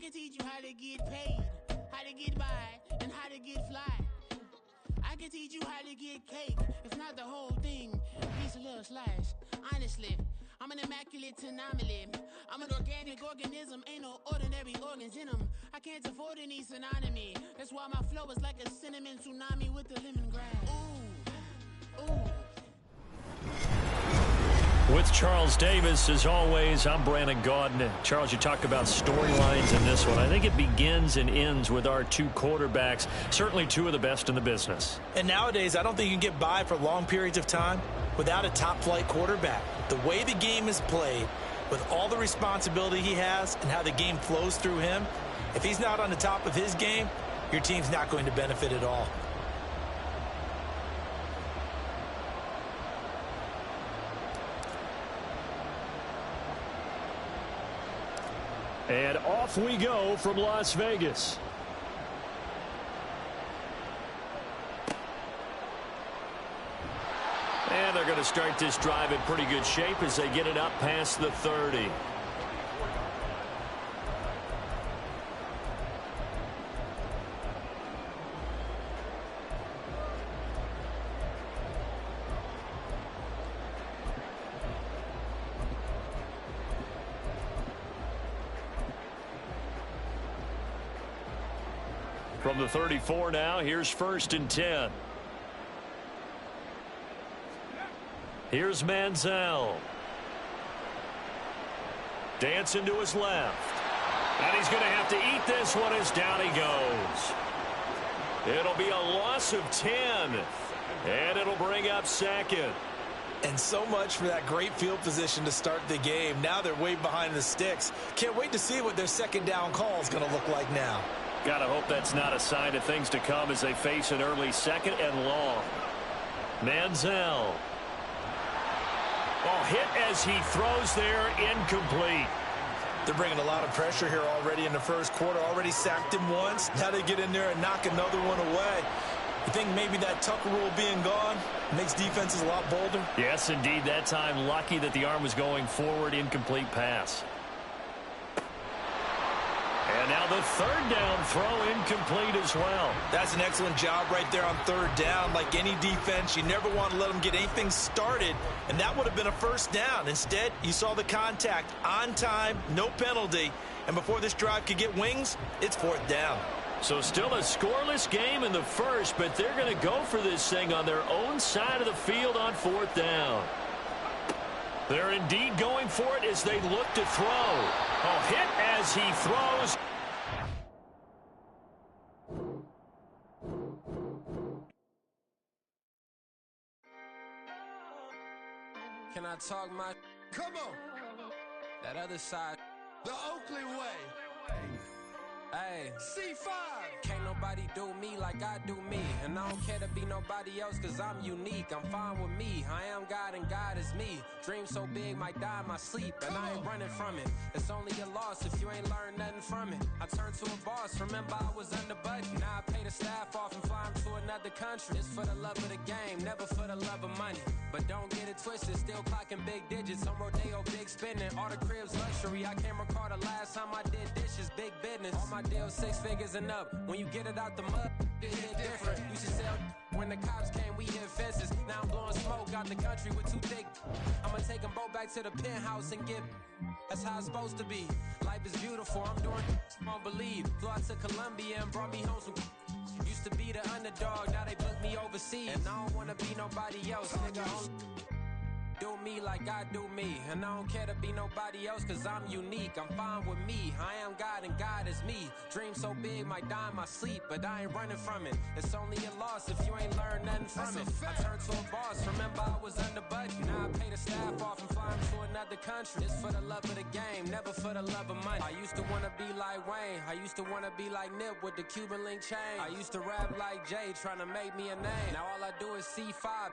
can teach you how to get paid, how to get by, and how to get fly. I can teach you how to get cake, if not the whole thing, at least a little slice. Honestly, I'm an immaculate anomaly. I'm an organic organism, ain't no ordinary organs in them. I can't afford any synonymy. That's why my flow is like a cinnamon tsunami with the lemongrass. Ooh, ooh. With Charles Davis, as always, I'm Brandon Gaudin. Charles, you talk about storylines in this one. I think it begins and ends with our two quarterbacks, certainly two of the best in the business. And nowadays, I don't think you can get by for long periods of time without a top-flight quarterback. The way the game is played, with all the responsibility he has and how the game flows through him, if he's not on the top of his game, your team's not going to benefit at all. And off we go from Las Vegas. And they're going to start this drive in pretty good shape as they get it up past the 30. From the 34 now, here's 1st and 10. Here's Manziel. Dancing to his left. And he's going to have to eat this one as down he goes. It'll be a loss of 10. And it'll bring up 2nd. And so much for that great field position to start the game. Now they're way behind the sticks. Can't wait to see what their 2nd down call is going to look like now. Gotta hope that's not a sign of things to come as they face an early 2nd and long. Manziel. Oh, hit as he throws there, incomplete. They're bringing a lot of pressure here already in the first quarter. Already sacked him once. Now they get in there and knock another one away. You think maybe that Tucker rule being gone makes defenses a lot bolder? Yes, indeed. That time, lucky that the arm was going forward, incomplete pass. And now the 3rd down throw incomplete as well. That's an excellent job right there on 3rd down. Like any defense, you never want to let them get anything started, and that would have been a 1st down. Instead, you saw the contact on time, no penalty, and before this drive could get wings, it's 4th down. So still a scoreless game in the 1st, but they're going to go for this thing on their own side of the field on 4th down. They're indeed going for it as they look to throw. Oh, hit as he throws. Can I talk my... Come on. That other side. The Oakley way. Hey. C5. Can't nobody do me like I do me. And I don't care to be nobody else cause I'm unique. I'm fine with me. I am God and God is me. Dream so big might die in my sleep. And I ain't running from it. It's only a loss if you ain't learned nothing from it. I turned to a boss. Remember I was under budget. Now I pay the staff off and fly them to another country. It's for the love of the game. Never for the love of money. But don't get it twisted. Still clocking big digits. On Rodeo, big spending. All the cribs luxury. I can't recall the last time I did dishes. Big business. All my deals 6 figures and up. When you get it out the mud, it hit different. You should sell when the cops came, we hit fences. Now I'm blowing smoke out the country with 2 thick. I'ma take them both back to the penthouse and get. That's how it's supposed to be. Life is beautiful. I'm doing won't believe. Flew out to Colombia and brought me home some. Used to be the underdog, now they book me overseas. And I don't wanna be nobody else, nigga. Do me like I do me. And I don't care to be nobody else cause I'm unique. I'm fine with me. I am God and God is me. Dream so big might die in my sleep. But I ain't running from it. It's only a loss if you ain't learned nothing from it. I turned to a boss. Remember I was under budget. Now I pay the staff off and fly them to another country. It's for the love of the game. Never for the love of money. I used to wanna be like Wayne. I used to wanna be like Nip with the Cuban link chain. I used to rap like Jay trying to make me a name. Now all I do is C5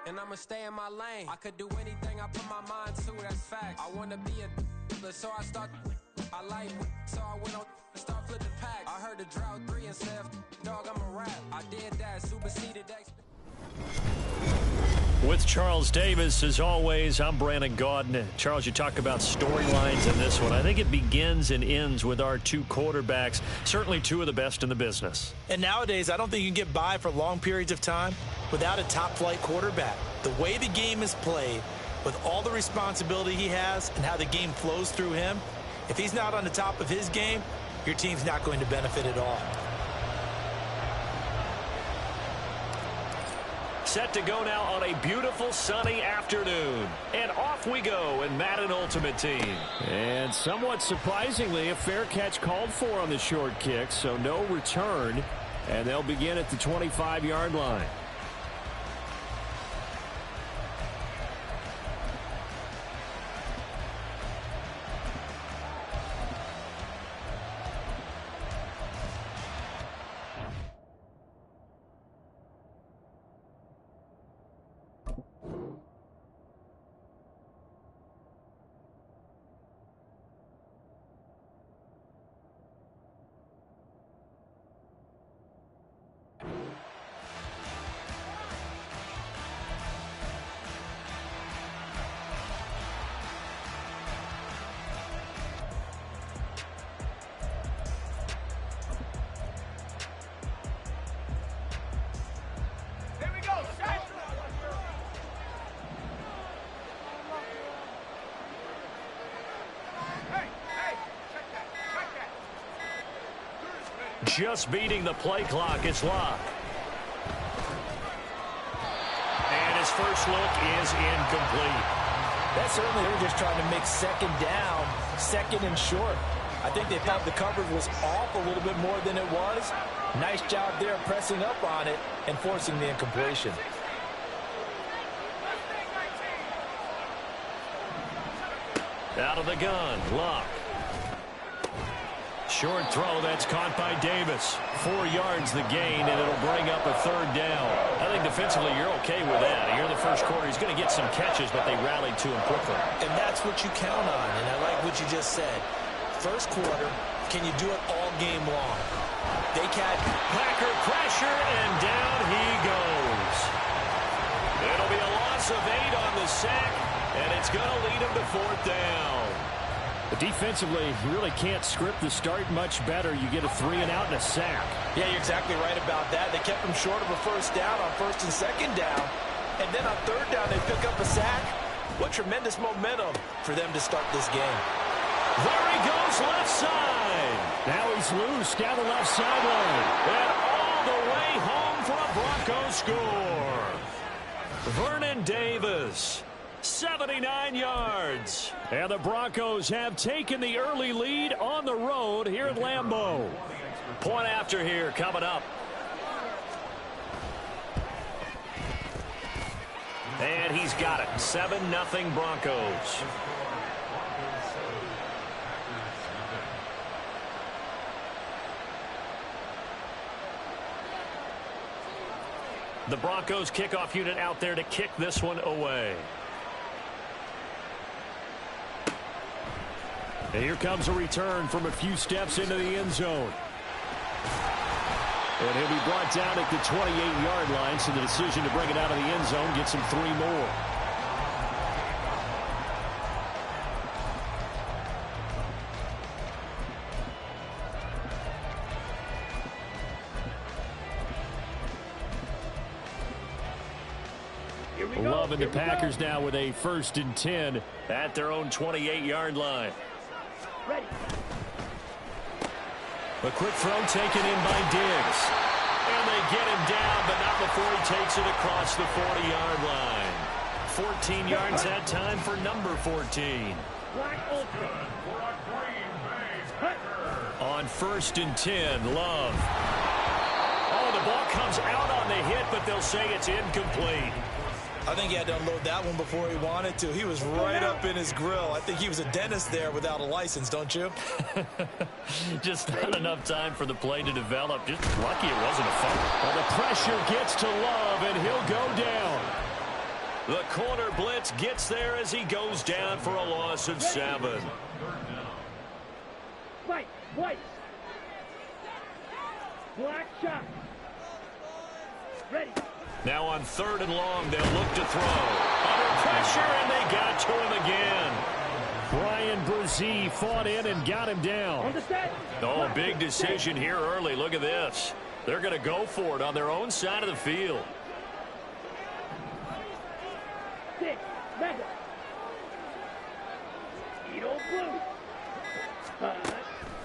and I'ma stay in my lane. I could do anything I put my mind to, that's fact. I wanna be a so I start. I like so I went on and start flipping packs. I heard the drought 3 and said, dog, I'm a rap. I did that, superseded X. With Charles Davis, as always, I'm Brandon Gaudin. Charles, you talk about storylines in this one. I think it begins and ends with our two quarterbacks, certainly two of the best in the business. And nowadays, I don't think you can get by for long periods of time without a top-flight quarterback. The way the game is played, with all the responsibility he has and how the game flows through him, if he's not on the top of his game, your team's not going to benefit at all. Set to go now on a beautiful sunny afternoon. And off we go in Madden Ultimate Team. And somewhat surprisingly, a fair catch called for on the short kick, so no return. And they'll begin at the 25-yard line. Just beating the play clock. It's Locke. And his first look is incomplete. That's certainly, they're just trying to make second down, second and short. I think they thought the coverage was off a little bit more than it was. Nice job there pressing up on it and forcing the incompletion. Out of the gun, Locke. Short throw, that's caught by Davis. 4 yards the gain, and it'll bring up a third down. I think defensively you're okay with that. Here in the first quarter, he's going to get some catches, but they rallied to him quickly. And that's what you count on, and I like what you just said. First quarter, can you do it all game long? They catch. Packer pressure, and down he goes. It'll be a loss of 8 on the sack, and it's going to lead him to fourth down. But defensively, you really can't script the start much better. You get a 3 and out and a sack. Yeah, you're exactly right about that. They kept him short of a first down on first and second down. And then on third down, they pick up a sack. What tremendous momentum for them to start this game. There he goes, left side. Now he's loose down the left sideline. And all the way home for a Broncos score. Vernon Davis. 79 yards. And the Broncos have taken the early lead on the road here at Lambeau. Point after here coming up. And he's got it. 7-0 Broncos. The Broncos kickoff unit out there to kick this one away. And here comes a return from a few steps into the end zone. And he'll be brought down at the 28-yard line, so the decision to bring it out of the end zone gets him 3 more. Loving the Packers now with a 1st and 10 at their own 28-yard line. Ready. A quick throw taken in by Diggs. And they get him down, but not before he takes it across the 40-yard line. 14 yards that time for number 14. On 1st and 10, Love. Oh, the ball comes out on the hit, but they'll say it's incomplete. I think he had to unload that one before he wanted to. He was right up in his grill. I think he was a dentist there without a license, don't you? Just not enough time for the play to develop. Just lucky it wasn't a fumble. Well, the pressure gets to Love, and he'll go down. The corner blitz gets there as he goes down for a loss of 7. White. Black shot. Ready. Now on 3rd and long, they'll look to throw. Under pressure, and they got to him again. Brian Brzee fought in and got him down. Oh, big decision here early. Look at this. They're going to go for it on their own side of the field.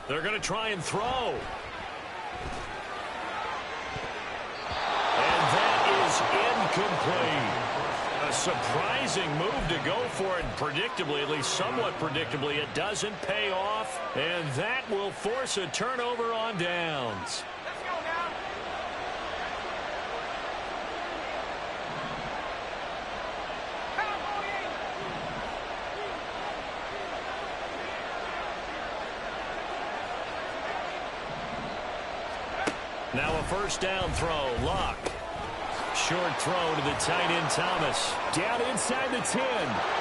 They're going to try and throw. And that is incomplete. A surprising move to go for it. Predictably, at least somewhat predictably, it doesn't pay off. And that will force a turnover on downs. Now a first down throw. Luck. Short throw to the tight end Thomas. Down inside the 10.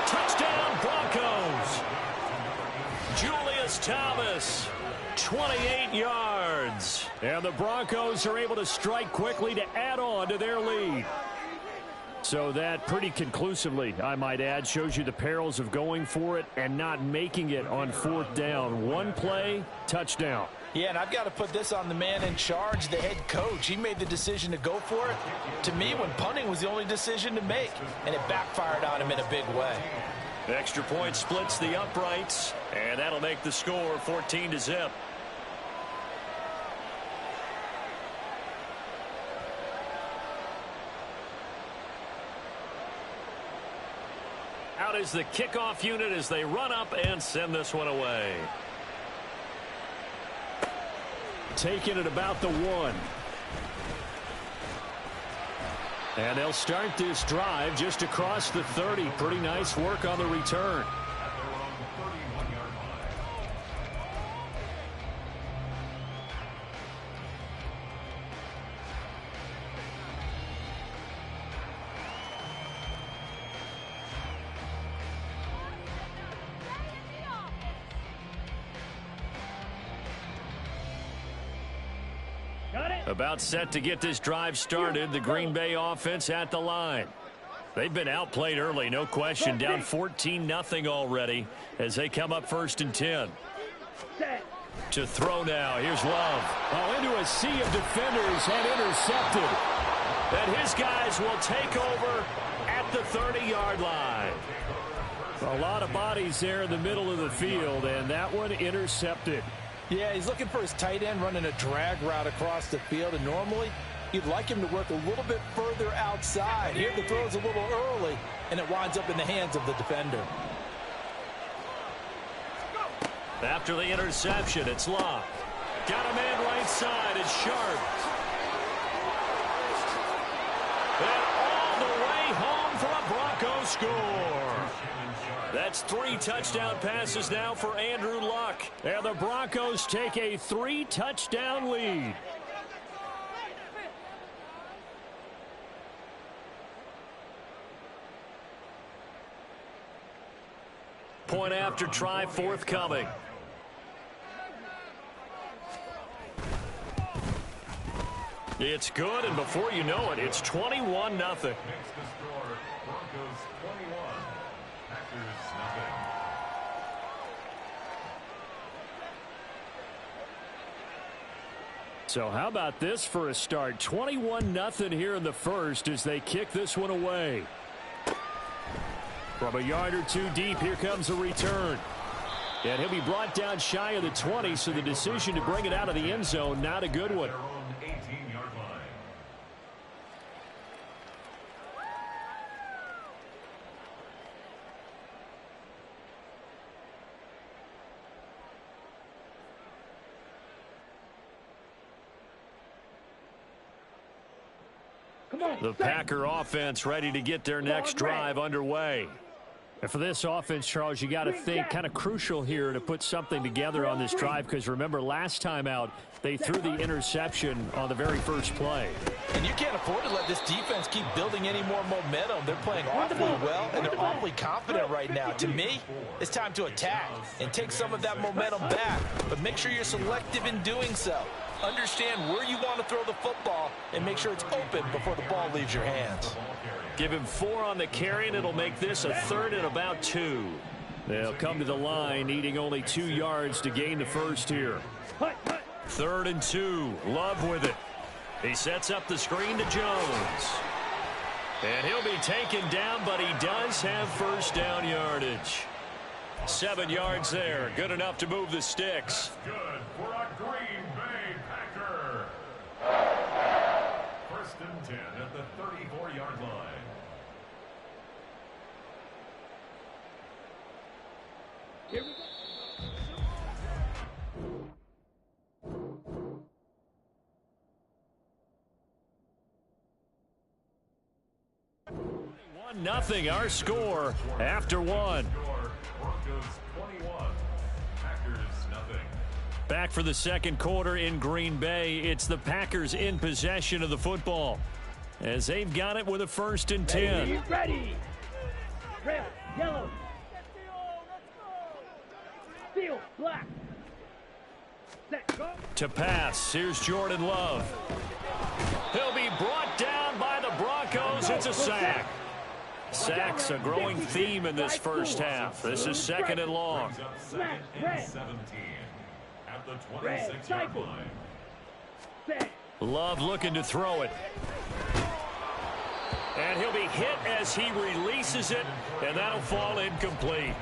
Touchdown Broncos. Julius Thomas. 28 yards. And the Broncos are able to strike quickly to add on to their lead. So that pretty conclusively, I might add, shows you the perils of going for it and not making it on 4th down. One play, touchdown. Yeah, and I've got to put this on the man in charge, the head coach. He made the decision to go for it. To me, when punting was the only decision to make, and it backfired on him in a big way. Extra point splits the uprights, and that'll make the score 14-0. Out is the kickoff unit as they run up and send this one away. Taking it about the 1. And they'll start this drive just across the 30. Pretty nice work on the return. About set to get this drive started. The Green Bay offense at the line. They've been outplayed early, no question. Down 14-0 already as they come up 1st and 10. To throw now. Here's Love. Oh, into a sea of defenders and intercepted. And his guys will take over at the 30-yard line. A lot of bodies there in the middle of the field, and that one intercepted. Yeah, he's looking for his tight end running a drag route across the field, and normally you'd like him to work a little bit further outside. Here the throw's a little early, and it winds up in the hands of the defender. After the interception, it's Locke. Got a man right side. It's Sharp. And all the way home for a Bronco score. That's 3 touchdown passes now for Andrew Luck. And the Broncos take a 3-touchdown lead. Point after try forthcoming. It's good, and before you know it, it's 21-0. So how about this for a start? 21-0 here in the first as they kick this one away. From a yard or two deep, here comes a return. And he'll be brought down shy of the 20, so the decision to bring it out of the end zone, not a good one. The Packer offense ready to get their next drive underway. And for this offense, Charles, you got to think kind of crucial here to put something together on this drive, because remember last time out they threw the interception on the very first play. And you can't afford to let this defense keep building any more momentum. They're playing awfully well, and they're awfully confident right now. To me, it's time to attack and take some of that momentum back, but make sure you're selective in doing so. understand where you want to throw the football and make sure it's open before the ball leaves your hands. Give him 4 on the carry, and it'll make this a 3rd and about 2. They'll come to the line, needing only 2 yards to gain the first here. 3rd and 2. Love with it. He sets up the screen to Jones. And he'll be taken down, but he does have first down yardage. 7 yards there. Good enough to move the sticks. Good for a Green Bay Packer. 1st and 10 at the 34-yard line. Here we go. Nothing, our score after 1. Broncos 21, Packers nothing. Back for the second quarter in Green Bay. It's the Packers in possession of the football as they've got it with a 1st and 10. Ready. Red, yellow. Steel, black. Set, go. To pass, here's Jordan Love. He'll be brought down by the Broncos. It's a sack. Sacks a growing theme in this first half. This is 2nd and long. Second and 17 at the 26-yard line. Love looking to throw it. And he'll be hit as he releases it, and that'll fall incomplete.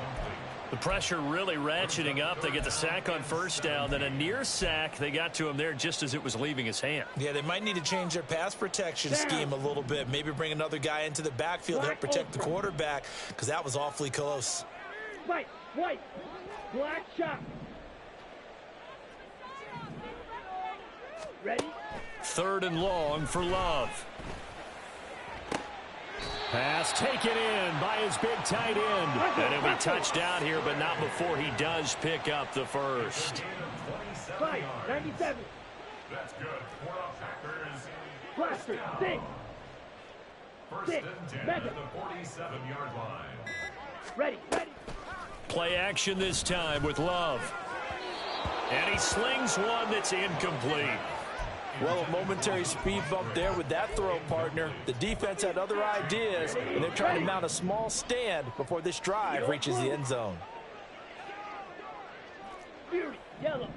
The pressure really ratcheting up. They get the sack on 1st down, then a near sack. They got to him there just as it was leaving his hand. Yeah, they might need to change their pass protection scheme a little bit. Maybe bring another guy into the backfield to help protect the quarterback, because that was awfully close. White, black shot. Ready? 3rd and long for Love. Pass taken in by his big tight end. And he'll be touched down here, but not before he does pick up the first. 97. That's good for the Packers. Blaster, 6. 1st and 10 at the 47-yard line. Ready. Play action this time with Love. And he slings one that's incomplete. Well, a momentary speed bump there with that throw, partner. The defense had other ideas, and they're trying to mount a small stand before this drive reaches the end zone. Fury, yellow.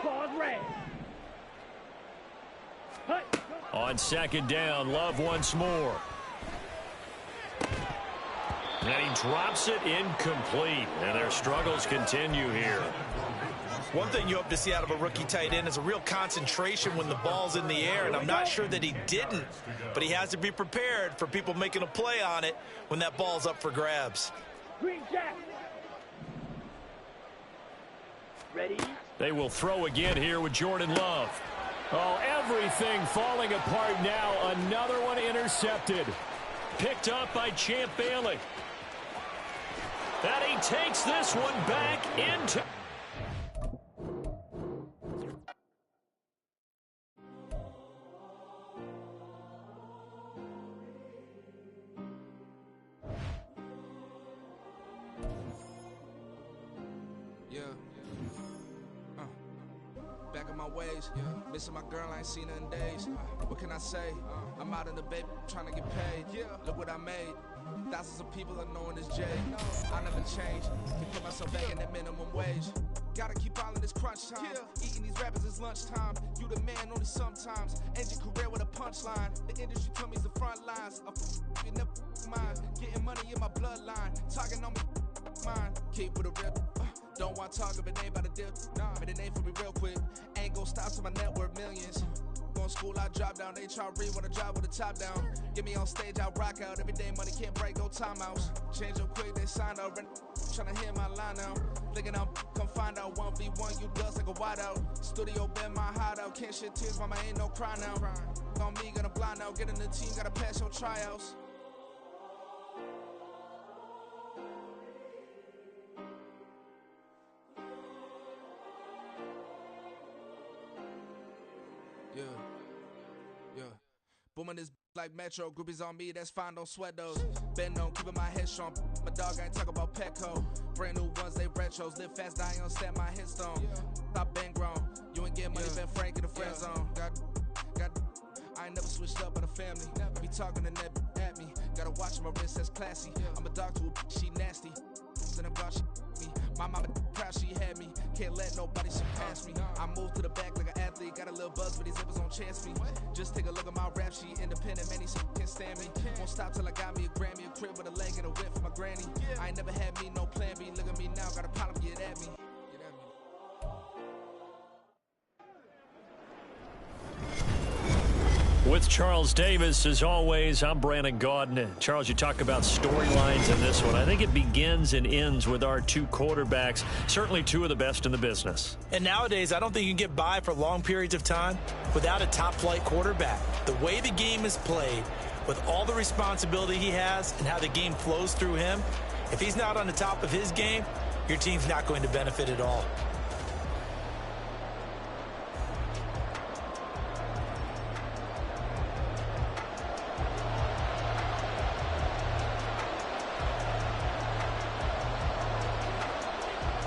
Claws, red. On 2nd down, Love once more. And he drops it incomplete. And their struggles continue here. One thing you hope to see out of a rookie tight end is a real concentration when the ball's in the air, and I'm not sure that he didn't, but he has to be prepared for people making a play on it when that ball's up for grabs. Green jack. Ready? They will throw again here with Jordan Love. Oh, everything falling apart now. Another one intercepted. Picked up by Champ Bailey. And he takes this one back into... Back in my ways, missing my girl, I ain't seen her in days. What can I say? I'm out in the baby, trying to get paid. Look what I made. Thousands of people are knowing this J. I never change. Can put myself back in that minimum wage. Gotta keep all in this crunch time. Eating these rappers is lunchtime. You the man only sometimes. End your career with a punchline. The industry told me it's the front lines. You never mind. Getting money in my bloodline. Talking on my mind. Keep with a real. Don't want to talk if it ain't about a deal. But it ain't for me real quick. Ain't gon' stop till my net worth millions. Going school, I drop down. They try to read when I drive with the top down. Get me on stage, I rock out. Every day money can't break, no timeouts. Change up quick, they sign up. Tryna hear my line now. Thinking I'm come find out 1v1, you dust like a wideout. Studio been my hideout. Can't shed tears, mama ain't no cry now. On me, gonna blind out. Get in the team, gotta pass your tryouts. Yeah. Booming this like Metro. Groupies on me, that's fine, don't sweat those. Been on, keeping my head strong. My dog ain't talk about Petco. Brand new ones, they retros. Live fast, I ain't on stand my headstone. I've been grown. You getting money, been frank in the friend zone. I ain't never switched up on the family. Be talking to that at me. Gotta watch my wrist, that's classy. I'm a dog to a she nasty. Then about she me. My mama proud she had me. Can't let nobody surpass me. I move to the back like an athlete. Got a little buzz, but these zippers on chance me. Just take a look at my rap sheet. Independent, man, these can't stand me. Won't stop till I got me a Grammy, a crib with a leg and a whip for my granny. I ain't never had me no plan B. Look at me now, got a problem, get at me. With Charles Davis, as always, I'm Brandon Gaudin. Charles, you talk about storylines in this one. I think it begins and ends with our two quarterbacks, certainly two of the best in the business. And nowadays, I don't think you can get by for long periods of time without a top-flight quarterback. The way the game is played, with all the responsibility he has and how the game flows through him, if he's not on the top of his game, your team's not going to benefit at all.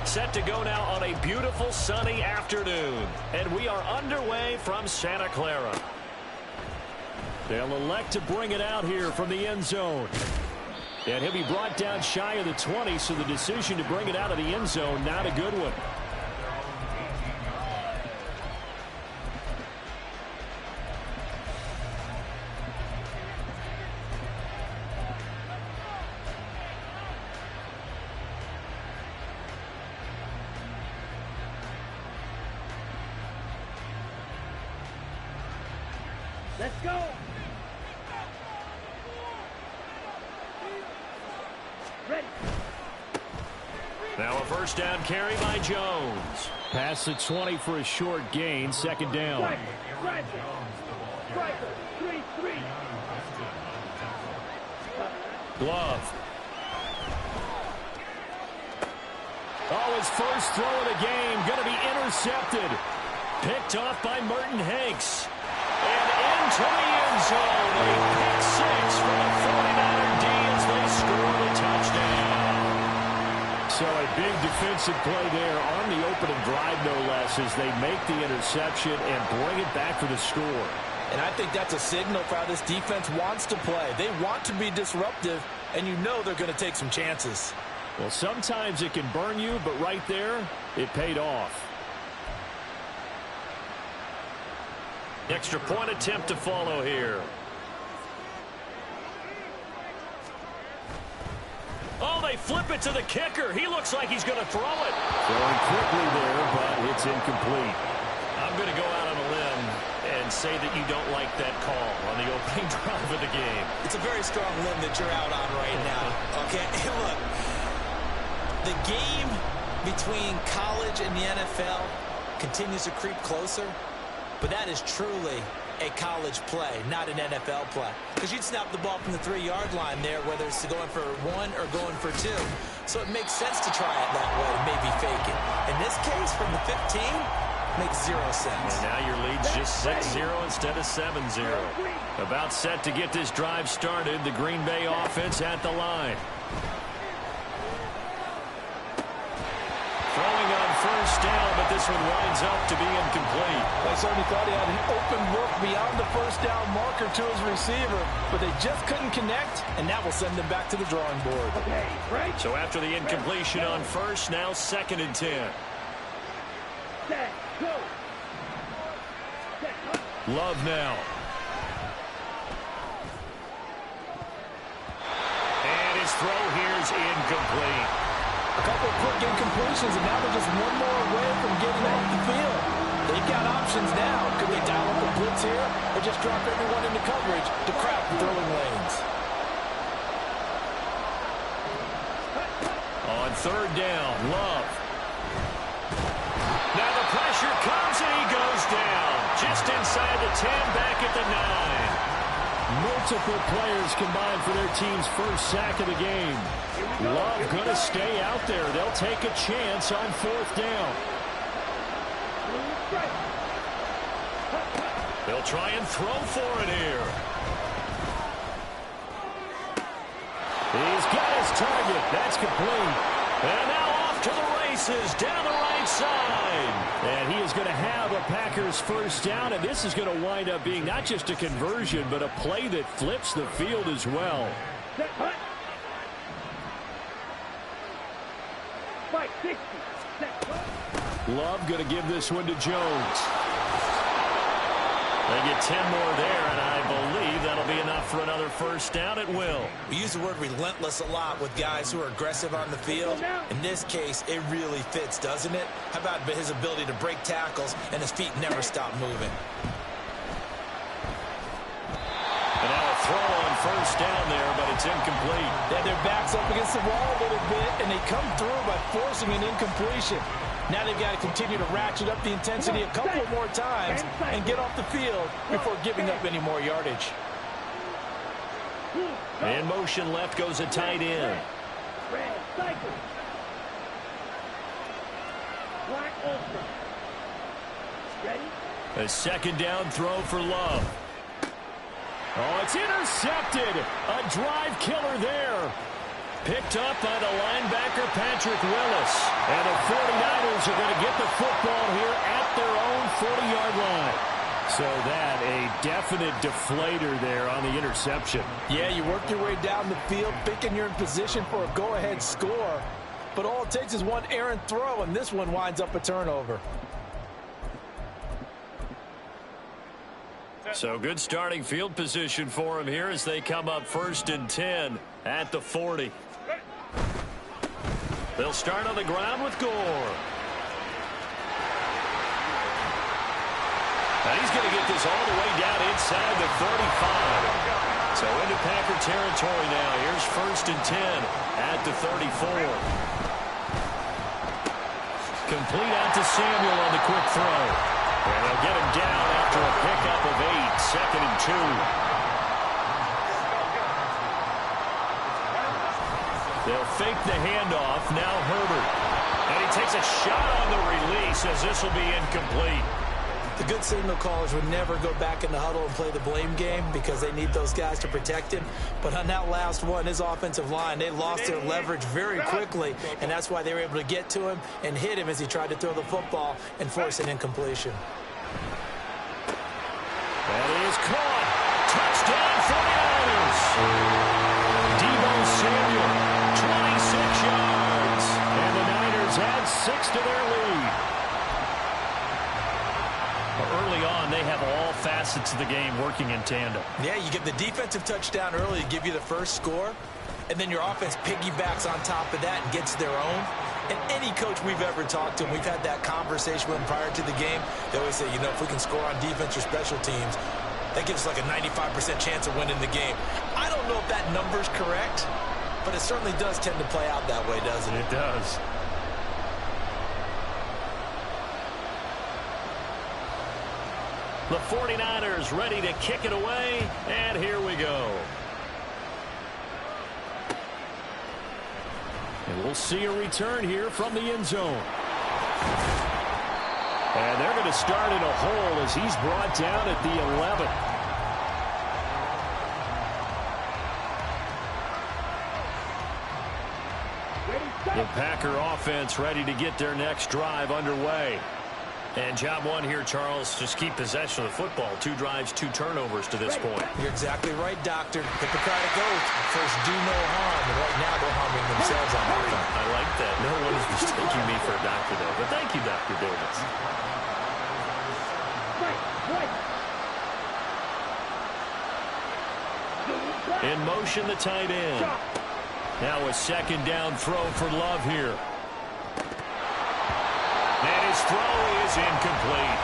Set to go now on a beautiful sunny afternoon. And we are underway from Santa Clara. They'll elect to bring it out here from the end zone. And he'll be brought down shy of the 20, so the decision to bring it out of the end zone, not a good one. Let's go. Ready. Now a first down carry by Jones. Past the 20 for a short gain, second down. Striker, 3-3. Love. Oh, his first throw of the game going to be intercepted. Picked off by Merton Hanks. And into the end zone. A pick six for the 49er D as they score the touchdown. So a big defensive play there on the opening drive, no less, as they make the interception and bring it back for the score. And I think that's a signal for how this defense wants to play. They want to be disruptive, and you know they're going to take some chances. Well, sometimes it can burn you, but right there, it paid off. Extra point attempt to follow here. Oh, they flip it to the kicker. He looks like he's going to throw it. Throwing quickly there, but it's incomplete. I'm going to go out on a limb and say that you don't like that call on the opening drive of the game. It's a very strong limb that you're out on right now. Okay, look, the game between college and the NFL continues to creep closer. But that is truly a college play, not an NFL play. Because you'd snap the ball from the 3-yard line there, whether it's going for 1 or going for 2. So it makes sense to try it that way, maybe fake it. In this case, from the 15, makes 0 sense. And now your lead's just 6-0 instead of 7-0. About set to get this drive started, the Green Bay offense at the line. Throwing on first down, but this one winds up to be incomplete. I certainly thought he had an open look beyond the first down marker to his receiver, but they just couldn't connect, and that will send them back to the drawing board. Okay, right. So after the incompletion on first, now 2nd and 10. Set, go. Set, Love now. And his throw here is incomplete. A couple of quick incompletions, and now they're just one more away from getting off the field. They've got options now. Could they dial up a blitz here or just drop everyone into coverage to crowd the throwing lanes? On 3rd down, Love. Now the pressure comes and he goes down. Just inside the 10, back at the 9. Multiple players combined for their team's first sack of the game. Love going to stay out there. They'll take a chance on 4th down. They'll try and throw for it here. He's got his target. That's complete. And now off to the races. races down the right side. And he is going to have a Packers first down, and this is going to wind up being not just a conversion, but a play that flips the field as well. Set, hut. Fight, 60. Set, hut. Love going to give this one to Jones. They get 10 more there, and I believe that'll be enough for another first down at will. We use the word relentless a lot with guys who are aggressive on the field. In this case, it really fits, doesn't it? How about his ability to break tackles and his feet never stop moving? And now a throw on first down there, but it's incomplete. Yeah, their back's up against the wall a little bit, and they come through by forcing an incompletion. Now they've got to continue to ratchet up the intensity a couple more times and get off the field before giving up any more yardage. In motion left goes a tight end. Red, cycle. Black, ultra. Ready? A second down throw for Love. Oh, it's intercepted. A drive killer there. Picked up by the linebacker, Patrick Willis. And the 49ers are going to get the football here at their own 40-yard line. So that, a definite deflator there on the interception. Yeah, you work your way down the field, thinking you're in position for a go-ahead score. But all it takes is one errant throw, and this one winds up a turnover. So good starting field position for him here as they come up 1st and 10 at the 40. They'll start on the ground with Gore. And he's going to get this all the way down inside the 35. So into Packer territory now. Here's 1st and 10 at the 34. Complete out to Samuel on the quick throw. And they'll get him down after a pickup of 8. 2nd and 2. They'll fake the handoff. Now Herbert. And he takes a shot on the release as this will be incomplete. The good signal callers would never go back in the huddle and play the blame game because they need those guys to protect him. But on that last one, his offensive line, they lost their leverage very quickly, and that's why they were able to get to him and hit him as he tried to throw the football and force an incompletion. That is caught. Touchdown 49ers. Deebo Samuel, 26 yards. And the Niners add 6 to their lead. Early on, they have all facets of the game working in tandem. Yeah, you get the defensive touchdown early to give you the first score, and then your offense piggybacks on top of that and gets their own. And any coach we've ever talked to, and we've had that conversation with them prior to the game, they always say, you know, if we can score on defense or special teams, that gives us like a 95% chance of winning the game. I don't know if that number's correct, but it certainly does tend to play out that way, doesn't it? It does. The 49ers ready to kick it away, and here we go. And we'll see a return here from the end zone. And they're going to start in a hole as he's brought down at the 11. The Packer offense ready to get their next drive underway. And job one here, Charles, just keep possession of the football. 2 drives, 2 turnovers to this point. You're exactly right, Doctor. Hippocratic oath. First, do no harm. And right now, they're harming themselves on that front. I like that. No one is mistaking me for a doctor, though. But thank you, Dr. Davis. In motion, the tight end. Now a second down throw for Love here. And his throw is incomplete.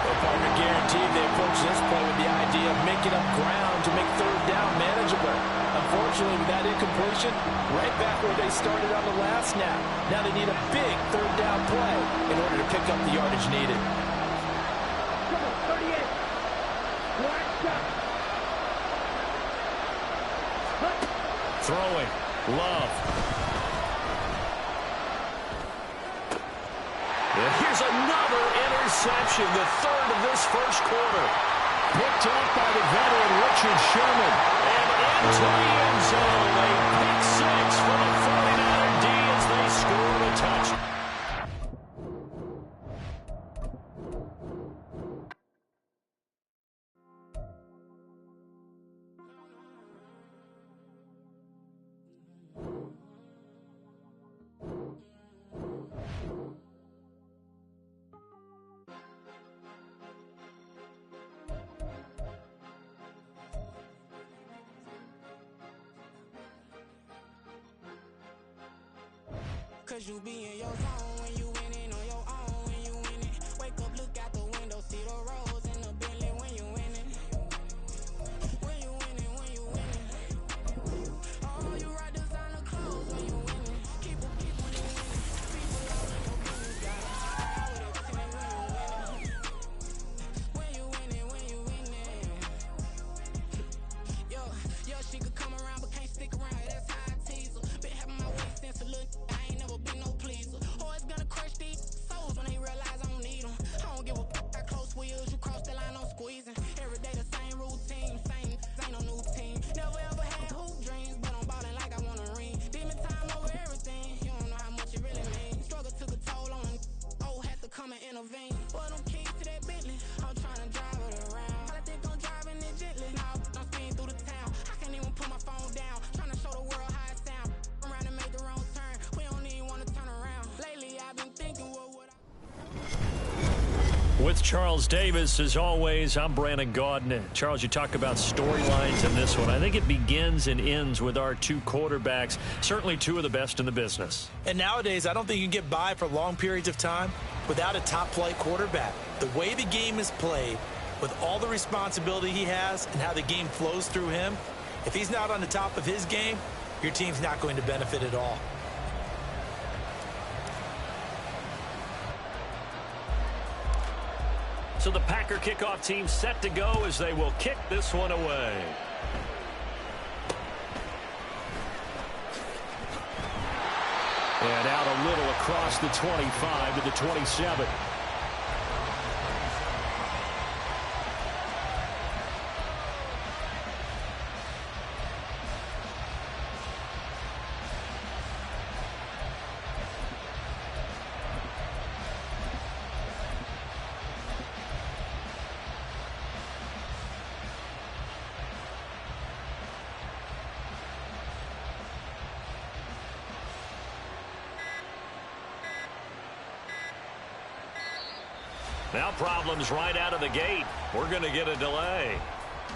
Well, Parker guaranteed they approached this play with the idea of making up ground to make 3rd down manageable. Unfortunately, with that incompletion, right back where they started on the last snap. Now they need a big 3rd down play in order to pick up the yardage needed. Come on, 38. Black shot. Throwing. Love. Here's another interception, the 3rd of this first quarter. Picked up by the veteran Richard Sherman. And into the end zone. A pick 6 for the 49er D as they score a touch. Cause you be in your zone when you winning on your own when you winning. Wake up, look out the window, see the rose in the Bentley when you winning. When you winning, when you winning. Oh, you ride designer clothes when you winning. Keep when you winning. People all in your business, got it. With a 10 when you winning. When you winning, Yo, she could come around but can't stick around. That's how I tease her. Been having my way since a little. I ain't never been no pleaser. Always gonna crush these souls when they realize I don't need them. I don't give a got close wheels. You cross the line, I'm squeezing. Every day the same routine, same ain't no new team. Never ever had hoop dreams, but I'm ballin' like I want a ring. Demon time over everything. You don't know how much it really means. Struggle took a toll on them. Oh, had to come and intervene. Boy, them keys to that Bentley. I'm trying to drive it around. I think I'm driving it gently. Now I'm speeding through the town. I can't even put my phone down. Trying to show the world how it sound. Around and make the wrong turn. We don't even want to turn around. Lately, I've been thinking, what would I... With Charles Davis, as always, I'm Brandon Gaudin. Charles, you talk about storylines in this one. I think it begins and ends with our two quarterbacks, certainly two of the best in the business. And nowadays, I don't think you can get by for long periods of time without a top-flight quarterback. The way the game is played, with all the responsibility he has and how the game flows through him, if he's not on the top of his game, your team's not going to benefit at all. So the Packer kickoff team set to go as they will kick this one away. And out a little across the 25 to the 27. Now problems right out of the gate. We're going to get a delay.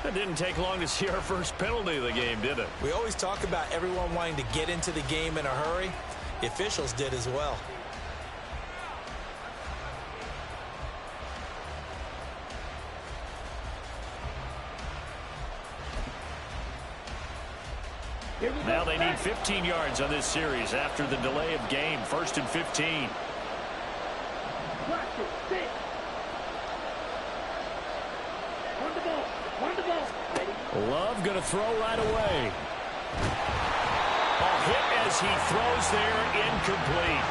It didn't take long to see our first penalty of the game, did it? We always talk about everyone wanting to get into the game in a hurry. The officials did as well. Now they need 15 yards on this series after the delay of game. 1st and 15. Love going to throw right away. Oh, hit as he throws there, incomplete.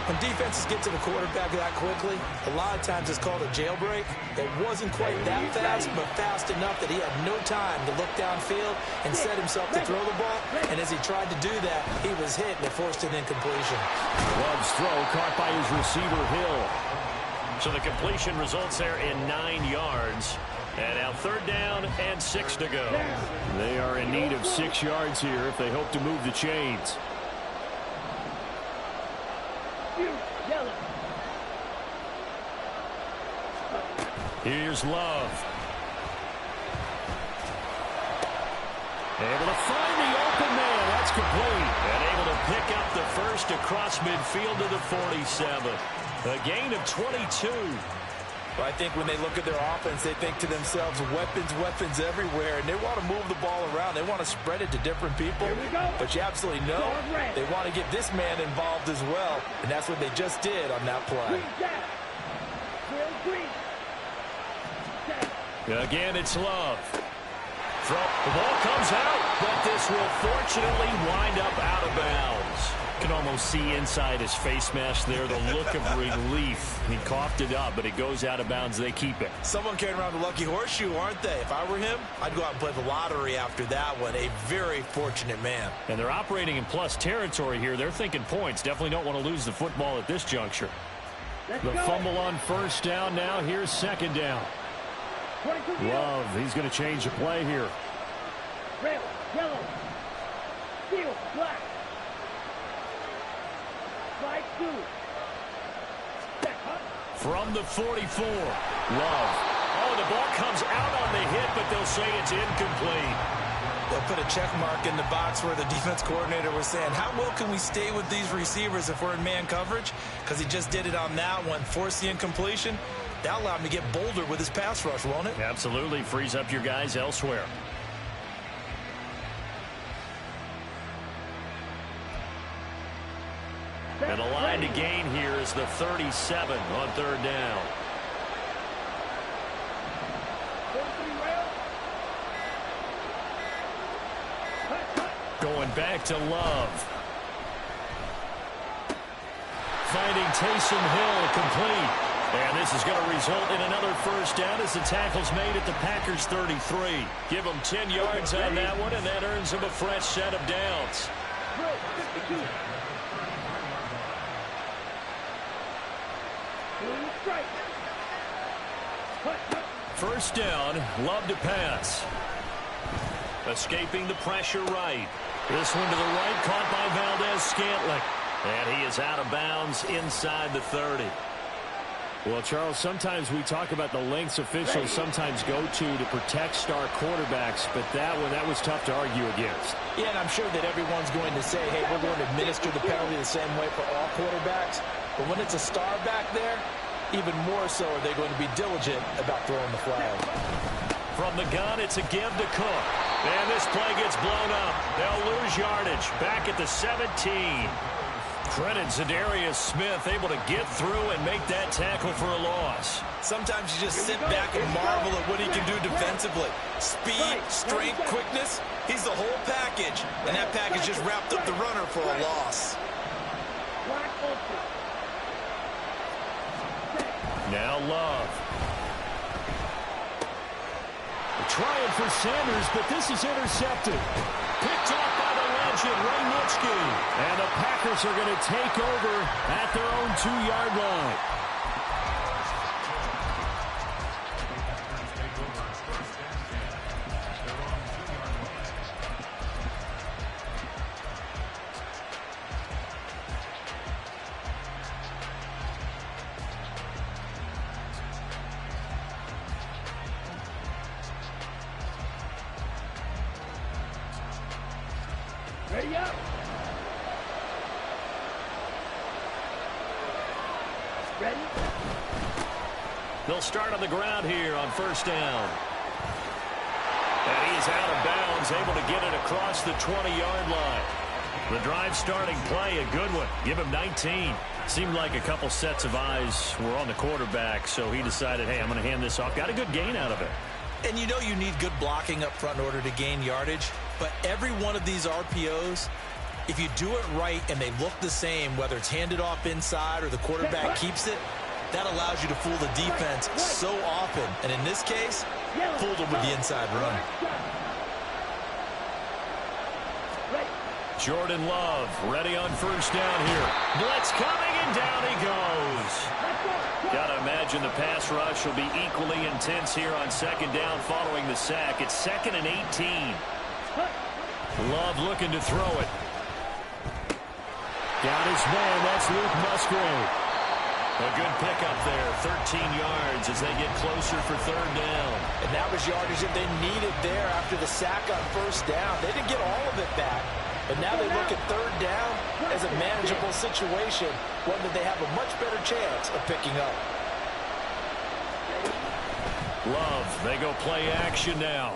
When defenses get to the quarterback that quickly, a lot of times it's called a jailbreak. It wasn't quite that fast, but fast enough that he had no time to look downfield and set himself to throw the ball. And as he tried to do that, he was hit and it forced an incompletion. Love's throw caught by his receiver, Hill. So the completion results there in 9 yards. And now 3rd down and 6 to go. They are in need of 6 yards here if they hope to move the chains. Here's Love. Able to find the open man. That's complete. And able to pick up the first across midfield to the 47. A gain of 22. Well, I think when they look at their offense, they think to themselves, weapons everywhere, and they want to move the ball around. They want to spread it to different people. But you absolutely know they want to get this man involved as well, and that's what they just did on that play. Again, it's Love. The ball comes out, but this will fortunately wind up out of bounds. You can almost see inside his face mask there the look of relief. He coughed it up, but it goes out of bounds. They keep it. Someone carrying around the lucky horseshoe, aren't they? If I were him, I'd go out and play the lottery after that one. A very fortunate man. And they're operating in plus territory here. They're thinking points. Definitely don't want to lose the football at this juncture. The fumble on 1st down. Now here's 2nd down. Love, he's going to change the play here. Red, yellow, steel, black. Slide 2. From the 44, Love. Oh, the ball comes out on the hit, but they'll say it's incomplete. They'll put a check mark in the box where the defense coordinator was saying, how well can we stay with these receivers if we're in man coverage? Because he just did it on that one, forced the incompletion. That'll allow him to get bolder with his pass rush, won't it? Absolutely. Frees up your guys elsewhere. And the line to gain here is the 37 on third down. Going back to Love. Finding Taysom Hill complete. And this is going to result in another first down as the tackle's made at the Packers' 33. Give them 10 yards on that one, and that earns them a fresh set of downs. First down, Love to pass. Escaping the pressure right. This one to the right, caught by Valdez-Scantling. And he is out of bounds inside the 30. Well, Charles, sometimes we talk about the lengths officials sometimes go to protect star quarterbacks, but that was tough to argue against. Yeah, and I'm sure that everyone's going to say, hey, we're going to administer the penalty the same way for all quarterbacks. But when it's a star back there, even more so are they going to be diligent about throwing the flag. From the gun, it's a give to Cook. And this play gets blown up. They'll lose yardage back at the 17. Credit Zadarius Smith able to get through and make that tackle for a loss. Sometimes you just sit back and marvel at what he can do defensively. Speed, strength, quickness, he's the whole package. And that package just wrapped up the runner for a loss. Now Love. Trying for Sanders, but this is intercepted. Picked off by the legend, Ray Nitschke. And the Packers are going to take over at their own 2-yard line. Ready up. Ready. They'll start on the ground here on first down. And he's out of bounds, able to get it across the 20-yard line. The drive starting play, a good one. Give him 19. Seemed like a couple sets of eyes were on the quarterback, so he decided, hey, I'm going to hand this off. Got a good gain out of it. And you know you need good blocking up front in order to gain yardage. But every one of these RPOs, if you do it right and they look the same, whether it's handed off inside or the quarterback keeps it, that allows you to fool the defense so often. And in this case, fooled them with the inside run. Jordan Love ready on first down here. Blitz coming, and down he goes. Got to imagine the pass rush will be equally intense here on second down following the sack. It's 2nd and 18. Love looking to throw it. Got his man. That's Luke Musgrave. A good pickup there. 13 yards as they get closer for third down. And that was yardage that they needed there after the sack on first down. They didn't get all of it back. But now they look at third down as a manageable situation, one that they have a much better chance of picking up. Love, they go play action now.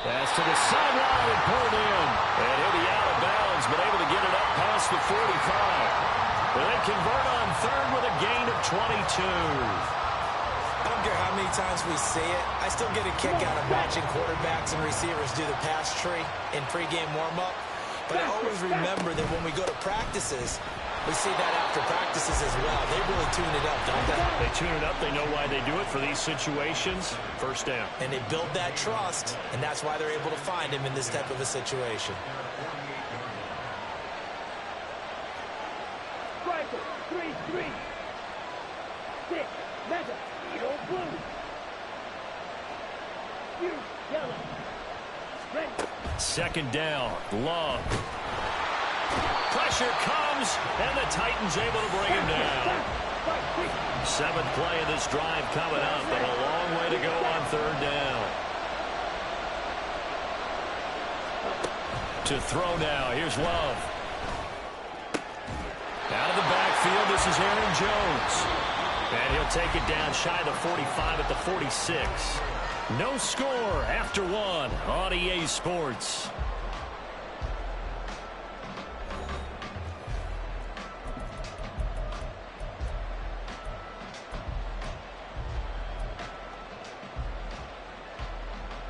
Pass to the sideline and pulled in. And he'll be out of bounds, but able to get it up past the 45. And they convert on third with a gain of 22. I don't care how many times we see it. I still get a kick out of watching quarterbacks and receivers do the pass tree in pregame warm-up. But I always remember that when we go to practices, we see that after practices as well. They really tune it up, don't they? They tune it up. They know why they do it for these situations. First down. And they build that trust, and that's why they're able to find him in this type of a situation. Striker, 3-3. 6, Meta, Eagle Blue. You, Yellow. Ready. Second down. Love. Pressure comes, and the Titans able to bring him down. 7th play of this drive coming up, but a long way to go on third down. To throw now. Here's Love. Out of the backfield, this is Aaron Jones. And he'll take it down shy of the 45 at the 46. No score after one on EA Sports.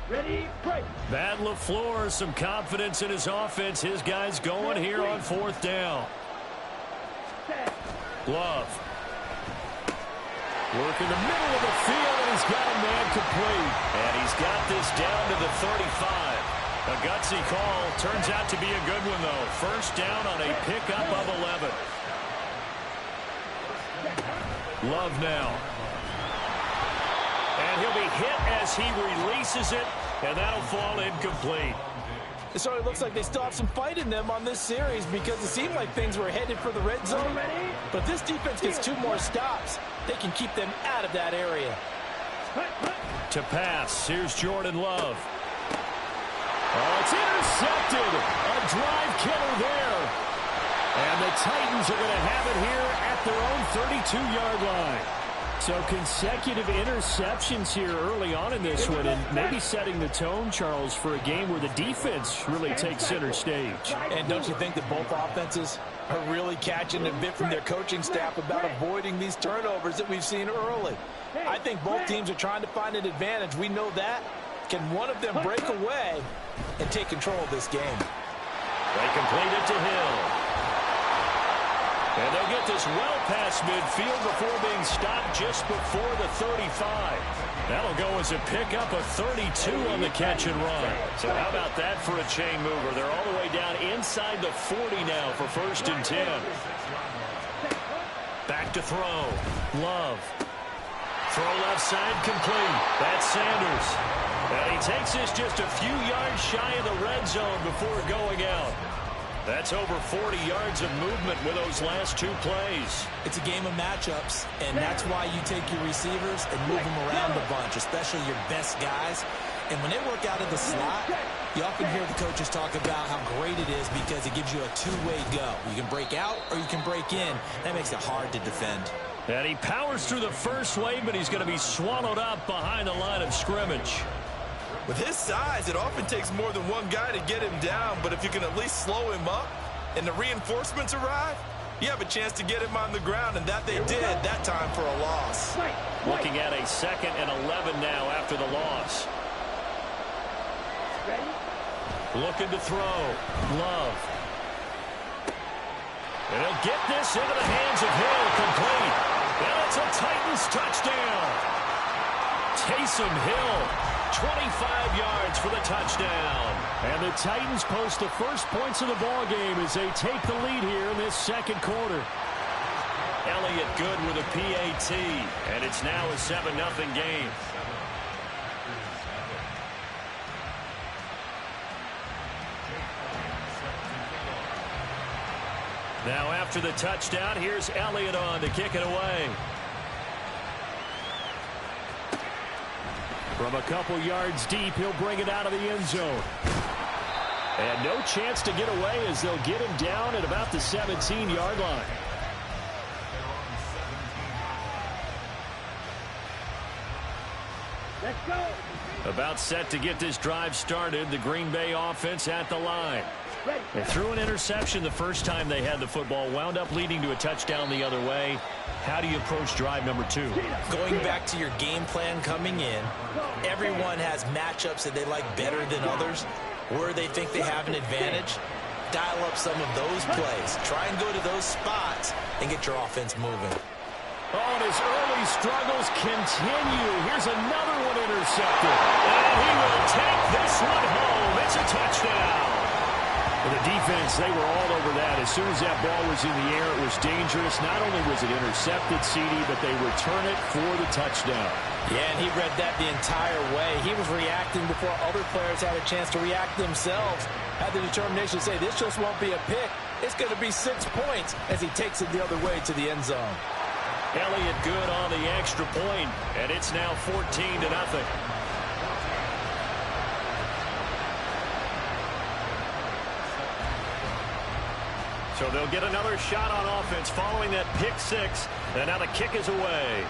Ready, break. Matt LaFleur, some confidence in his offense. His guys going here on fourth down. Love. Work in the middle of the field, and he's got a man complete. And he's got this down to the 35. A gutsy call. Turns out to be a good one, though. First down on a pickup of 11. Love now. And he'll be hit as he releases it, and that'll fall incomplete. So it looks like they still have some fight in them on this series because it seemed like things were headed for the red zone. But if this defense gets 2 more stops, they can keep them out of that area. To pass, here's Jordan Love. Oh, it's intercepted. A drive killer there. And the Titans are going to have it here at their own 32-yard line. So consecutive interceptions here early on in this one, and maybe setting the tone, Charles, for a game where the defense really takes center stage. And don't you think that both offenses are really catching a bit from their coaching staff about avoiding these turnovers that we've seen early? I think both teams are trying to find an advantage. We know that. Can one of them break away and take control of this game? They complete it to Hill. And they'll get this well past midfield before being stopped just before the 35. That'll go as a pickup of 32 on the catch and run. So how about that for a chain mover? They're all the way down inside the 40 now for 1st and 10. Back to throw. Love. Throw left side complete. That's Sanders. And he takes this just a few yards shy of the red zone before going out. That's over 40 yards of movement with those last 2 plays. It's a game of matchups, and that's why you take your receivers and move them around a bunch, especially your best guys. And when they work out of the slot, you often hear the coaches talk about how great it is because it gives you a 2-way go. You can break out or you can break in. That makes it hard to defend. And he powers through the first wave, but he's going to be swallowed up behind the line of scrimmage. With his size, it often takes more than one guy to get him down, but if you can at least slow him up and the reinforcements arrive, you have a chance to get him on the ground, and that they did that time for a loss. Looking at a 2nd and 11 now after the loss. Looking to throw. Love. And he'll get this into the hands of Hill, complete. And it's a Titans touchdown. Taysom Hill. 25 yards for the touchdown. And the Titans post the first points of the ball game as they take the lead here in this 2nd quarter. Elliott good with a PAT, and it's now a 7-0 game. Now after the touchdown, here's Elliott on to kick it away. From a couple yards deep, he'll bring it out of the end zone. And no chance to get away as they'll get him down at about the 17-yard line. Let's go. About set to get this drive started, the Green Bay offense at the line. They threw an interception the first time they had the football, wound up leading to a touchdown the other way. How do you approach drive number 2? Going back to your game plan coming in, everyone has matchups that they like better than others, where they think they have an advantage. Dial up some of those plays. Try and go to those spots and get your offense moving. Oh, and his early struggles continue. Here's another one intercepted. And he will take this one home. It's a touchdown. For the defense, they were all over that. As soon as that ball was in the air, it was dangerous. Not only was it intercepted, CD, but they return it for the touchdown. Yeah, and he read that the entire way. He was reacting before other players had a chance to react themselves. Had the determination to say, this just won't be a pick. It's going to be 6 points as he takes it the other way to the end zone. Elliott good on the extra point, and it's now 14-0. So they'll get another shot on offense following that pick six. And now the kick is away.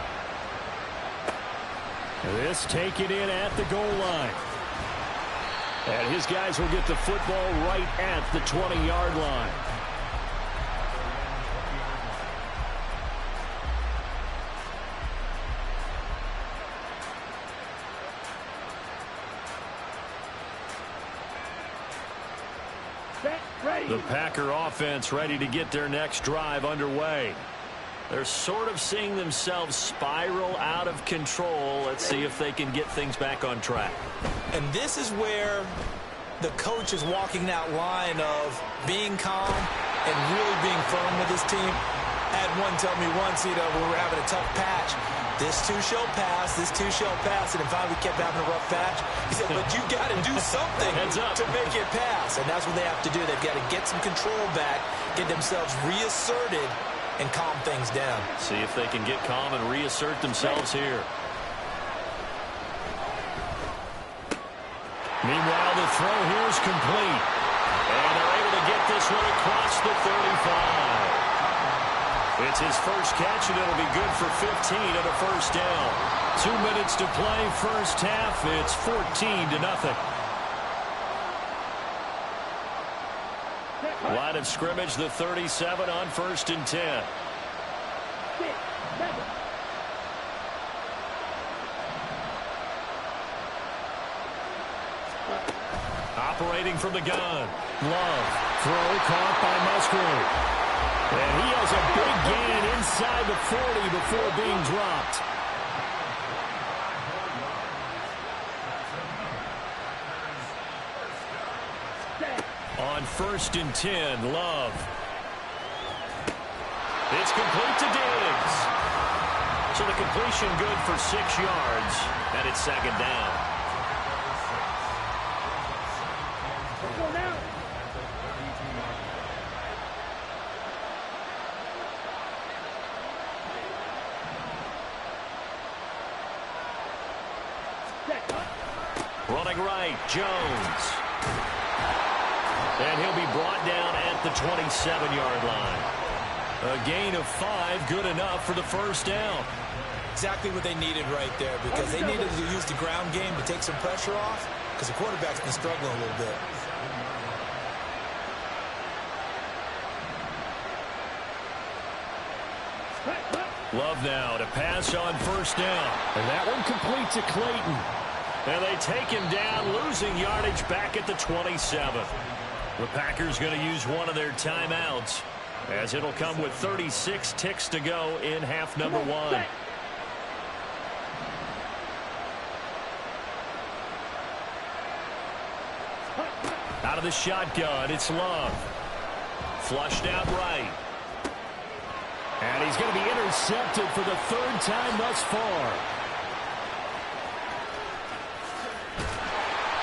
This taken in at the goal line. And his guys will get the football right at the 20-yard line. The Packer offense ready to get their next drive underway. They're sort of seeing themselves spiral out of control. Let's see if they can get things back on track. And this is where the coach is walking that line of being calm and really being firm with his team. I had one tell me once, when we were having a tough patch, this too shall pass, this too shall pass, and finally we kept having a rough patch. He said, but you got to do something to make it pass, and that's what they have to do. They've got to get some control back, get themselves reasserted, and calm things down. See if they can get calm and reassert themselves here. Meanwhile, the throw here is complete, and they're able to get this one across the 35. It's his first catch, and it'll be good for 15 and a first down. 2 minutes to play, first half. It's 14-0. Line of scrimmage, the 37 on 1st and 10. Operating from the gun. Love. Throw caught by Musgrave. And he has a big gain inside the 40 before being dropped. On 1st and 10, Love. It's complete to Diggs. So the completion good for 6 yards, and it's 2nd down. Let's go now. Running right, Jones. And he'll be brought down at the 27-yard line. A gain of 5, good enough for the first down. Exactly what they needed right there, because they needed to use the ground game to take some pressure off, because the quarterback's been struggling a little bit. Love now to pass on 1st down. And that one complete to Clayton. And they take him down, losing yardage back at the 27. The Packers going to use one of their timeouts, as it'll come with 36 ticks to go in half number 1. Out of the shotgun, it's Love. Flushed out right. And he's going to be intercepted for the 3rd time thus far.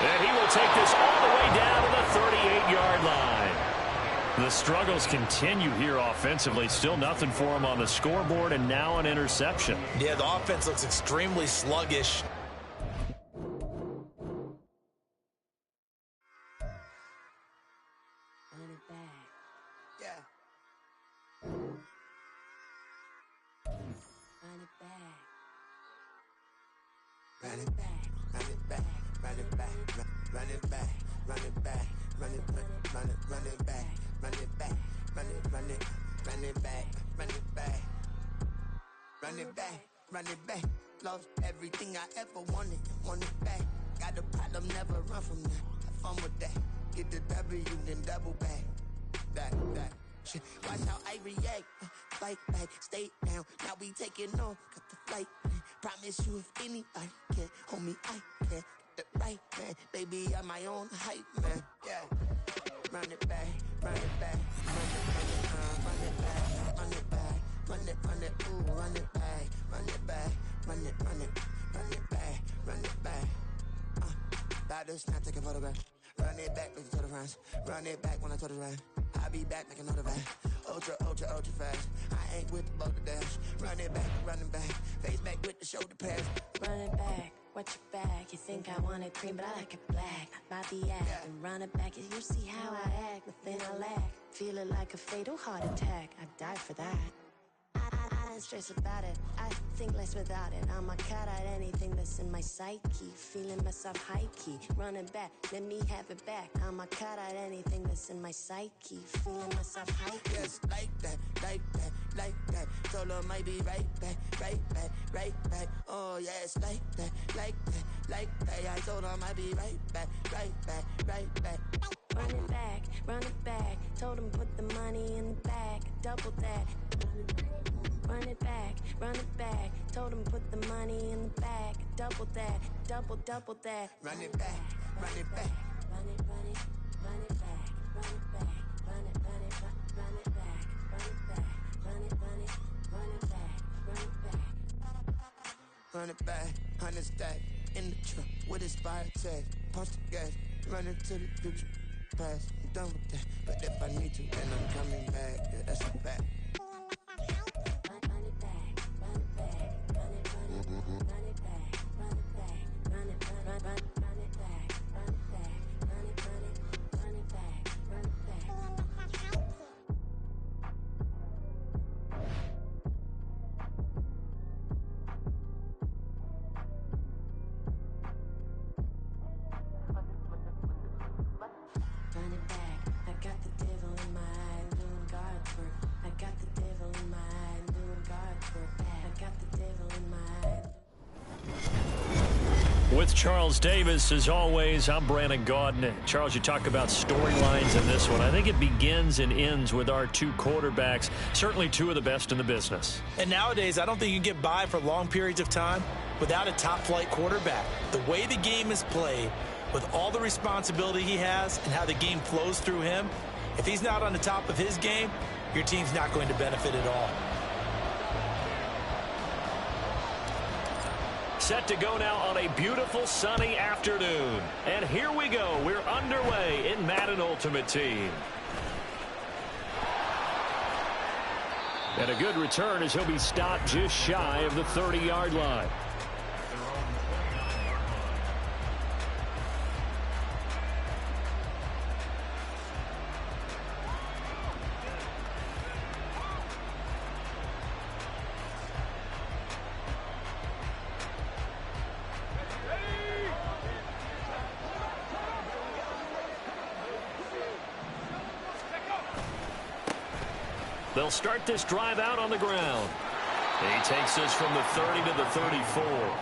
And he will take this all the way down to the 38-yard line. The struggles continue here offensively. Still nothing for him on the scoreboard, and now an interception. Yeah, the offense looks extremely sluggish. Run it back, lost everything I ever wanted it back. Got a problem, never run from that. Have fun with that. Get the W, then double back. That shit. Watch how I react. Fight back, stay down. Now we taking on, got the flight. Promise you if anybody can, homie, I can. Get the right man, baby, I'm my own hype man. Yeah. Run it back, run it back, run it back, run it back. Run it, ooh, run it back, run it back, run it back, run it back. Battles, not take a photograph. Run it back, make it to the runs. Run it back when I told it right. I'll be back, make another back. Ultra fast. I ain't with the boat to dash. Run it back, running back. Face back with the shoulder pass. Run it back, watch your back. You think I want it cream, but I like it black. About the act and run it back. You see how I act, nothing I lack. Feeling like a fatal heart attack. I'd die for that. I don't stress about it. I think less without it. I'm a cat at anything that's in my psyche. Feeling myself high key. Running back, let me have it back. I'm a cat at anything that's in my psyche. Feeling myself high key. Yes, like that, like that, like that. Told her might be right back, right back, right back. Oh, yes, like that, like that, like that. I told her might be right back, right back, right back. Run it back. Told him put the money in the bag. Double that. Run it back. Told him put the money in the bag. Double that. Double that. Run it back, run it back. Run it back. Run it back. Run it back. Run it back. Run it back. Run it back. Run it back, 100 stack in the truck with his fire tag. Punch the gas, running to the future. Past, I'm done with that. But if I need to, then I'm coming back. Yeah, that's a fact. With Charles Davis, as always, I'm Brandon Gaudin. Charles, you talk about storylines in this one. I think it begins and ends with our two quarterbacks, certainly two of the best in the business. And nowadays, I don't think you can get by for long periods of time without a top-flight quarterback. The way the game is played, with all the responsibility he has and how the game flows through him, if he's not on the top of his game, your team's not going to benefit at all. Set to go now on a beautiful sunny afternoon. And here we go. We're underway in Madden Ultimate Team. And a good return as he'll be stopped just shy of the 30-yard line. They'll start this drive out on the ground. He takes us from the 30 to the 34.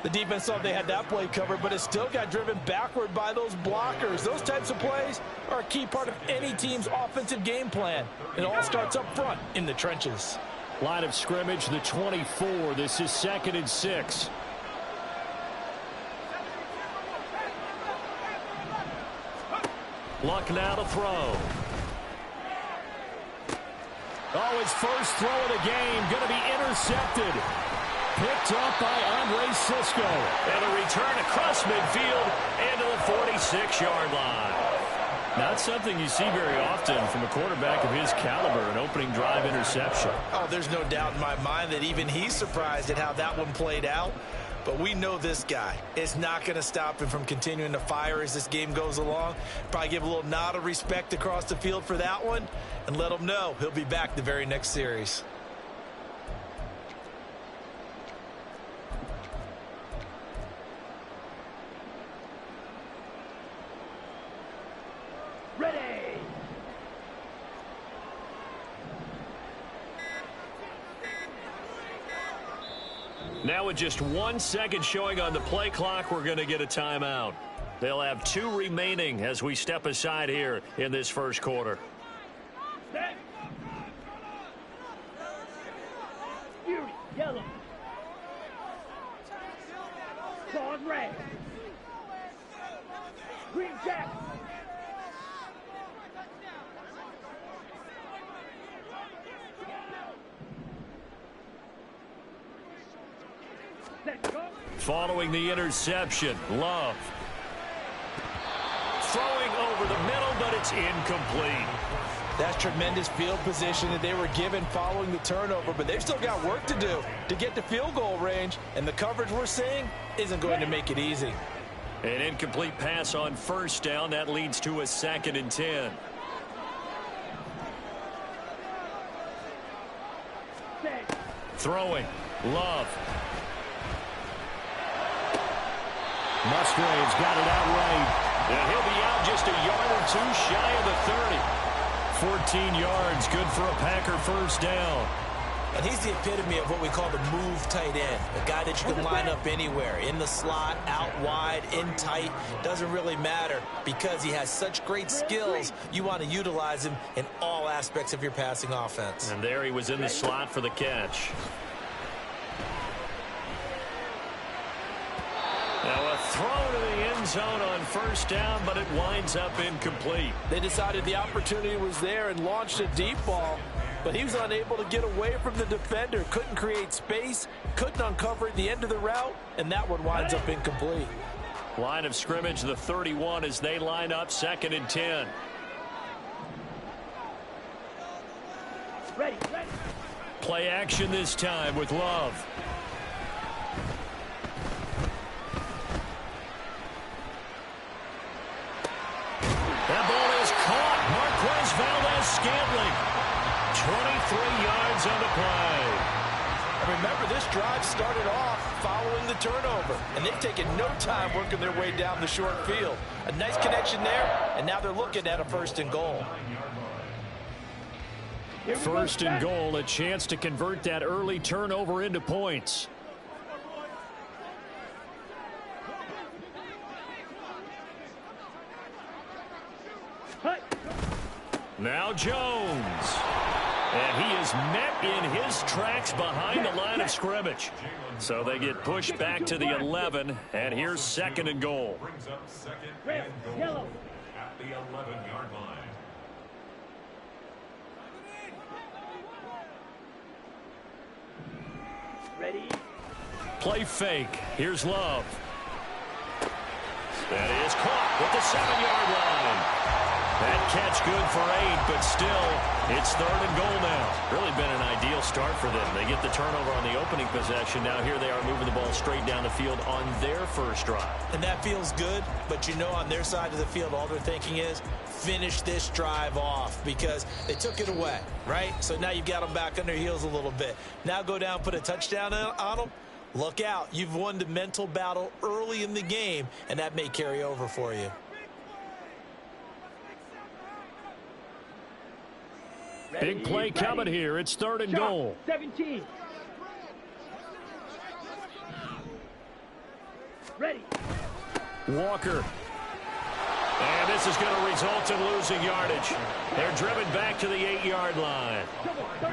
The defense thought they had that play covered, but it still got driven backward by those blockers. Those types of plays are a key part of any team's offensive game plan. It all starts up front in the trenches. Line of scrimmage, the 24. This is 2nd and 6. Luck now to throw. Oh, his first throw of the game going to be intercepted. Picked up by Andre Cisco. And a return across midfield into the 46-yard line. Not something you see very often from a quarterback of his caliber, an opening drive interception. Oh, there's no doubt in my mind that even he's surprised at how that one played out. But we know this guy is not going to stop him from continuing to fire as this game goes along. Probably give a little nod of respect across the field for that one and let him know he'll be back the very next series. Ready. Now with just 1 second showing on the play clock, we're going to get a timeout. They'll have 2 remaining as we step aside here in this first quarter. Yellow. Claws red. Green jack. Following the interception, Love. Throwing over the middle, but it's incomplete. That's tremendous field position that they were given following the turnover, but they've still got work to do to get to field goal range, and the coverage we're seeing isn't going to make it easy. An incomplete pass on first down. That leads to a 2nd and 10. Throwing. Love. Musgrave's got it outright. And he'll be out just a yard or two shy of the 30. 14 yards, good for a Packer first down. And he's the epitome of what we call the move tight end. A guy that you can line up anywhere. In the slot, out wide, in tight. Doesn't really matter because he has such great skills. You want to utilize him in all aspects of your passing offense. And there he was in the slot for the catch. Now a throw to the end zone on first down, but it winds up incomplete. They decided the opportunity was there and launched a deep ball, but he was unable to get away from the defender. Couldn't create space, couldn't uncover the end of the route, and that one winds up incomplete. Line of scrimmage, the 31 as they line up 2nd and 10. Ready. Play action this time with Love. That ball is caught. Marquez Valdez-Scantling. 23 yards on the play. And remember, this drive started off following the turnover, and they've taken no time working their way down the short field. A nice connection there, and now they're looking at a 1st and goal. 1st and goal, a chance to convert that early turnover into points. Now Jones. And he is met in his tracks behind the line of scrimmage. So they get pushed back to the 11, and here's 2nd and goal. Brings up 2nd and goal at the 11-yard line. Ready. Play fake. Here's Love. That is caught with the 7-yard line. That catch good for 8, but still, it's 3rd and goal now. Really been an ideal start for them. They get the turnover on the opening possession. Now here they are moving the ball straight down the field on their first drive. And that feels good, but you know on their side of the field, all they're thinking is finish this drive off because they took it away, right? So now you've got them back on their heels a little bit. Now go down, put a touchdown on them. Look out. You've won the mental battle early in the game, and that may carry over for you. Big play coming here. It's 3rd and goal. 17. Ready. Walker. And this is going to result in losing yardage. They're driven back to the 8-yard line.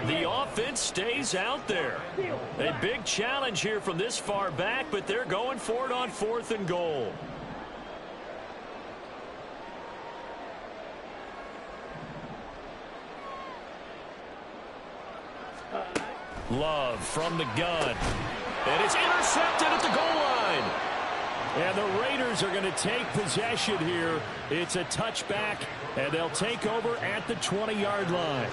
The offense stays out there. A big challenge here from this far back, but they're going for it on 4th and goal. Love from the gun. And it's intercepted at the goal line. And the Raiders are going to take possession here. It's a touchback, and they'll take over at the 20-yard line.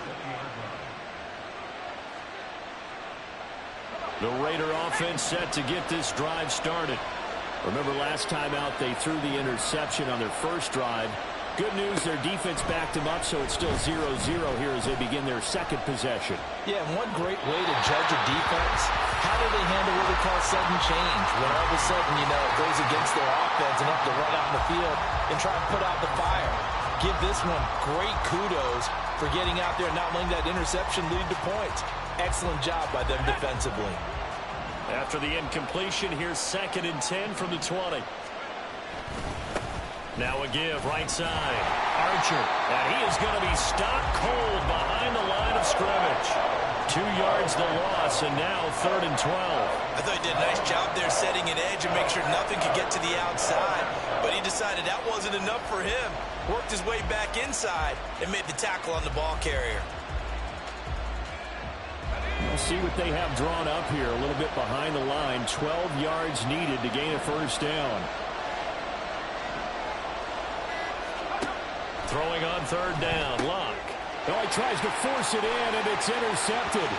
The Raider offense set to get this drive started. Remember last time out they threw the interception on their first drive. Good news, their defense backed them up, so it's still 0-0 here as they begin their 2nd possession. Yeah, and one great way to judge a defense, how do they handle what we call sudden change? When all of a sudden, you know, it goes against their offense and have to run out in the field and try and put out the fire. Give this one great kudos for getting out there and not letting that interception lead to points. Excellent job by them defensively. After the incompletion, here's 2nd and 10 from the 20. Now a give, right side. Archer, and he is going to be stopped cold behind the line of scrimmage. 2 yards the loss, and now 3rd and 12. I thought he did a nice job there setting an edge and make sure nothing could get to the outside. But he decided that wasn't enough for him. Worked his way back inside and made the tackle on the ball carrier. We'll see what they have drawn up here. A little bit behind the line. 12 yards needed to gain a first down. Throwing on 3rd down. Luck. Oh, he tries to force it in, and it's intercepted.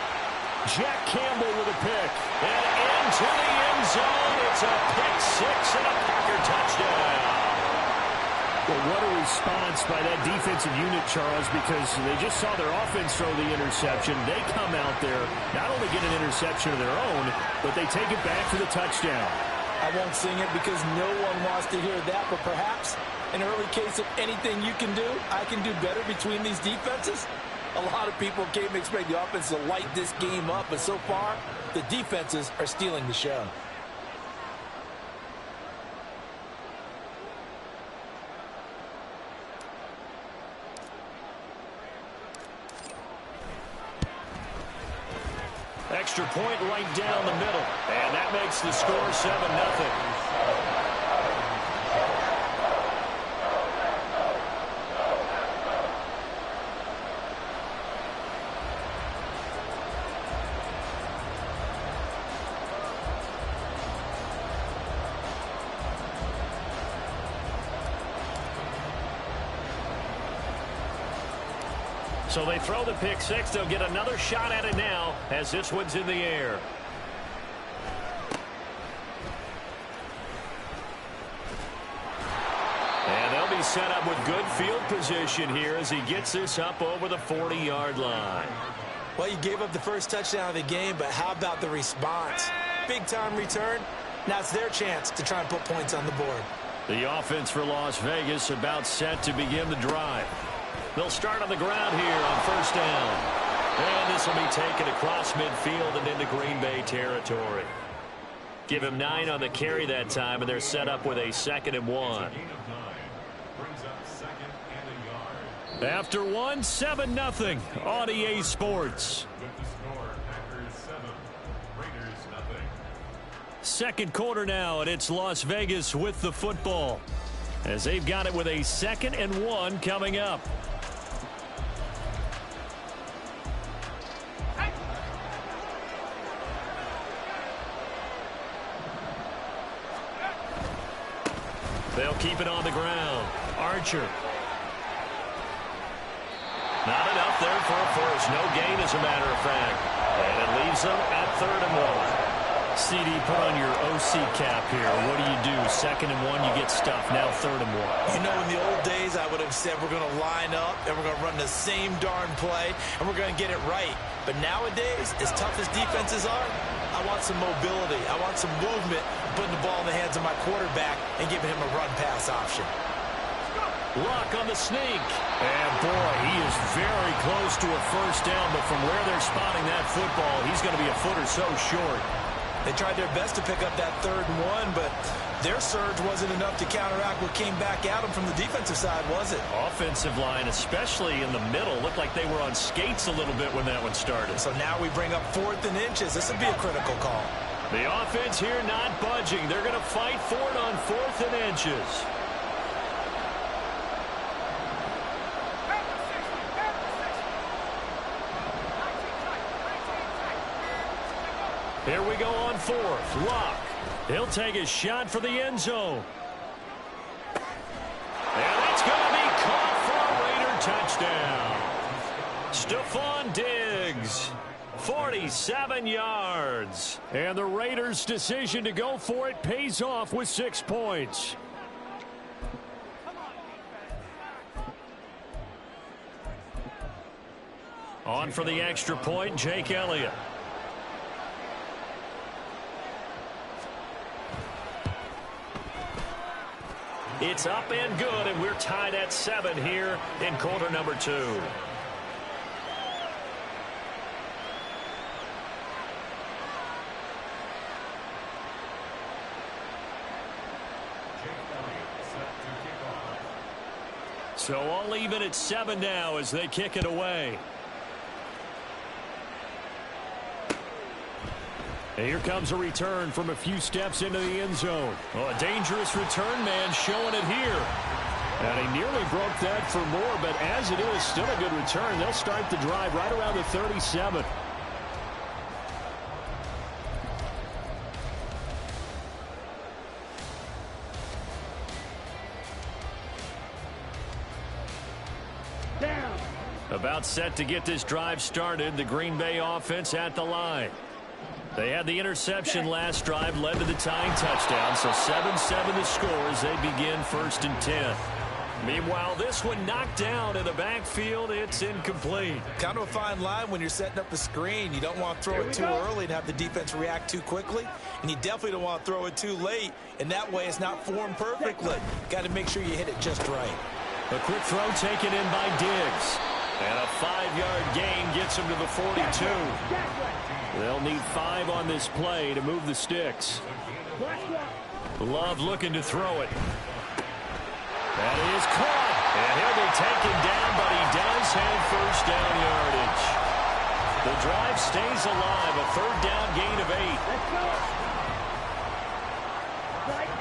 Jack Campbell with a pick. And into the end zone. It's a pick 6 and a Packer touchdown. Well, what a response by that defensive unit, Charles, because they just saw their offense throw the interception. They come out there, not only get an interception of their own, but they take it back for the touchdown. I won't sing it because no one wants to hear that, but perhaps an early case of anything you can do, I can do better between these defenses. A lot of people came to expect the offense to light this game up, but so far, the defenses are stealing the show. Extra point right down the middle. And that makes the score 7-0. So they throw the pick six. They'll get another shot at it now as this one's in the air. And they'll be set up with good field position here as he gets this up over the 40-yard line. Well, you gave up the first touchdown of the game, but how about the response? Big-time return. Now it's their chance to try and put points on the board. The offense for Las Vegas about set to begin the drive. They'll start on the ground here on first down. And this will be taken across midfield and into Green Bay territory. Give him 9 on the carry that time, and they're set up with a 2nd and 1. After 1, 7-0 on EA Sports. Second quarter now, and it's Las Vegas with the football, as they've got it with a 2nd and 1 coming up. They'll keep it on the ground. Archer. Not enough there for a first. No gain, as a matter of fact. And it leaves them at 3rd and 1. CD, put on your OC cap here. What do? 2nd and 1, you get stuffed. Now 3rd and 1. You know, in the old days, I would have said we're going to line up and we're going to run the same darn play and we're going to get it right. But nowadays, as tough as defenses are, I want some mobility. I want some movement, putting the ball in the hands of my quarterback and giving him a run-pass option. Luck on the sneak. And, boy, he is very close to a first down, but from where they're spotting that football, he's going to be a foot or so short. They tried their best to pick up that 3rd and 1, but their surge wasn't enough to counteract what came back at them from the defensive side, was it? Offensive line, especially in the middle, looked like they were on skates a little bit when that one started. So now we bring up 4th and inches. This would be a critical call. The offense here not budging. They're going to fight for it on 4th and inches. Here we go on 4th. Luck. He'll take a shot for the end zone. And it's going to be caught for a Raider touchdown. Stephon Diggs, 47 yards. And the Raiders' decision to go for it pays off with 6 points. On for the extra point, Jake Elliott. It's up and good, and we're tied at 7 here in quarter number 2. So all even at 7 now as they kick it away. And here comes a return from a few steps into the end zone. Oh, a dangerous return man showing it here. And he nearly broke that for more, but as it is, still a good return. They'll start the drive right around the 37. Down. About set to get this drive started. The Green Bay offense at the line. They had the interception last drive, led to the tying touchdown. So 7-7 the score as they begin 1st and 10. Meanwhile, this one knocked down in the backfield. It's incomplete. Kind of a fine line when you're setting up a screen. You don't want to throw it too early and have the defense react too quickly. And you definitely don't want to throw it too late. And that way it's not formed perfectly. Got to make sure you hit it just right. A quick throw taken in by Diggs. And a 5-yard gain gets him to the 42. They'll need 5 on this play to move the sticks. Love looking to throw it. That is caught. And he'll be taken down, but he does have first down yardage. The drive stays alive. A 3rd down gain of 8. Let's go. Strike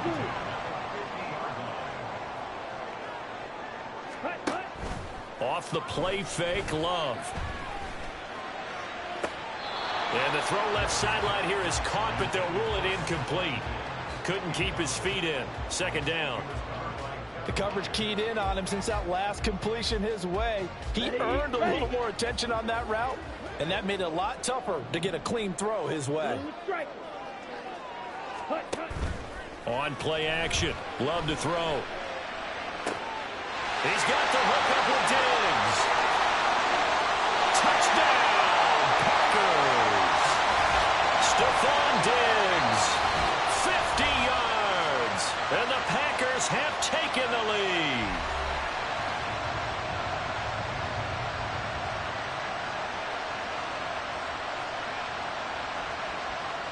2. Off the play fake, Love. And the throw left sideline here is caught, but they'll rule it incomplete. Couldn't keep his feet in. 2nd down. The coverage keyed in on him since that last completion his way. He earned a little more attention on that route, and that made it a lot tougher to get a clean throw his way. On play action. Love to throw. He's got the hook up with Diggs. Touchdown, Packers. Stephon Diggs, 50 yards. And the Packers have taken the lead.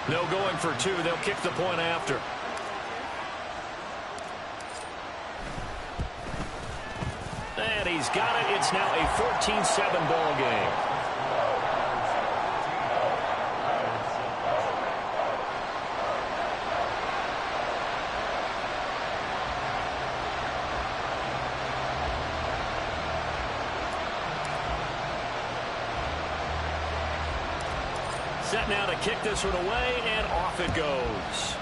No going for 2. They'll kick the point after. And he's got it. It's now a 14-7 ball game. Set now to kick this one away, and off it goes.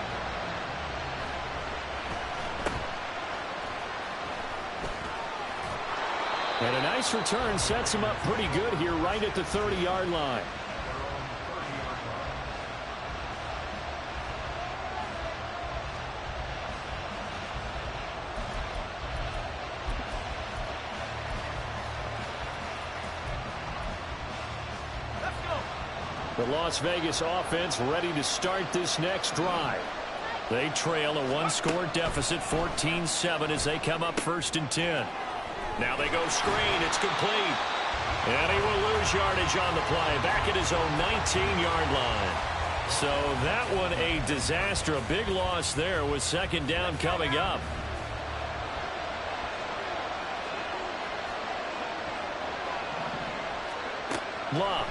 And a nice return sets him up pretty good here right at the 30-yard line. The Las Vegas offense ready to start this next drive. They trail a 1-score deficit, 14-7, as they come up 1st and 10. Now they go screen. It's complete. And he will lose yardage on the play. Back at his own 19-yard line. So that one a disaster. A big loss there with 2nd down coming up. Love.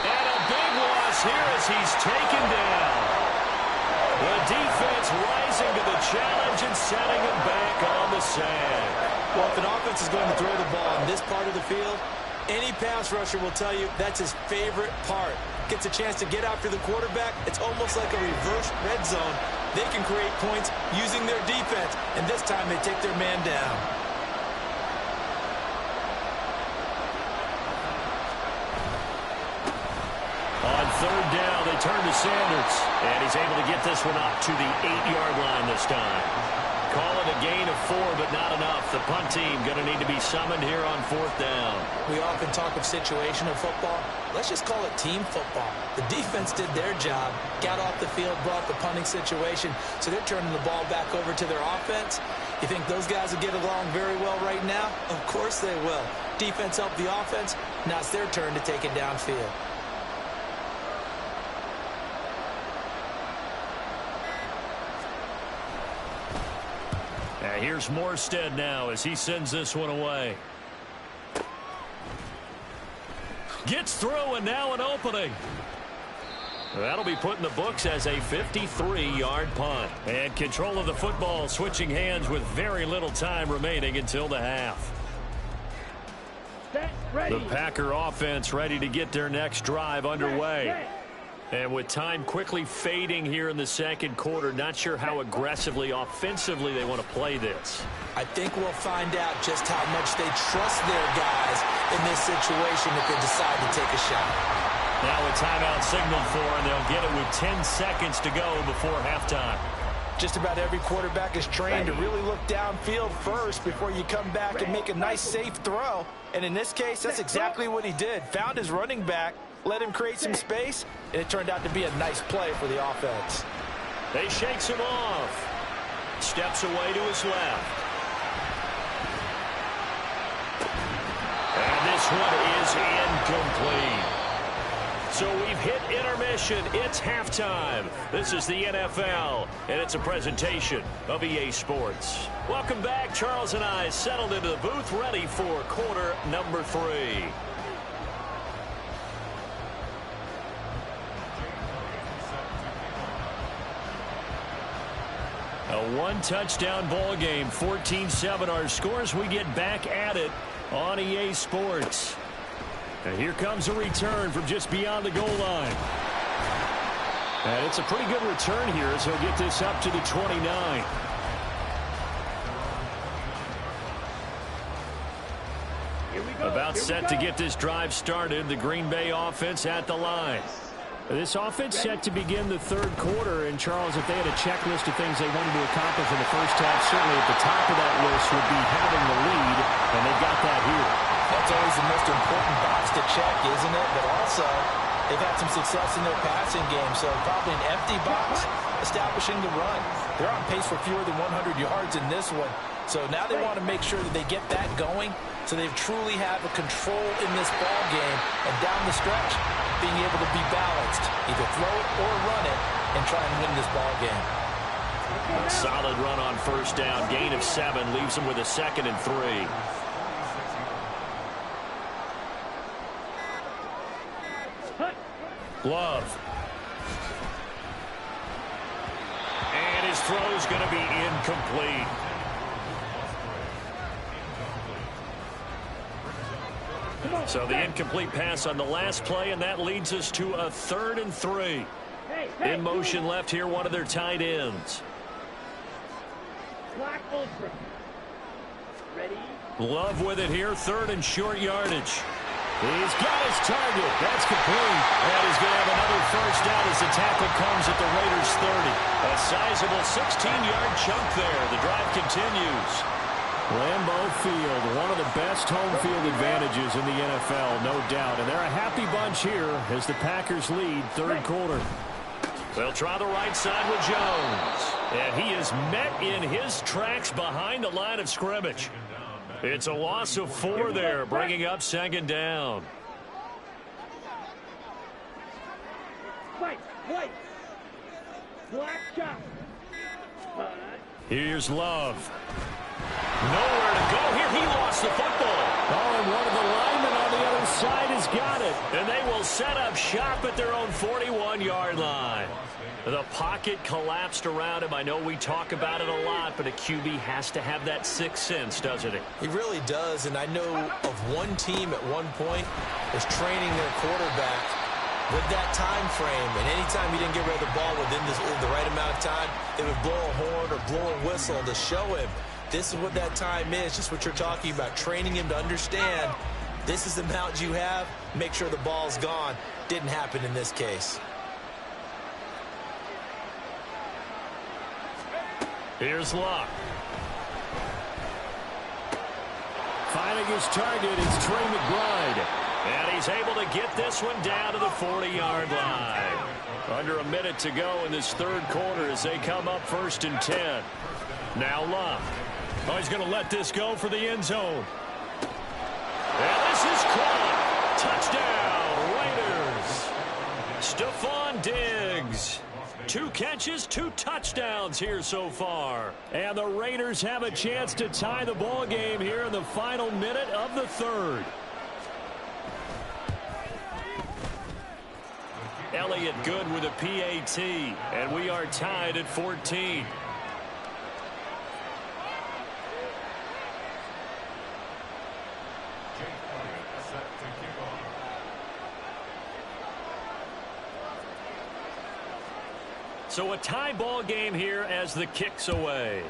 And a big loss here as he's taken down. The defense rising to the challenge and setting him back on the sand. Well, if an offense is going to throw the ball in this part of the field, any pass rusher will tell you that's his favorite part. Gets a chance to get after the quarterback. It's almost like a reverse red zone. They can create points using their defense, and this time they take their man down. On 3rd down, they turn to Sanders. And he's able to get this one up to the 8-yard line this time. Call it a gain of 4, but not enough. The punt team going to need to be summoned here on 4th down. We often talk of situational football. Let's just call it team football. The defense did their job, got off the field, brought the punting situation, so they're turning the ball back over to their offense. You think those guys will get along very well right now? Of course they will. Defense helped the offense. Now it's their turn to take it downfield. Here's Morstead now as he sends this one away. Gets through, and now an opening. That'll be put in the books as a 53-yard punt. And control of the football switching hands with very little time remaining until the half. The Packer offense ready to get their next drive underway. And with time quickly fading here in the 2nd quarter, not sure how aggressively, offensively they want to play this. I think we'll find out just how much they trust their guys in this situation if they decide to take a shot. Now a timeout signaled for, and they'll get it with 10 seconds to go before halftime. Just about every quarterback is trained to really look downfield first before you come back and make a nice, safe throw. And in this case, that's exactly what he did. Found his running back, let him create some space, and it turned out to be a nice play for the offense. They shakes him off. Steps away to his left. And this one is incomplete. So we've hit intermission. It's halftime. This is the NFL, and it's a presentation of EA Sports. Welcome back. Charles and I settled into the booth, ready for quarter number 3. A one-touchdown ball game, 14-7 our scores. We get back at it on EA Sports. And here comes a return from just beyond the goal line. And it's a pretty good return here as he'll get this up to the 29. About set to get this drive started. The Green Bay offense at the line. This offense set to begin the third quarter. And, Charles, if they had a checklist of things they wanted to accomplish in the first half, certainly at the top of that list would be having the lead, and they've got that here. That's always the most important box to check, isn't it? But also, they've had some success in their passing game, so probably an empty box establishing the run. They're on pace for fewer than 100 yards in this one, so now they want to make sure that they get that going so they truly have a control in this ball game, and down the stretch, being able to be balanced, either throw it or run it, and try and win this ball game. Solid run on first down. Gain of 7 leaves them with a 2nd and 3. Love. And his throw's going to be incomplete. So the incomplete pass on the last play, and that leads us to a 3rd and 3. In motion left here, one of their tight ends. Love with it here, 3rd and short yardage. He's got his target. That's complete. And he's going to have another first down as the tackle comes at the Raiders' 30. A sizable 16-yard chunk there. The drive continues. Lambeau Field, one of the best home field advantages in the NFL, no doubt. And they're a happy bunch here as the Packers lead third quarter. They'll try the right side with Jones. And he is met in his tracks behind the line of scrimmage. It's a loss of 4 there, bringing up 2nd down. Here's Love. Nowhere to go here. He lost the football. Oh, and one of the linemen on the other side has got it. And they will set up shop at their own 41-yard line. The pocket collapsed around him. I know we talk about it a lot, but a QB has to have that sixth sense, doesn't it? He really does, and I know of one team at one point was training their quarterback with that time frame, and anytime he didn't get rid of the ball within the right amount of time, they would blow a horn or blow a whistle to show him this is what that time is, just what you're talking about, training him to understand this is the amount you have, make sure the ball's gone. Didn't happen in this case. Here's Luck. Finding his target is Trey McBride. And he's able to get this one down to the 40-yard line. Under a minute to go in this third quarter as they come up 1st and 10. Now Luck. Oh, he's going to let this go for the end zone. And this is caught. Touchdown, Raiders. Stephon Diggs. 2 catches, 2 touchdowns here so far. And the Raiders have a chance to tie the ball game here in the final minute of the third. Elliott good with a PAT, and we are tied at 14. So a tie ball game here as the kick's away.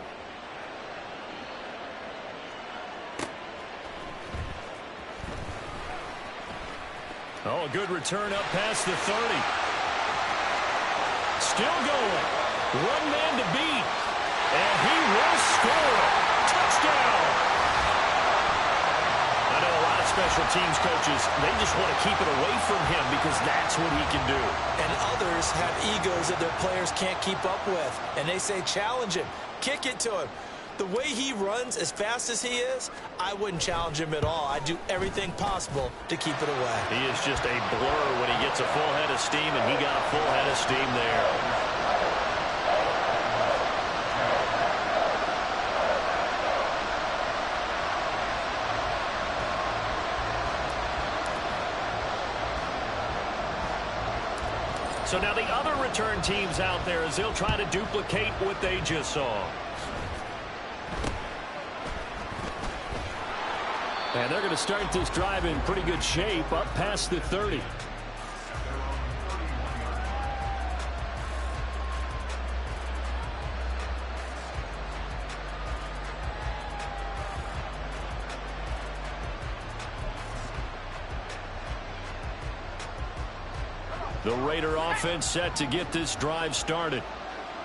Oh, a good return up past the 30. Still going. One man to beat. And he will score. Touchdown. I know a lot of special teams coaches, they just want to keep it away from him because that's what he can do. And others have egos that their players can't keep up with. And they say, challenge him. Kick it to him. The way he runs as fast as he is, I wouldn't challenge him at all. I'd do everything possible to keep it away. He is just a blur when he gets a full head of steam, and he got a full head of steam there. So now the other return teams out there as they'll try to duplicate what they just saw. And they're going to start this drive in pretty good shape, up past the 30. The Raider offense set to get this drive started.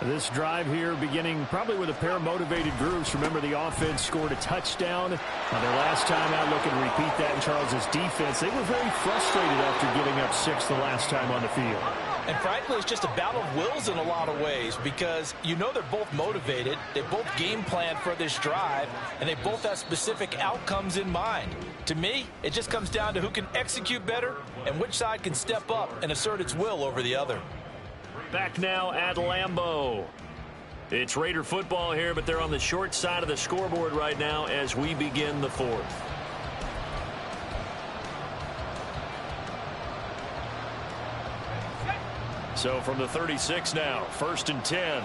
This drive here beginning probably with a pair of motivated groups. Remember, the offense scored a touchdown on their last time out. Looking to repeat that in Charles' defense. They were very frustrated after giving up 6 the last time on the field. And frankly, it's just a battle of wills in a lot of ways because you know they're both motivated. They both game plan for this drive, and they both have specific outcomes in mind. To me, it just comes down to who can execute better and which side can step up and assert its will over the other. Back now at Lambeau. It's Raider football here, but they're on the short side of the scoreboard right now as we begin the fourth. So from the 36 now, 1st and 10.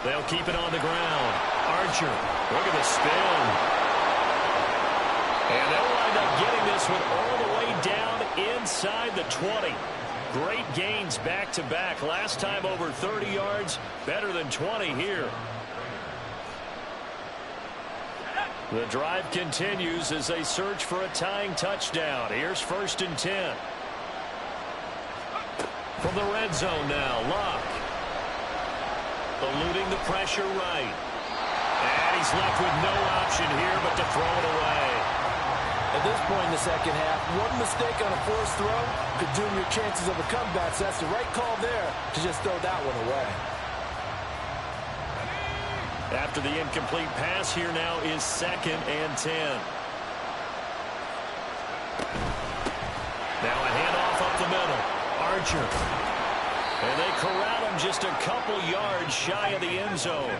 They'll keep it on the ground. Archer, look at the spin. And they'll wind up getting this one all the way down inside the 20. Great gains back-to-back. Last time over 30 yards, better than 20 here. The drive continues as they search for a tying touchdown. Here's 1st and 10. From the red zone now, Locke. Eluding the pressure right. And he's left with no option here but to throw it away. At this point in the second half, one mistake on a forced throw could doom your chances of a comeback. So that's the right call there to just throw that one away. After the incomplete pass, here now is 2nd and 10. Now a handoff up the middle. Archer. And they corral him just a couple yards shy of the end zone.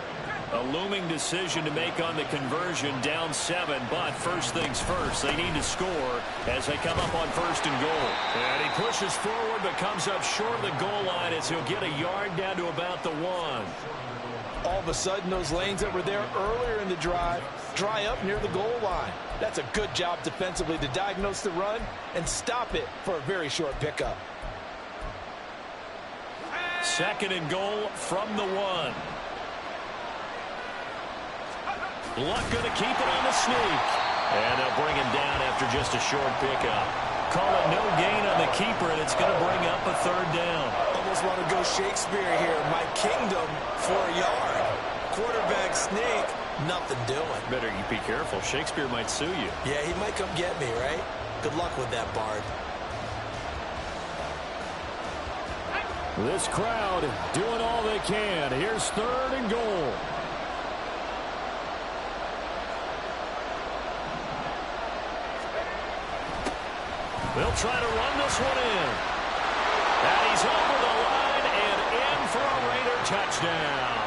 A looming decision to make on the conversion, down 7, but first things first, they need to score as they come up on 1st and goal. And he pushes forward but comes up short of the goal line as he'll get a yard down to about the 1. All of a sudden, those lanes that were there earlier in the drive dry up near the goal line. That's a good job defensively to diagnose the run and stop it for a very short pickup. 2nd and goal from the 1. Luck going to keep it on the sneak. And they'll bring him down after just a short pickup. Call it no gain on the keeper, and it's going to bring up a 3rd down. Almost want to go Shakespeare here. My kingdom for a yard. Quarterback sneak, nothing doing. Better you be careful. Shakespeare might sue you. Yeah, he might come get me, right? Good luck with that, Bard. This crowd doing all they can. Here's 3rd and goal. They'll try to run this one in. And he's over the line and in for a Raider touchdown.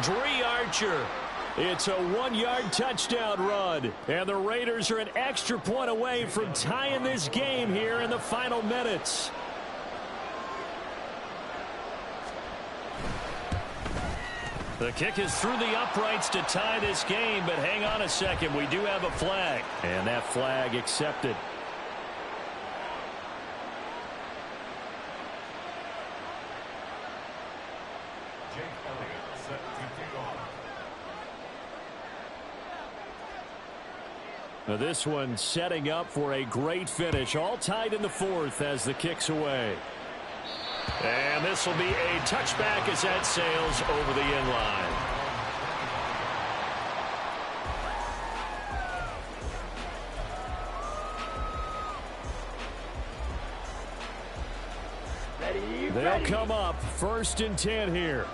Dree Archer. It's a 1-yard touchdown run. And the Raiders are an extra point away from tying this game here in the final minutes. The kick is through the uprights to tie this game, but hang on a second. We do have a flag. And that flag accepted. Now this one setting up for a great finish. All tied in the 4th as the kick's away. And this will be a touchback as that sails over the end line. They'll come up 1st and 10 here.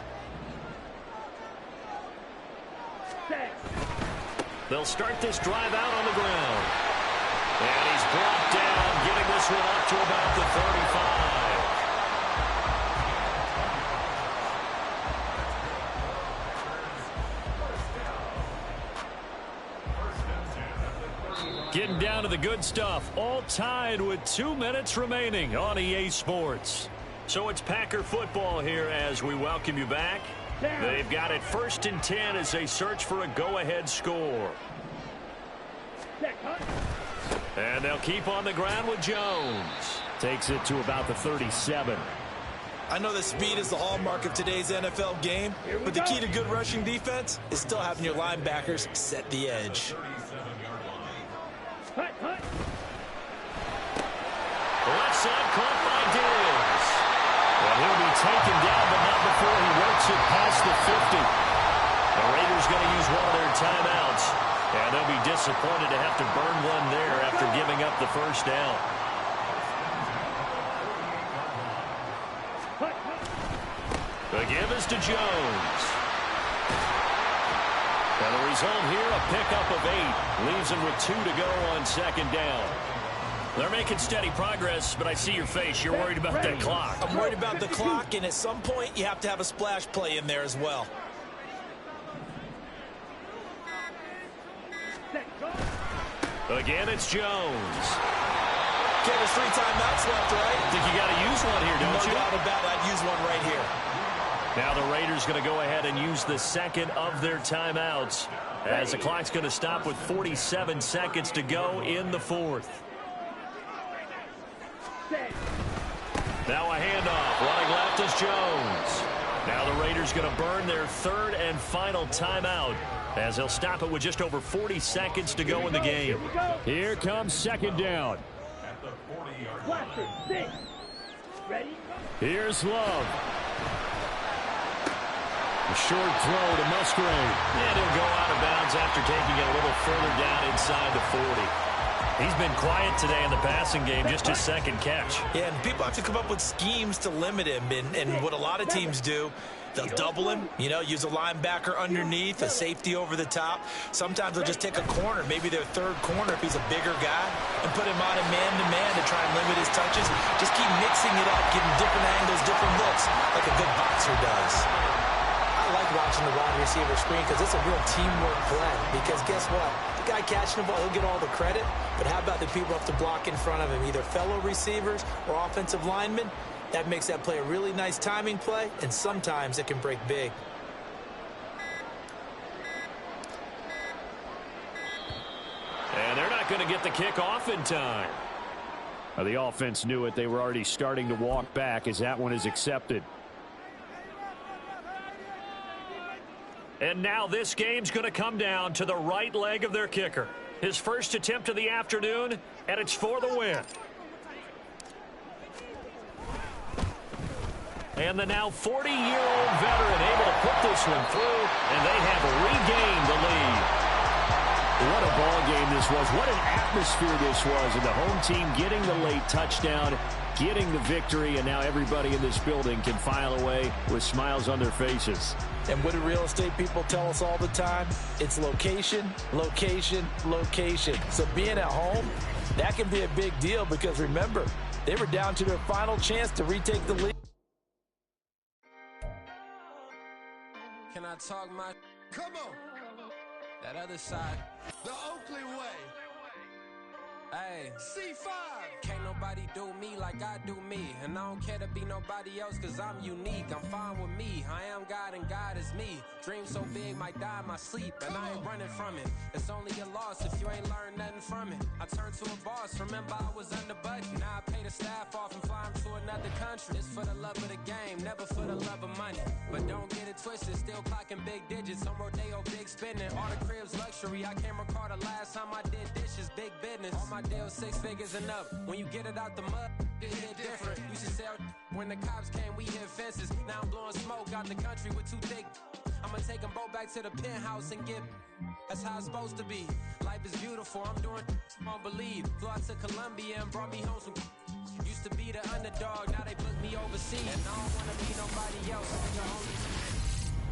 They'll start this drive out on the ground. And he's brought down, getting this one up to about the 35. Getting down to the good stuff. All tied with 2 minutes remaining on EA Sports. So it's Packer football here as we welcome you back. They've got it 1st and 10 as they search for a go-ahead score. And they'll keep on the ground with Jones. Takes it to about the 37. I know that speed is the hallmark of today's NFL game, but the key to good rushing defense is still having your linebackers set the edge. Left side caught by Diggs. And he'll be taken down, but not before he works it past the 50. The Raiders going to use one of their timeouts. And they'll be disappointed to have to burn one there after giving up the first down. The give is to Jones. And the result here, a pickup of 8. Leaves him with 2 to go on 2nd down. They're making steady progress, but I see your face. You're worried about that clock. I'm worried about the clock, and at some point, you have to have a splash play in there as well. Again, it's Jones. Okay, there's 3 timeouts left, right? I think you got to use one here, don't you? No doubt about it. I'd use one right here. Now the Raiders going to go ahead and use the 2nd of their timeouts as the clock's going to stop with 47 seconds to go in the 4th. Now a handoff. Running left is Jones. Now the Raiders going to burn their 3rd and final timeout as they'll stop it with just over 40 seconds to go in the game. Here comes 2nd down. Here's Love. A short throw to Musgrave. And he'll go out of bounds after taking it a little further down inside the 40. He's been quiet today in the passing game, just his 2nd catch. Yeah, and people have to come up with schemes to limit him. And what a lot of teams do, they'll double him, use a linebacker underneath, a safety over the top. Sometimes they'll just take a corner, maybe their 3rd corner if he's a bigger guy, and put him on a man-to-man to try and limit his touches. Just keep mixing it up, giving different angles, different looks, like a good boxer does. I like watching the wide receiver screen because it's a real teamwork play. Because guess what? The guy catching the ball, he'll get all the credit. But how about the people who have to block in front of him, either fellow receivers or offensive linemen? That makes that play a really nice timing play, and sometimes it can break big. And they're not going to get the kickoff in time. The offense knew it. They were already starting to walk back as that one is accepted. And now this game's going to come down to the right leg of their kicker. His first attempt of the afternoon, and it's for the win. And the now 40-year-old veteran able to put this one through, and they have regained the lead. What a ball game this was. What an atmosphere this was. And the home team getting the late touchdown, getting the victory, and now everybody in this building can file away with smiles on their faces. And what do real estate people tell us all the time? It's location, location, location. So being at home, that can be a big deal because, remember, they were down to their final chance to retake the lead. Can I talk my... Come on! That other side. The Oakley way. Hey, C5. Can't nobody do me like I do me. And I don't care to be nobody else cause I'm unique. I'm fine with me. I am God and God is me. Dream so big might die in my sleep. And I ain't running from it. It's only a loss if you ain't learned nothing from it. I turned to a boss. Remember I was under budget. Now I pay the staff off and fly them to another country. It's for the love of the game, never for the love of money. But don't get it twisted. Still clocking big digits. On Rodeo, big spending. All the cribs luxury. I can't recall the last time I did dishes. Big business. All my deals 6 figures and up. When you get it out the mud, it hit different. Used to sell when the cops came, we hit fences. Now I'm blowing smoke out the country with too thick. I'ma take them both back to the penthouse and get. That's how it's supposed to be. Life is beautiful, I'm doing I don't believe. Flew out to Colombia and brought me home some. Used to be the underdog, now they book me overseas. And I don't wanna be nobody else, I'm the only.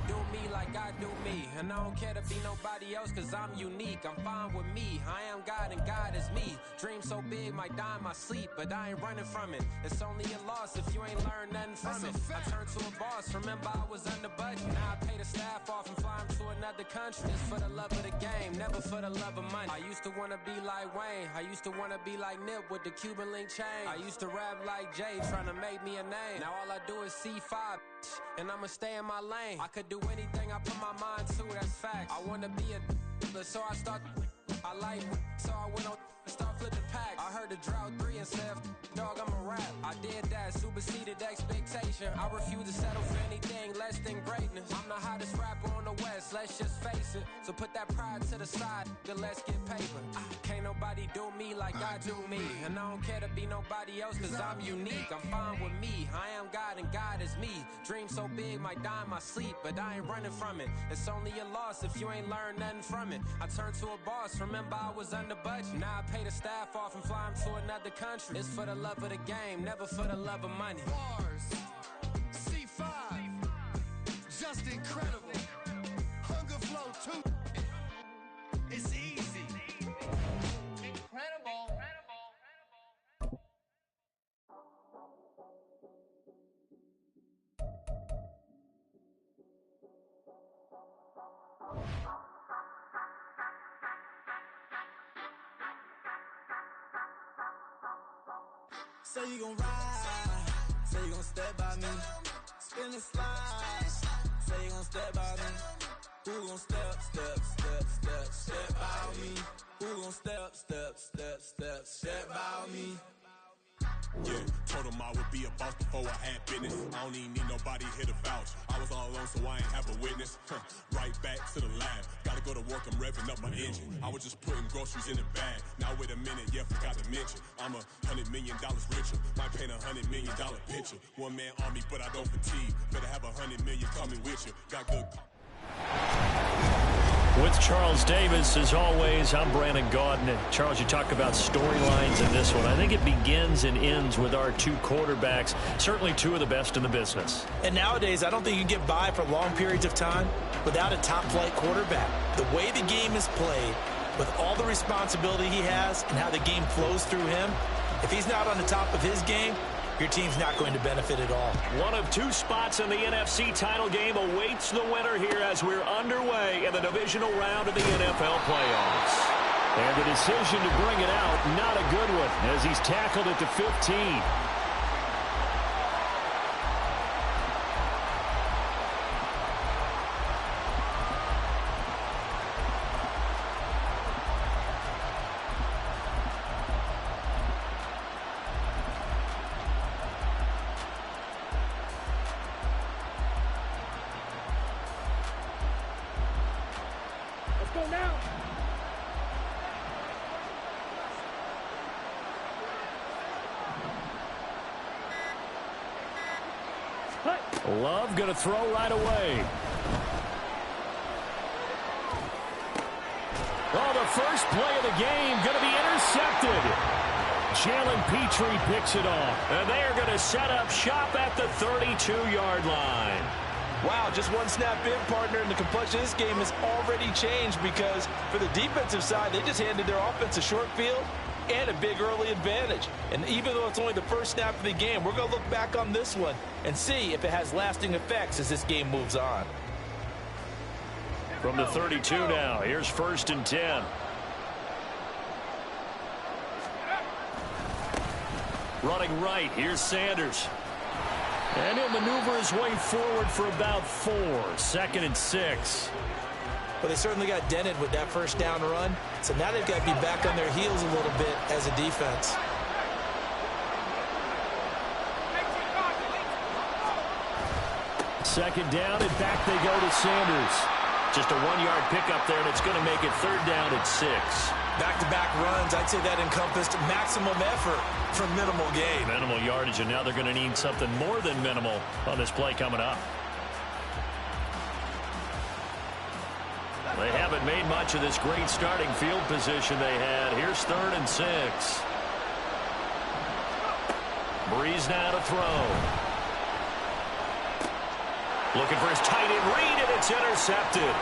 Do me like I do me, and I don't care to be nobody else, cause I'm unique. I'm fine with me, I am God and God is me. Dream so big, might die in my sleep, but I ain't running from it. It's only a loss if you ain't learned nothing from it. I turned to a boss, remember I was under budget. Now I pay the staff off and fly them to another country. It's for the love of the game, never for the love of money. I used to wanna be like Wayne, I used to wanna be like Nip with the Cuban link chain. I used to rap like Jay, trying to make me a name. Now all I do is C5, and I'ma stay in my lane. I could do anything I put my mind to, that's fact. I wanna be a so I start. I like so I went on and start flipping packs. I heard the drought 3 and said, dog, I'm a rap. I did that, superseded expectation. I refuse to settle for anything less than greatness. I'm the hottest rapper on the West, let's just face it. So put that pride to the side, then let's get paper. Can't nobody do me like I do me. And I don't care to be nobody else, cause I'm unique. I'm fine with me, I am God and God is me. Dream so big, might die in my sleep, but I ain't running from it. It's only a loss if you ain't learned nothing from it. I turned to a boss, remember I was under budget. Now I pay the staff off and fly them to another country. It's for the love of the game, never for the love of money. Bars, C5, just incredible. Hunger flow too. It's easy. Incredible. Say you gon' ride, say you gon' step by me, spin and slide, say you gon' step by me, who gon' step by me, who gon' step by me. Yeah, told him I would be a boss before I had business. I don't even need nobody here to vouch. I was all alone, so I ain't have a witness. Right back to the lab. Gotta go to work, I'm revving up my engine. I was just putting groceries in the bag. Now wait a minute, yeah, forgot to mention. I'm $100 million richer. Might paint $100 million picture. One man army, but I don't fatigue. Better have 100 million coming with you. Got good. With Charles Davis, as always, I'm Brandon Gaudin. And Charles, you talk about storylines in this one. I think it begins and ends with our two quarterbacks, certainly two of the best in the business. And nowadays, I don't think you can get by for long periods of time without a top-flight quarterback. The way the game is played, with all the responsibility he has and how the game flows through him, if he's not on the top of his game, your team's not going to benefit at all. One of two spots in the NFC title game awaits the winner here as we're underway in the divisional round of the NFL playoffs. And the decision to bring it out, not a good one, as he's tackled at the 15. Go now. Love going to throw right away. Oh, the first play of the game going to be intercepted. Jalen Petrie picks it off. And they are going to set up shop at the 32-yard line. Wow, just one snap in, partner, and the complexion of this game has already changed because for the defensive side, they just handed their offense a short field and a big early advantage. And even though it's only the first snap of the game, we're going to look back on this one and see if it has lasting effects as this game moves on. From the 32 now, here's 1st and 10. Running right, here's Sanders. And he'll maneuver his way forward for about 4. 2nd and 6. Well, they certainly got dented with that first down run. So now they've got to be back on their heels a little bit as a defense. Second down, and back they go to Sanders. Just a 1-yard pickup there, and it's going to make it 3rd down at 6. Back-to-back runs, I'd say that encompassed maximum effort for minimal gain. Minimal yardage, and now they're going to need something more than minimal on this play coming up. They haven't made much of this great starting field position they had. Here's 3rd and 6. Breeze now to throw. Looking for his tight end read, and it's intercepted.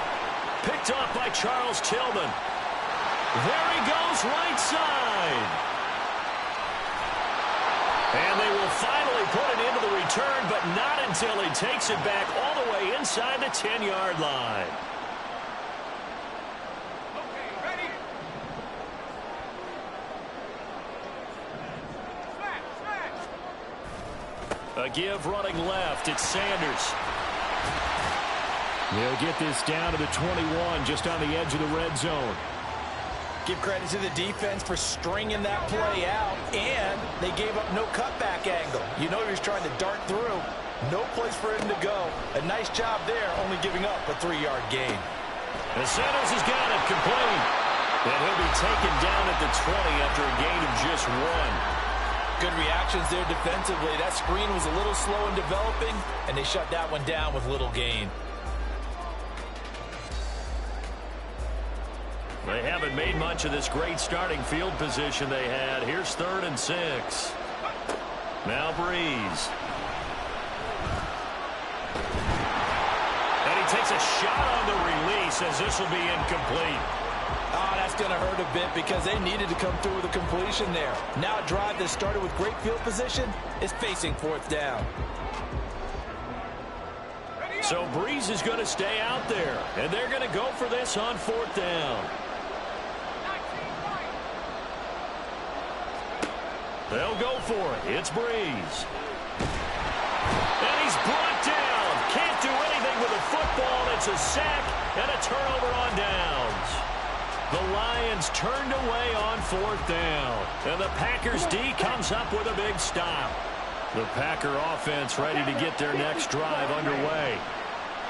Picked off by Charles Tillman. There he goes, right side. And they will finally put it into the return, but not until he takes it back all the way inside the 10-yard line. A give running left. It's Sanders. They'll get this down to the 21, just on the edge of the red zone. Give credit to the defense for stringing that play out, and they gave up no cutback angle. You know he was trying to dart through. No place for him to go. A nice job there, only giving up a 3-yard gain. And Sanders has got it complete. And he'll be taken down at the 20 after a gain of just 1. Good reactions there defensively. That screen was a little slow in developing, and they shut that one down with little gain. They haven't made much of this great starting field position they had. Here's 3rd and 6. Now Breeze. And he takes a shot on the release as this will be incomplete. Oh, that's going to hurt a bit because they needed to come through with a completion there. Now a drive that started with great field position is facing 4th down. So Breeze is going to stay out there, and they're going to go for this on 4th down. They'll go for it. It's Breeze. And he's brought down. Can't do anything with the football. It's a sack and a turnover on downs. The Lions turned away on 4th down. And the Packers D comes up with a big stop. The Packer offense ready to get their next drive underway.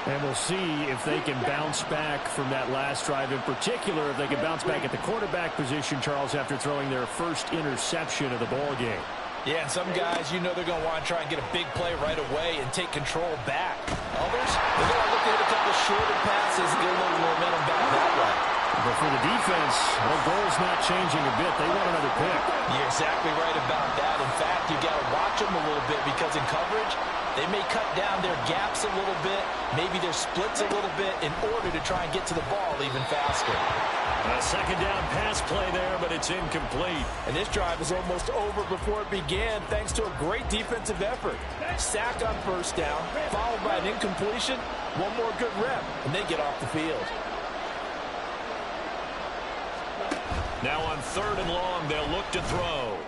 And we'll see if they can bounce back from that last drive. In particular, if they can bounce back at the quarterback position, Charles, after throwing their first interception of the ball game. Yeah, and some guys, you know they're going to want to try and get a big play right away and take control back. Others, they're going to look at a couple of shorter passes and get a little momentum back that way. But for the defense, their goal's not changing a bit. They want another pick. You're exactly right about that. In fact, you got to watch them a little bit because in coverage, they may cut down their gaps a little bit, maybe their splits a little bit in order to try and get to the ball even faster. A 2nd down pass play there, but it's incomplete. And this drive is almost over before it began thanks to a great defensive effort. Sack on 1st down, followed by an incompletion, one more good rep, and they get off the field. Now on 3rd and long, they'll look to throw.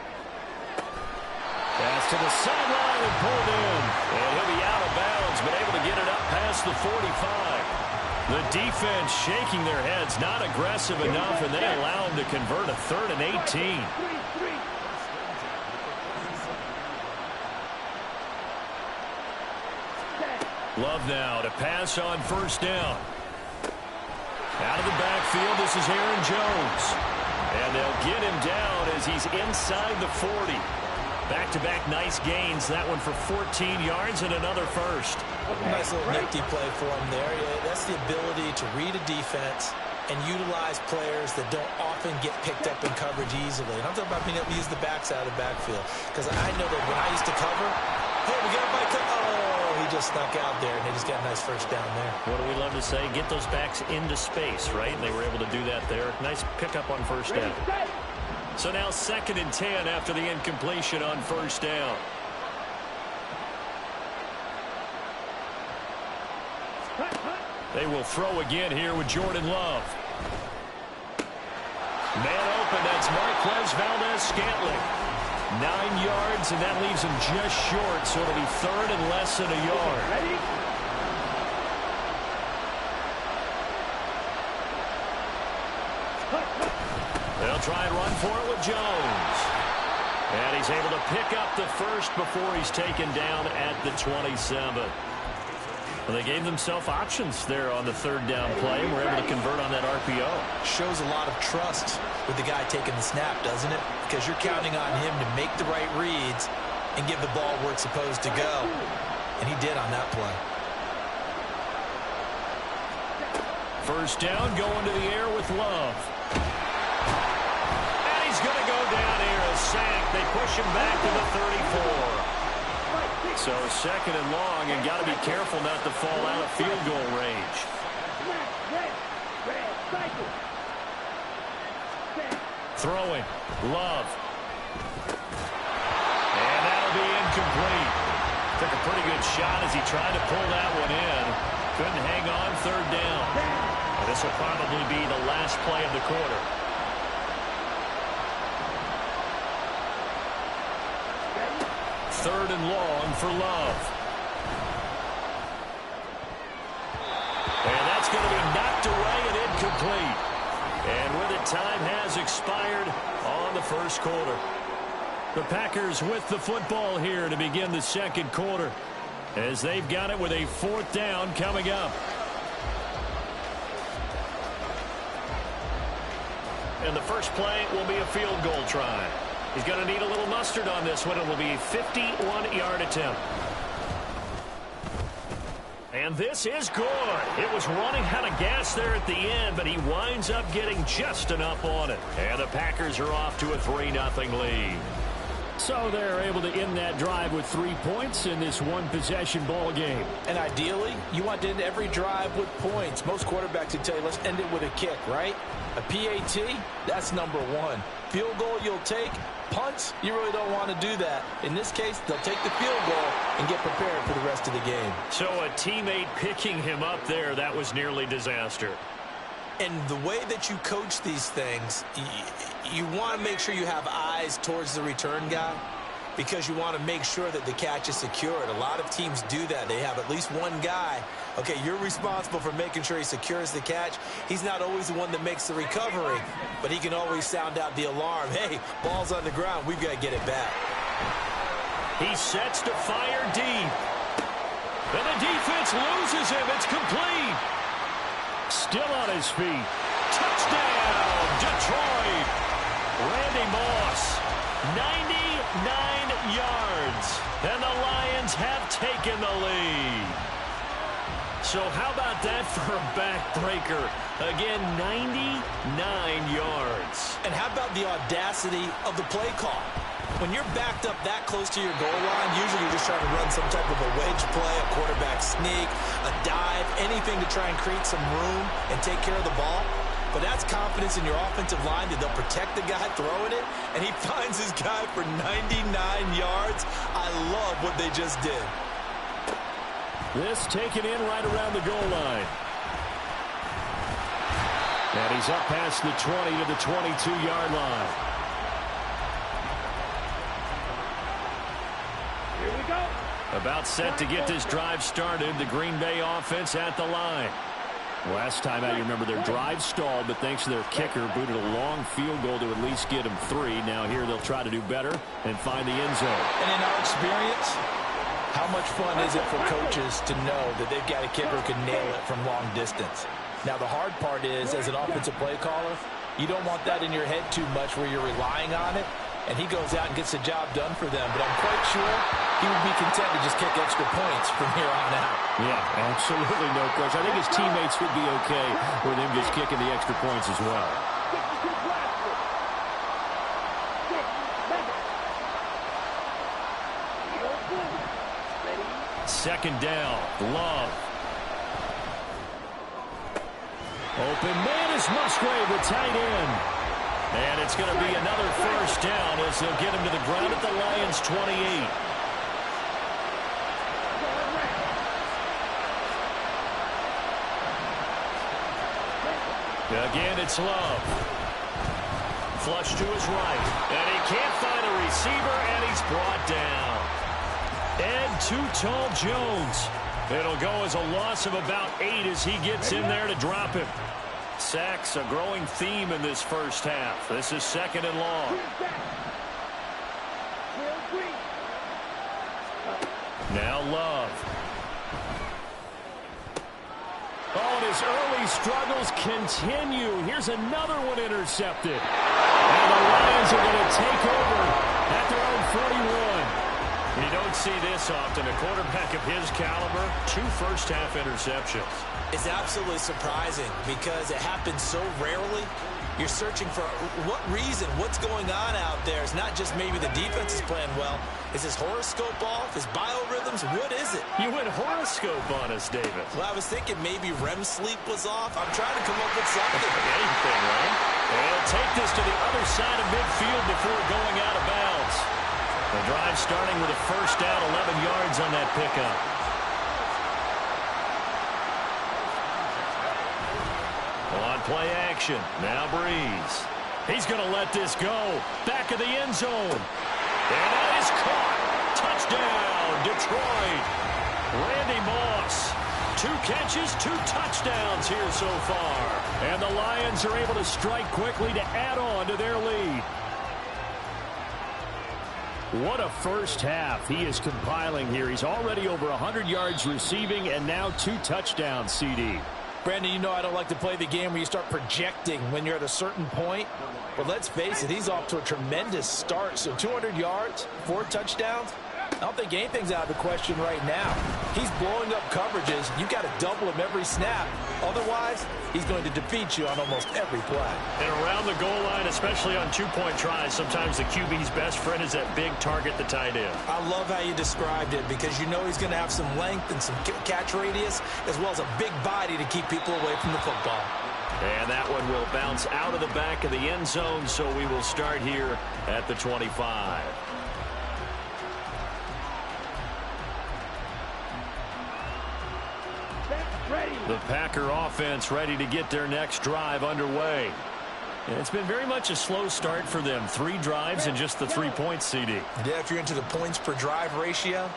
Pass to the sideline and pulled in. And he'll be out of bounds, but able to get it up past the 45. The defense shaking their heads, not aggressive enough, and they allow him to convert a 3rd and 18. Love now to pass on 1st down. Out of the backfield, this is Aaron Jones. And they'll get him down as he's inside the 40. Back-to-back nice gains. That one for 14 yards and another first. Nice little nifty play for him there. Yeah, that's the ability to read a defense and utilize players that don't often get picked up in coverage easily. And I'm talking about being able to use the backside of the backfield. Because I know that when I used to cover, hey, we got a bike. Oh, he just snuck out there, and they just got a nice 1st down there. What do we love to say? Get those backs into space, right? And they were able to do that there. Nice pickup on 1st down. So now 2nd and 10 after the incompletion on 1st down. They will throw again here with Jordan Love. Man open, that's Marquez Valdez-Scantling. 9 yards, and that leaves him just short, so it'll be 3rd and less than a yard. They'll try and run for it with Jones. And he's able to pick up the first before he's taken down at the 27. Well, they gave themselves options there on the third down play and were able to convert on that RPO. Shows a lot of trust with the guy taking the snap, doesn't it? Because you're counting on him to make the right reads and give the ball where it's supposed to go. And he did on that play. First down, going to the air with Love. And he's going to go down here, a sack. They push him back to the 34. So second and long, and got to be careful not to fall out of field goal range. Throwing, Love. And that'll be incomplete. Took a pretty good shot as he tried to pull that one in. Couldn't hang on third down. And this will probably be the last play of the quarter. Third and long for Love. And that's going to be knocked away and incomplete. And with it, time has expired on the first quarter. The Packers with the football here to begin the second quarter, as they've got it with a fourth down coming up. And the first play will be a field goal try. He's going to need a little mustard on this one. It will be a 51-yard attempt. And this is good. It was running out of gas there at the end, but he winds up getting just enough on it. And the Packers are off to a 3-0 lead. So they're able to end that drive with 3 points in this one-possession ball game. And ideally, you want to end every drive with points. Most quarterbacks would tell you, let's end it with a kick, right? A PAT, that's number one. Field goal you'll take. Punts, you really don't want to do that. In this case, they'll take the field goal and get prepared for the rest of the game. So a teammate picking him up there, that was nearly disaster. And the way that you coach these things, you want to make sure you have eyes towards the return guy, because you want to make sure that the catch is secured. A lot of teams do that. They have at least one guy. Okay, you're responsible for making sure he secures the catch. He's not always the one that makes the recovery, but he can always sound out the alarm. Hey, ball's on the ground. We've got to get it back. He sets to fire deep. And the defense loses him. It's complete. Still on his feet. Touchdown, Detroit. Randy Moss, 99 yards. And the Lions have taken the lead. So how about that for a backbreaker? Again, 99 yards. And how about the audacity of the play call? When you're backed up that close to your goal line, usually you're just trying to run some type of a wedge play, a quarterback sneak, a dive, anything to try and create some room and take care of the ball. But that's confidence in your offensive line that they'll protect the guy throwing it, and he finds his guy for 99 yards. I love what they just did. This taken in right around the goal line. And he's up past the 20 to the 22-yard line. Here we go. About set to get this drive started. The Green Bay offense at the line. Last time out, you remember their drive stalled, but thanks to their kicker, booted a long field goal to at least get them 3. Now here they'll try to do better and find the end zone. And in our experience, how much fun is it for coaches to know that they've got a kicker who can nail it from long distance? Now the hard part is, as an offensive play caller, you don't want that in your head too much where you're relying on it, and he goes out and gets the job done for them. But I'm quite sure he would be content to just kick extra points from here on out. Yeah, absolutely no question. I think his teammates would be okay with him just kicking the extra points as well. Second down, Love. Open man is Musgrave, the tight end. And it's going to be another first down as they'll get him to the ground at the Lions' 28. Again, it's Love. Flush to his right. And he can't find a receiver, and he's brought down. Ed Too Tall Jones. It'll go as a loss of about 8 as he gets in there to drop him. Sacks, a growing theme in this first half. This is second and long. Now Love. his early struggles continue. Here's another one intercepted. And the Lions are going to take over at their own 41. You don't see this often. A quarterback of his caliber, 2 first-half interceptions. It's absolutely surprising because it happens so rarely. You're searching for what reason, what's going on out there. It's not just maybe the defense is playing well. Is his horoscope off? His biorhythms? What is it? You went horoscope on us, David. Well, I was thinking maybe REM sleep was off. I'm trying to come up with something. Anything, right? They'll take this to the other side of midfield before going out of bounds. The drive starting with a first down, 11 yards on that pickup. On play action, now Breeze. He's going to let this go. Back of the end zone. And that is caught. Touchdown, Detroit. Randy Moss. 2 catches, 2 touchdowns here so far. And the Lions are able to strike quickly to add on to their lead. What a first half he is compiling here. He's already over 100 yards receiving and now 2 touchdowns, CD. Brandon, you know I don't like to play the game where you start projecting when you're at a certain point. But let's face it, he's off to a tremendous start. So 200 yards, 4 touchdowns. I don't think anything's out of the question right now. He's blowing up coverages. You got to double him every snap. Otherwise, he's going to defeat you on almost every play. And around the goal line, especially on 2-point tries, sometimes the QB's best friend is that big target, the tight end. I love how you described it because you know he's going to have some length and some catch radius as well as a big body to keep people away from the football. And that one will bounce out of the back of the end zone, so we will start here at the 25. The Packer offense ready to get their next drive underway. And it's been very much a slow start for them. 3 drives and just the 3 points, CD. Yeah, if you're into the points per drive ratio,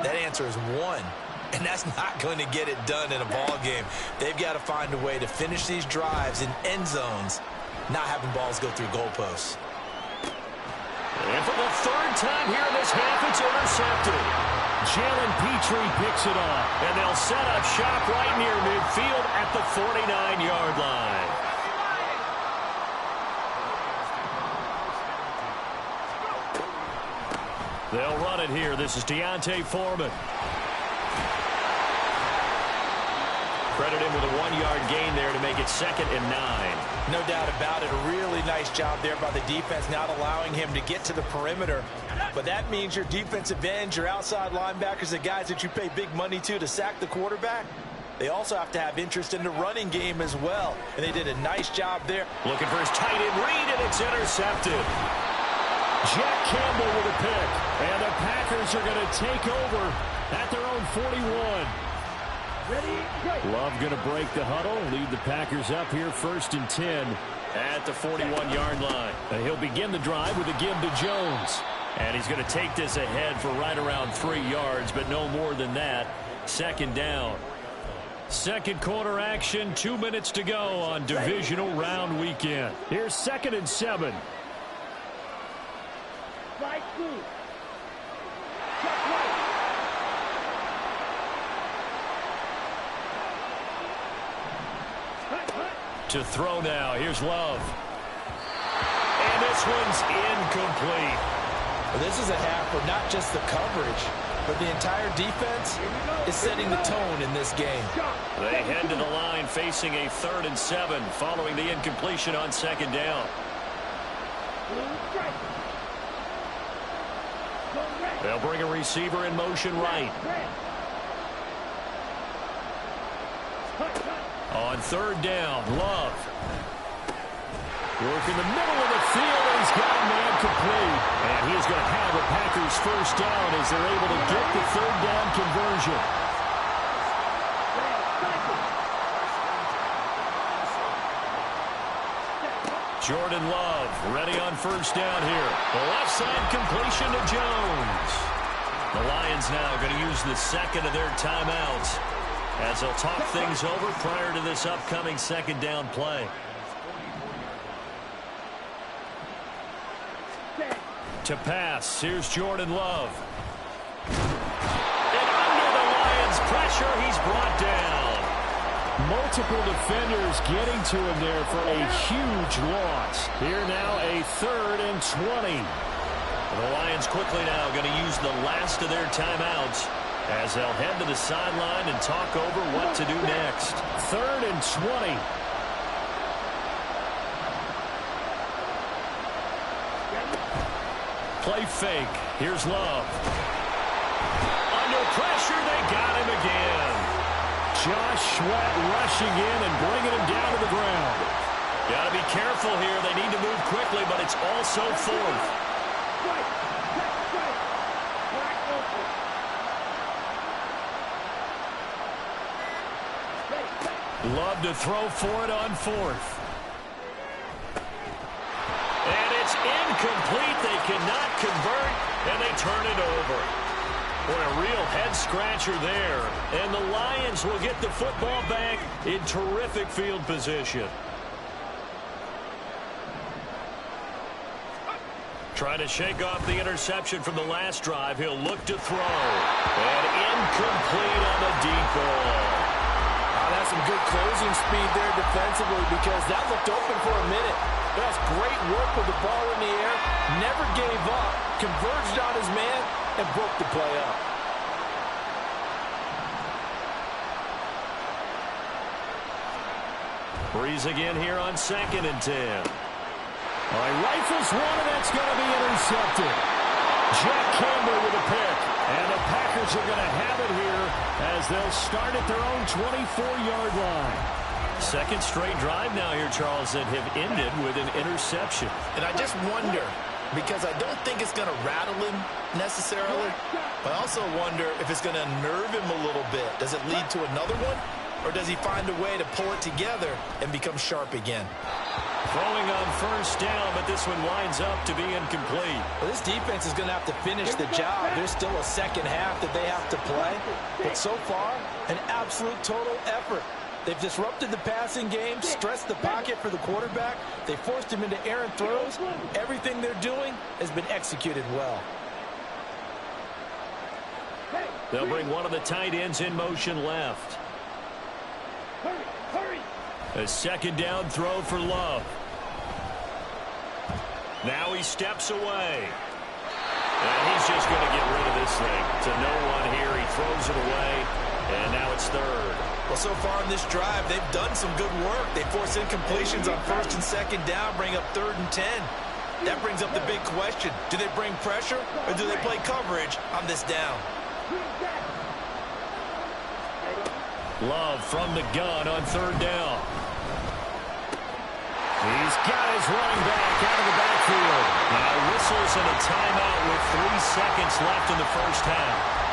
that answer is 1. And that's not going to get it done in a ball game. They've got to find a way to finish these drives in end zones, not having balls go through goalposts. And for the 3rd time here in this half, it's intercepted. Jalen Petrie picks it off, and they'll set up shop right near midfield at the 49-yard line. They'll run it here. This is Deontay Foreman. Credit him with a 1-yard gain there to make it 2nd and 9. No doubt about it. A really nice job there by the defense, not allowing him to get to the perimeter. But that means your defensive ends, your outside linebackers, the guys that you pay big money to sack the quarterback, they also have to have interest in the running game as well. And they did a nice job there. Looking for his tight end read, and it's intercepted. Jack Campbell with a pick. And the Packers are going to take over at their own 41. Love going to break the huddle, lead the Packers up here 1st and 10 at the 41-yard line. And he'll begin the drive with a give to Jones. And he's going to take this ahead for right around 3 yards, but no more than that. 2nd down. 2nd quarter action, 2 minutes to go on divisional round weekend. Here's 2nd and 7. Right through. To throw now. Here's Love. And this one's incomplete. Well, this is a half where not just the coverage, but the entire defense is setting the tone in this game. They head to the line facing a 3rd and 7 following the incompletion on 2nd down. They'll bring a receiver in motion right. On 3rd down, Love. Work in the middle of the field, and he's got a man complete. And he is going to have the Packers 1st down as they're able to get the 3rd down conversion. Jordan Love ready on 1st down here. The left side completion to Jones. The Lions now going to use the 2nd of their timeouts as they'll talk things over prior to this upcoming 2nd down play. To pass, here's Jordan Love. And under the Lions' pressure, he's brought down. Multiple defenders getting to him there for a huge loss. Here now a 3rd and 20. The Lions quickly now going to use the last of their timeouts as they'll head to the sideline and talk over what to do next. 3rd and 20. Play fake. Here's Love. Under pressure, they got him again. Josh Sweat rushing in and bringing him down to the ground. Got to be careful here. They need to move quickly, but it's also 4th. Love to throw for it on 4th. And it's incomplete. They cannot convert, and they turn it over. Boy, a real head-scratcher there. And the Lions will get the football back in terrific field position. Trying to shake off the interception from the last drive. He'll look to throw. And incomplete on the deep ball. That's some good closing speed there defensively because that looked open for a minute. That's great work with the ball in the air. Never gave up. Converged on his man and broke the play up. Breeze again here on 2nd and 10. All right, rifles one, and that's going to be intercepted. Jack Campbell with a pick. And the Packers are going to have it here as they'll start at their own 24-yard line. 2nd straight drive now here, Charles, that have ended with an interception. And I just wonder, because I don't think it's going to rattle him necessarily, but I also wonder if it's going to nerve him a little bit. Does it lead to another one, or does he find a way to pull it together and become sharp again? Throwing on 1st down, but this one winds up to be incomplete. Well, this defense is going to have to finish the job. There's still a second half that they have to play. But so far, an absolute total effort. They've disrupted the passing game, stressed the pocket for the quarterback. They forced him into errant throws. Everything they're doing has been executed well. They'll bring one of the tight ends in motion left. A 2nd down throw for Love. Now he steps away. And he's just going to get rid of this thing. To no one here. He throws it away. And now it's 3rd. Well, so far in this drive, they've done some good work. They force incompletions on 1st and 2nd down, bring up 3rd and 10. That brings up the big question. Do they bring pressure, or do they play coverage on this down? Love from the gun on 3rd down. He's got his running back out of the backfield. Now whistles and a timeout with 3 seconds left in the 1st half.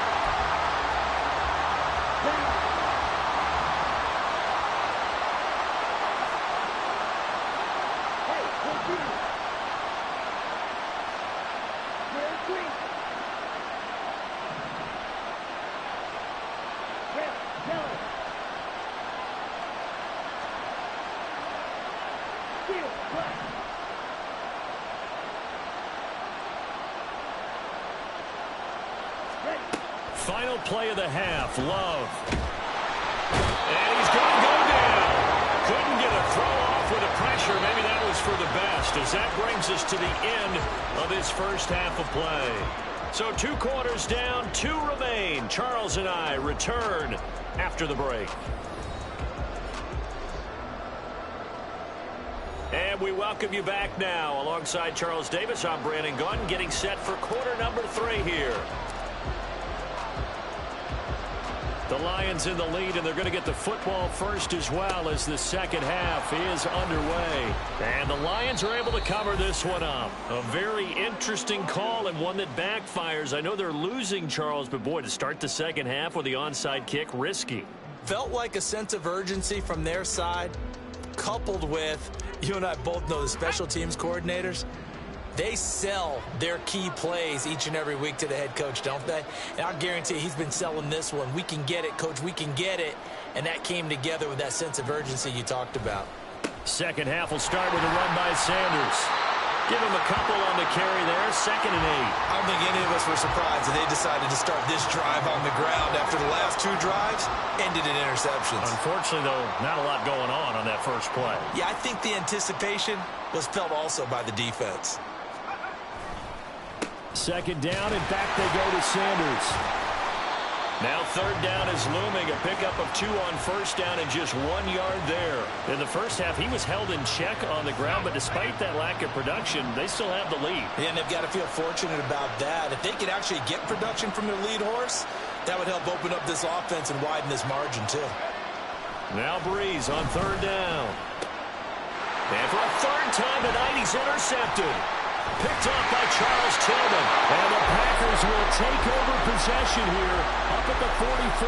Final play of the half. Love. And he's going to go down. Couldn't get a throw off with the pressure. Maybe that was for the best, as that brings us to the end of this 1st half of play. So 2 quarters down, 2 remain. Charles and I return after the break. And we welcome you back now. Alongside Charles Davis, I'm Brandon Gunn, getting set for quarter number 3 here. The Lions in the lead, and they're going to get the football first as well as the 2nd half is underway. And the Lions are able to cover this one up. A very interesting call and one that backfires. I know they're losing, Charles, but boy, to start the 2nd half with the onside kick, risky. Felt like a sense of urgency from their side, coupled with, you and I both know the special teams coordinators. They sell their key plays each and every week to the head coach, don't they? And I guarantee he's been selling this one. We can get it, coach. We can get it. And that came together with that sense of urgency you talked about. 2nd half will start with a run by Sanders. Give him a couple on the carry there, 2nd and 8. I don't think any of us were surprised that they decided to start this drive on the ground after the last 2 drives ended in interceptions. Unfortunately, though, not a lot going on that first play. Yeah, I think the anticipation was felt also by the defense. 2nd down, and back they go to Sanders. Now 3rd down is looming. A pickup of 2 on 1st down and just 1 yard there. In the first half, he was held in check on the ground, but despite that lack of production, they still have the lead. Yeah, and they've got to feel fortunate about that. If they could actually get production from their lead horse, that would help open up this offense and widen this margin too. Now Breeze on 3rd down. And for a 3rd time tonight, he's intercepted. Picked off by Charles Tillman. And the Packers will take over possession here up at the 44.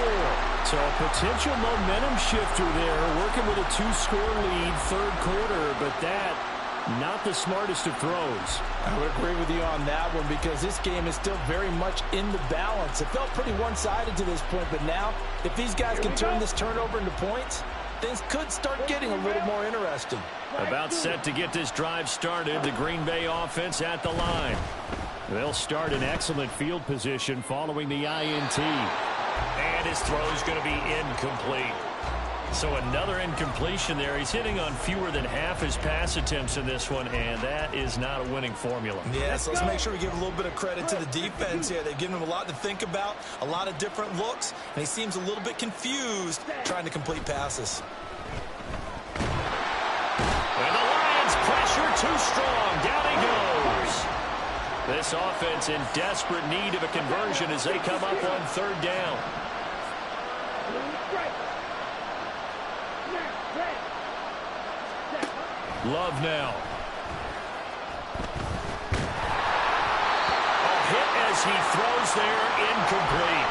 So a potential momentum shifter there, working with a 2-score lead, 3rd quarter, but that not the smartest of throws. I would agree with you on that one because this game is still very much in the balance. It felt pretty one-sided to this point, but now if these guys can turn this turnover into points, things could start getting a little more interesting. About set to get this drive started, the Green Bay offense at the line. They'll start in excellent field position following the INT. And his throw is going to be incomplete. So another incompletion there. He's hitting on fewer than half his pass attempts in this one, and that is not a winning formula. Yeah, so let's make sure we give a little bit of credit to the defense here. They've given him a lot to think about, a lot of different looks, and he seems a little bit confused trying to complete passes. And the Lions pressure too strong. Down he goes. This offense in desperate need of a conversion as they come up on 3rd down. Love now. A hit as he throws there, incomplete.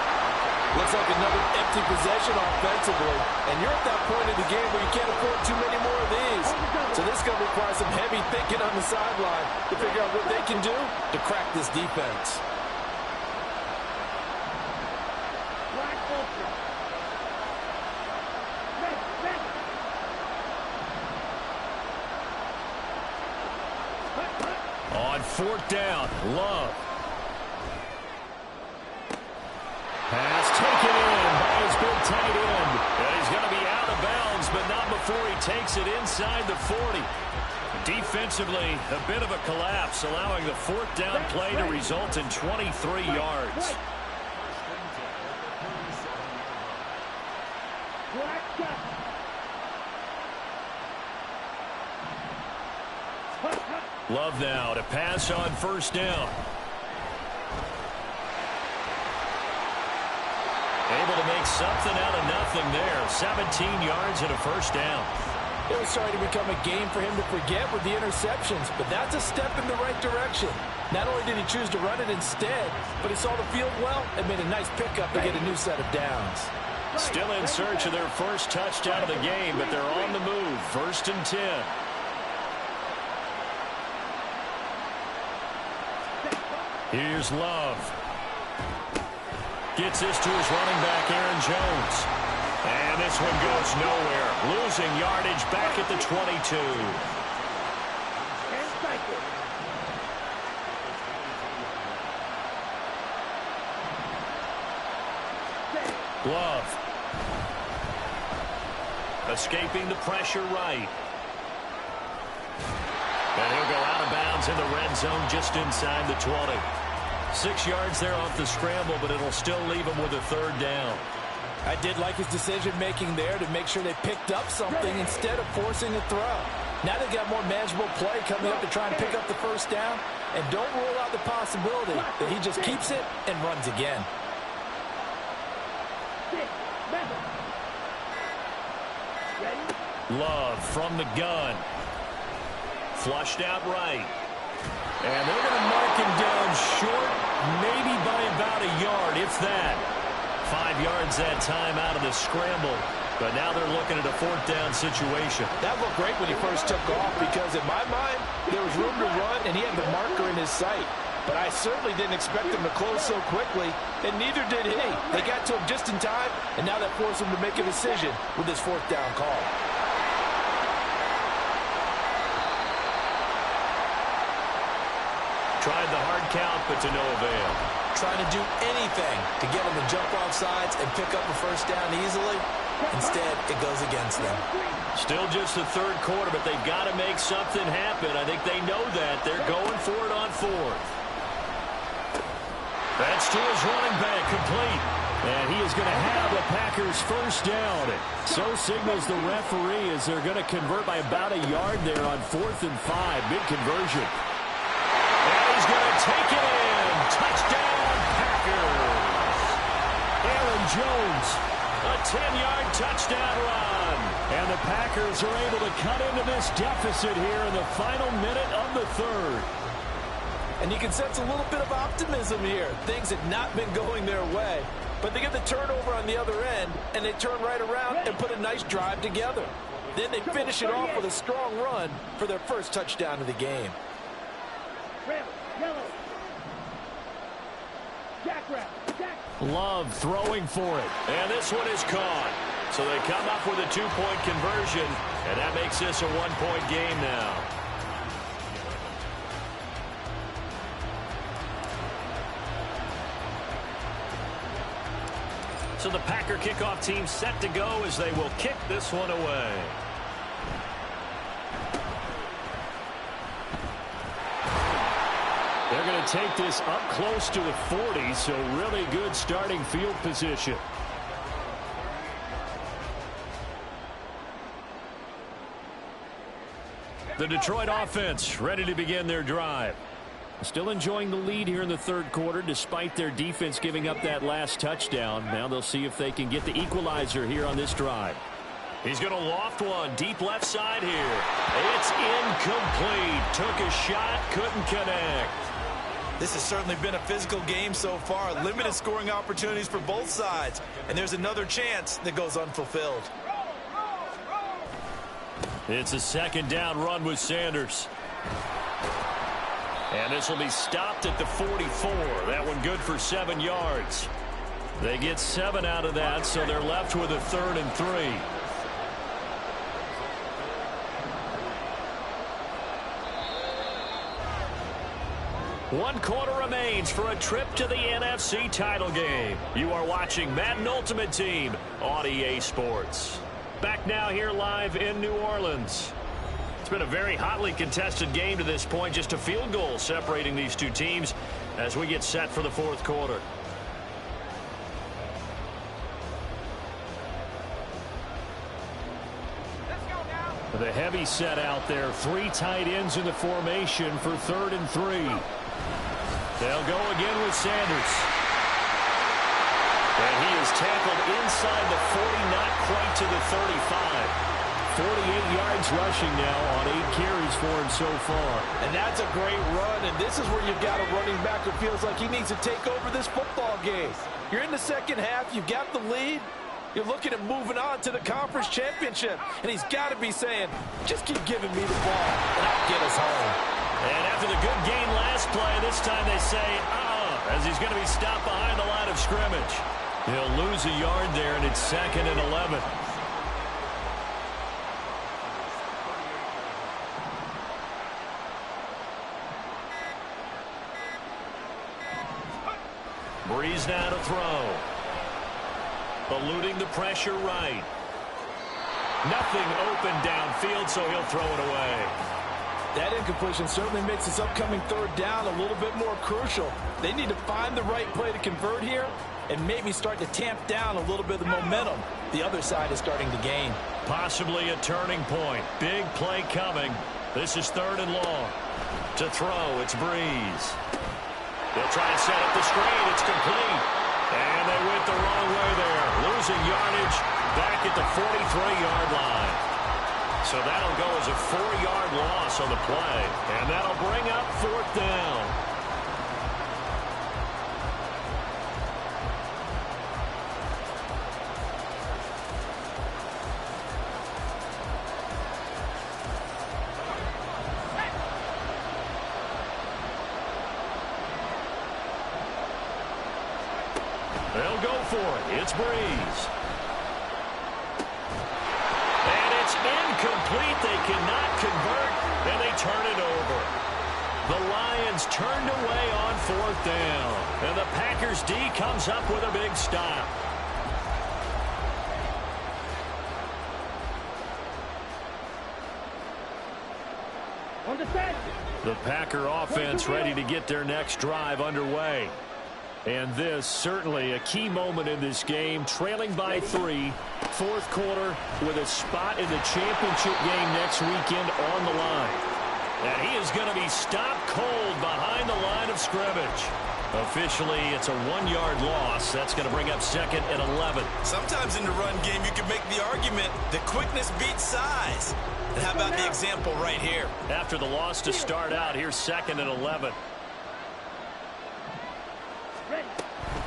Looks like another empty possession offensively. And you're at that point in the game where you can't afford too many more of these. So this is going to require some heavy thinking on the sideline to figure out what they can do to crack this defense. On 4th down, Love. Pass taken in by his big tight end. And he's going to be out of bounds, but not before he takes it inside the 40. Defensively, a bit of a collapse, allowing the 4th down play to result in 23 yards. Love now to pass on 1st down. Able to make something out of nothing there. 17 yards and a 1st down. It was starting to become a game for him to forget with the interceptions, but that's a step in the right direction. Not only did he choose to run it instead, but he saw the field well and made a nice pickup to get a new set of downs. Still in search of their first touchdown of the game, but they're on the move. 1st and 10. Here's Love. Gets this to his running back, Aaron Jones. And this one goes nowhere. Losing yardage back at the 22. Love. Escaping the pressure right. And he'll go out of bounds in the red zone just inside the 20. 6 yards there off the scramble, but it'll still leave him with a 3rd down. I did like his decision-making there to make sure they picked up something instead of forcing a throw. Now they've got more manageable play coming up to try and pick up the 1st down, and don't rule out the possibility that he just keeps it and runs again. Love from the gun. Flushed out right. And they're going to mark him down short, maybe by about a yard, if that. 5 yards that time out of the scramble. But now they're looking at a 4th down situation. That looked great when he first took off because, in my mind, there was room to run and he had the marker in his sight. But I certainly didn't expect him to close so quickly, and neither did he. They got to him just in time, and now that forced him to make a decision with his 4th down call. but to no avail. Trying to do anything to get them to jump off sides and pick up a first down easily. Instead, it goes against them. Still just the third quarter, but they've got to make something happen. I think they know that. They're going for it on fourth. That's to his running back, complete. And he is going to have the Packers first down. So signals the referee as they're going to convert by about a yard there on 4th and 5. Big conversion. And he's going to take it in. Touchdown, Packers. Aaron Jones, a 10-yard touchdown run. And the Packers are able to cut into this deficit here in the final minute of the third. And you can sense a little bit of optimism here. Things had not been going their way. But they get the turnover on the other end, and they turn right around and put a nice drive together. Then they finish it off with a strong run for their first touchdown of the game. Red, yellow. Love throwing for it. And this one is caught. So they come up with a 2-point conversion, and that makes this a 1-point game now. So the Packer kickoff team set to go as they will kick this one away. They're going to take this up close to the 40, so really good starting field position. The Detroit offense ready to begin their drive. Still enjoying the lead here in the third quarter despite their defense giving up that last touchdown. Now they'll see if they can get the equalizer here on this drive. He's going to loft one deep left side here. It's incomplete. Took a shot, couldn't connect. This has certainly been a physical game so far. Limited scoring opportunities for both sides. And there's another chance that goes unfulfilled. It's a second down run with Sanders. And this will be stopped at the 44. That one good for 7 yards. They get 7 out of that, so they're left with a 3rd and 3. One quarter remains for a trip to the NFC title game. You are watching Madden Ultimate Team on EA Sports. Back now here live in New Orleans. It's been a very hotly contested game to this point. Just a field goal separating these two teams as we get set for the fourth quarter. The heavy set out there. 3 tight ends in the formation for 3rd and 3. They'll go again with Sanders. And he is tackled inside the 40, not quite to the 35. 48 yards rushing now on 8 carries for him so far. And that's a great run, and this is where you've got a running back who feels like he needs to take over this football game. You're in the second half, you've got the lead, you're looking at moving on to the conference championship, and he's got to be saying, just keep giving me the ball, and I'll get us home. And after the good gain last play, this time they say, as he's going to be stopped behind the line of scrimmage. He'll lose a yard there, and it's 2nd and 11. Breeze now to throw. Eluding the pressure right. Nothing open downfield, so he'll throw it away. That incompletion certainly makes this upcoming 3rd down a little bit more crucial. They need to find the right play to convert here and maybe start to tamp down a little bit of the momentum the other side is starting to gain. Possibly a turning point. Big play coming. This is 3rd and long. To throw, it's Breeze. They'll try and set up the screen. It's complete. And they went the wrong way there. Losing yardage back at the 43-yard line. So that'll go as a 4-yard loss on the play. And that'll bring up 4th down. They'll go for it. It's Breeze. And it's incomplete. They cannot convert, and they turn it over. The Lions turned away on 4th down. And the Packers D comes up with a big stop. The Packer offense ready to get their next drive underway. And this certainly a key moment in this game, trailing by 3, 4th quarter with a spot in the championship game next weekend on the line. And he is going to be stopped cold behind the line of scrimmage. Officially, it's a 1-yard loss. That's going to bring up 2nd and 11. Sometimes in the run game, you can make the argument that quickness beats size. And how about the example right here? After the loss to start out, here's 2nd and 11.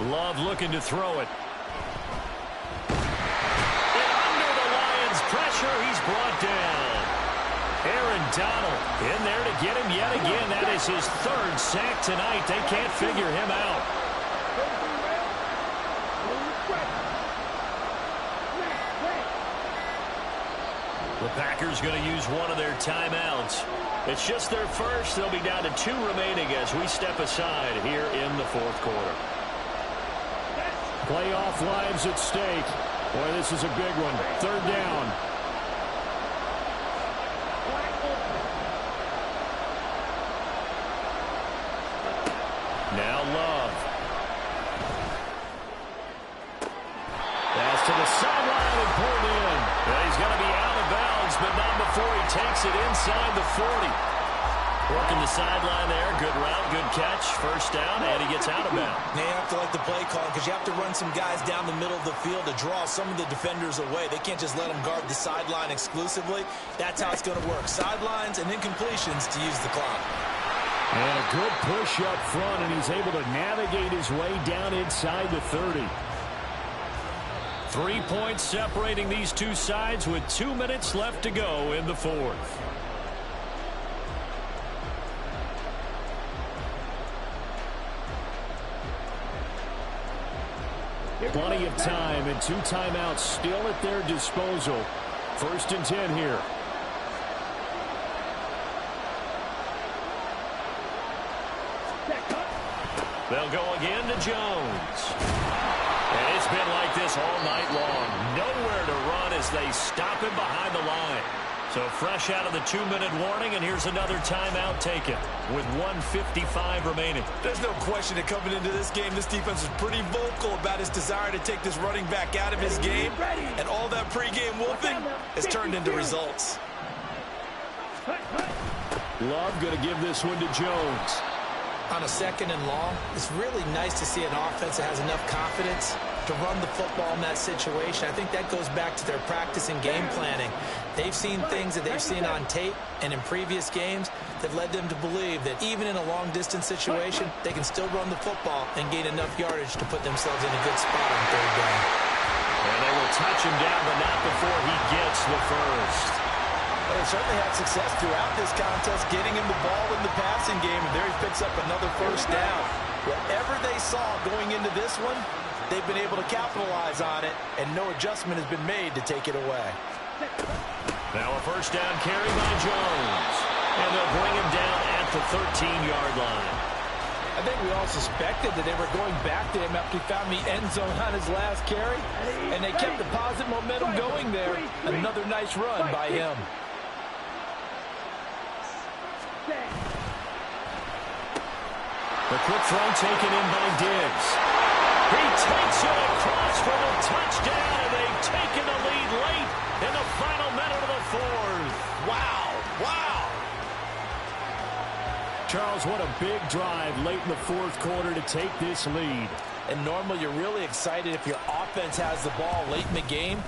Love looking to throw it. And under the Lions' pressure, he's brought down. Aaron Donald in there to get him yet again. That is his 3rd sack tonight. They can't figure him out. The Packers going to use one of their timeouts. It's just their first. They'll be down to 2 remaining as we step aside here in the 4th quarter. Playoff lives at stake. Boy, this is a big one. 3rd down. Now Love. Pass to the sideline and pulled in. And he's going to be out of bounds, but not before he takes it inside the 40. Working the sideline there. Good route, good catch. 1st down, and he gets out of bounds. Now you have to like the play call because you have to run some guys down the middle of the field to draw some of the defenders away. They can't just let them guard the sideline exclusively. That's how it's going to work. Sidelines and incompletions to use the clock. And a good push up front, and he's able to navigate his way down inside the 30. 3 points separating these two sides with 2 minutes left to go in the 4th. Plenty of time and 2 timeouts still at their disposal. 1st and 10 here. They'll go again to Jones. And it's been like this all night long. Nowhere to run as they stop him behind the line. So fresh out of the 2-minute warning, and here's another timeout taken with 1:55 remaining. There's no question that coming into this game, this defense is pretty vocal about his desire to take this running back out of his game. And all that pregame wolfing has turned into results. Love going to give this one to Jones. On a 2nd and long, it's really nice to see an offense that has enough confidence to run the football in that situation. I think that goes back to their practice and game planning. They've seen things that they've seen on tape and in previous games that led them to believe that even in a long-distance situation, they can still run the football and gain enough yardage to put themselves in a good spot on 3rd down. And they will touch him down, but not before he gets the 1st. They certainly had success throughout this contest, getting him the ball in the passing game, and there he picks up another 1st down. Whatever they saw going into this one, they've been able to capitalize on it, and no adjustment has been made to take it away. Now a 1st down carry by Jones, and they'll bring him down at the 13-yard line. I think we all suspected that they were going back to him after he found the end zone on his last carry, and they kept the positive momentum going there. Another nice run by him. The quick throw taken in by Diggs. He takes it across for the touchdown, and they've taken the lead late in the final minute of the 4th. Wow, wow. Charles, what a big drive late in the 4th quarter to take this lead. And normally you're really excited if your offense has the ball late in the game.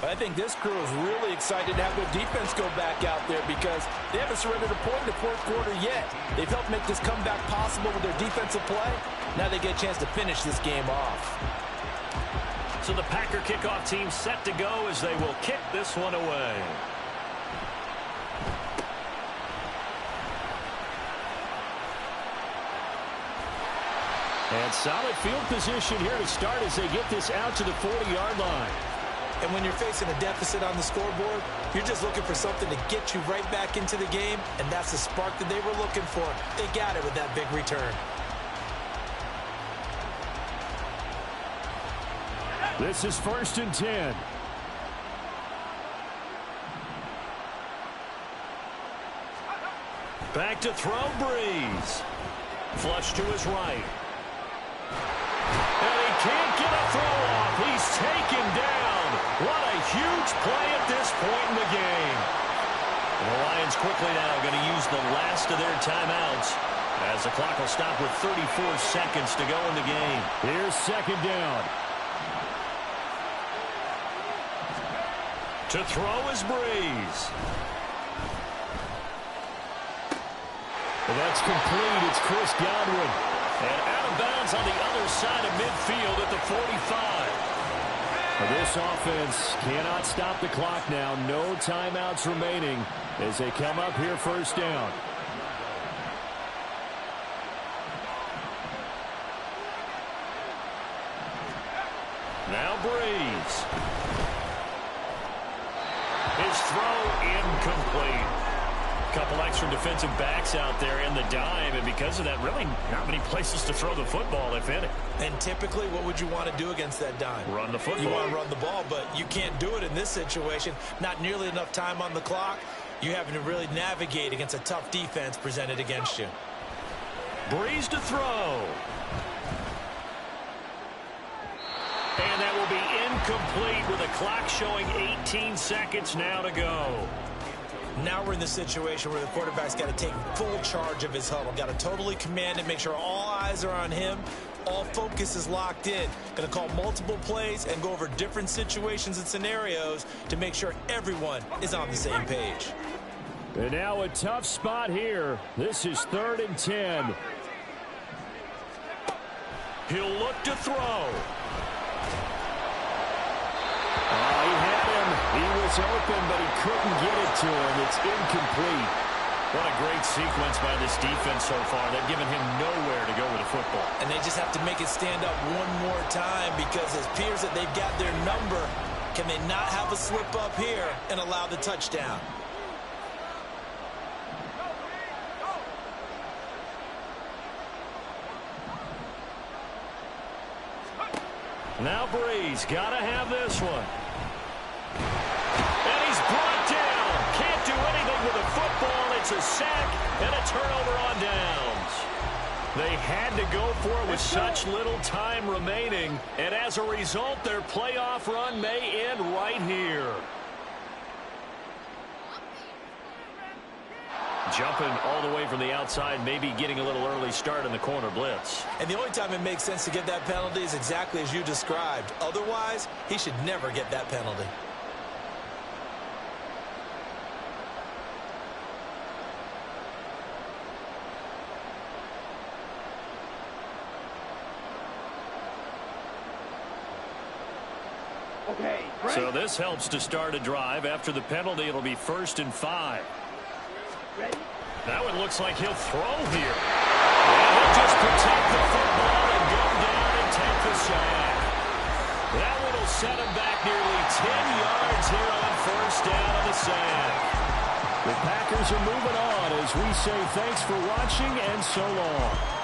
But I think this crew is really excited to have their defense go back out there because they haven't surrendered a point in the 4th quarter yet. They've helped make this comeback possible with their defensive play. Now they get a chance to finish this game off. So the Packer kickoff team set to go as they will kick this one away. And solid field position here to start as they get this out to the 40-yard line. And when you're facing a deficit on the scoreboard, you're just looking for something to get you right back into the game, and that's the spark that they were looking for. They got it with that big return. This is 1st and 10. Back to throw, Breeze. Flush to his right. And he can't get a throw off. He's taken down. What a huge play at this point in the game. And the Lions quickly now going to use the last of their timeouts as the clock will stop with 34 seconds to go in the game. Here's 2nd down. To throw is Breeze. Well, that's complete. It's Chris Godwin. And out of bounds on the other side of midfield at the 45. This offense cannot stop the clock now. No timeouts remaining as they come up here 1st down. Now Breeze. His throw incomplete. Couple extra defensive backs out there in the dime, and because of that, really not many places to throw the football, if any. And typically, what would you want to do against that dime? Run the football. You want to run the ball, but you can't do it in this situation. Not nearly enough time on the clock. You're having to really navigate against a tough defense presented against you. Breeze to throw. And that will be incomplete with a clock showing 18 seconds now to go. Now we're in the situation where the quarterback's got to take full charge of his huddle. Got to totally command it, make sure all eyes are on him. All focus is locked in. Going to call multiple plays and go over different situations and scenarios to make sure everyone is on the same page. And now a tough spot here. This is 3rd and 10. He'll look to throw. He had him. He was open, but he couldn't get it to him. It's incomplete. What a great sequence by this defense so far. They've given him nowhere to go with the football. And they just have to make it stand up one more time because it appears that they've got their number. Can they not have a slip up here and allow the touchdown? Now Breeze, gotta have this one. And he's brought down. Can't do anything with the football. It's a sack and a turnover on downs. They had to go for it with such little time remaining. And as a result, their playoff run may end right here. Jumping all the way from the outside, maybe getting a little early start in the corner blitz. And the only time it makes sense to get that penalty is exactly as you described. Otherwise, he should never get that penalty. Okay, great. So this helps to start a drive. After the penalty, it'll be 1st and 5. Ready? Now it looks like he'll throw here. And he'll just protect the football and go down and take the sack. That one will set him back nearly 10 yards here on 1st down on the sack. The Packers are moving on as we say thanks for watching and so long.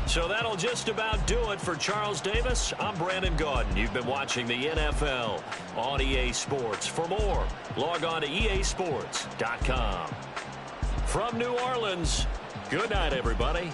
So that'll just about do it for Charles Davis. I'm Brandon Gaudin. You've been watching the NFL on EA Sports. For more, log on to easports.com. From New Orleans, good night, everybody.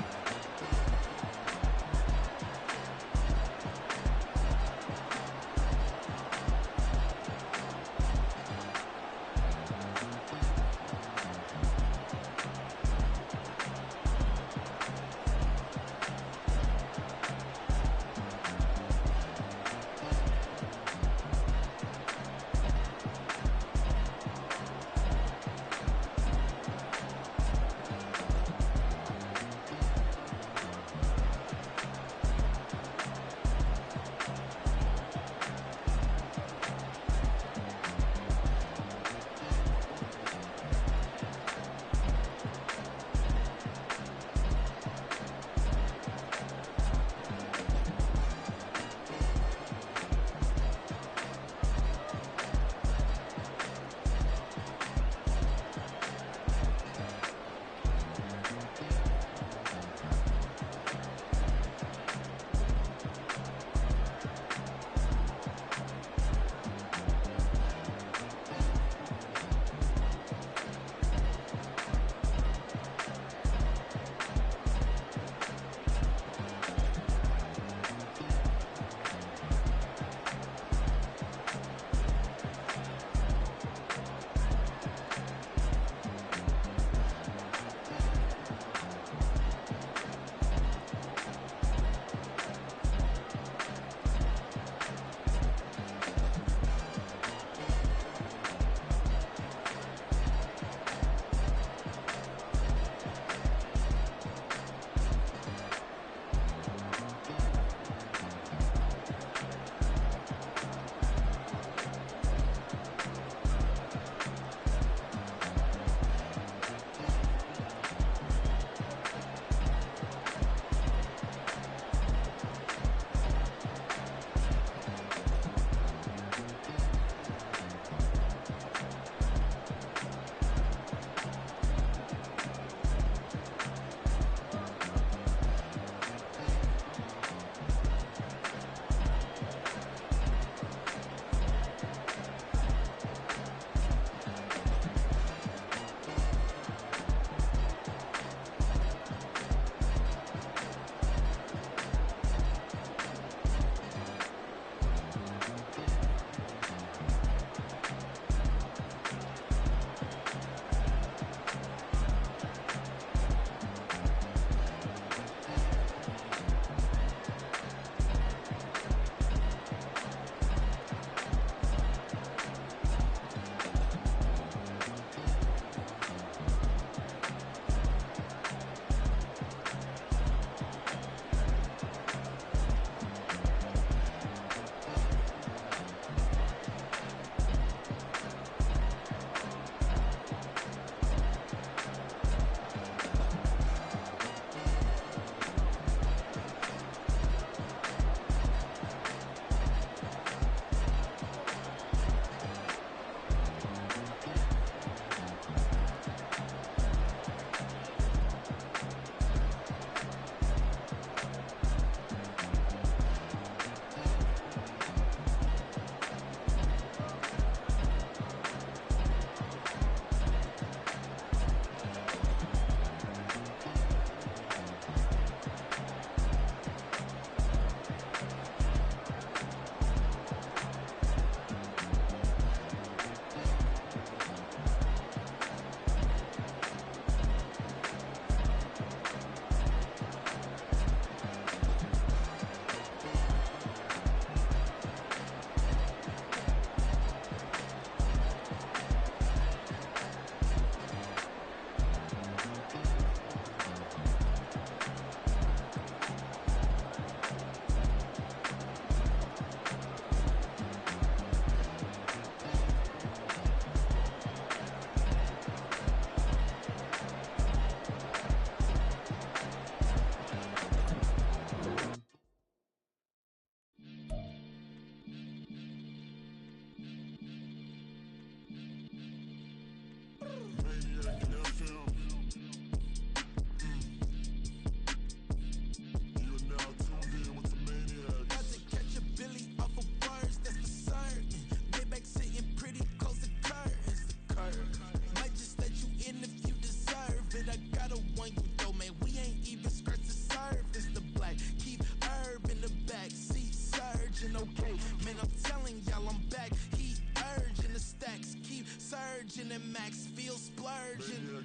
virgin and Max feels splurging.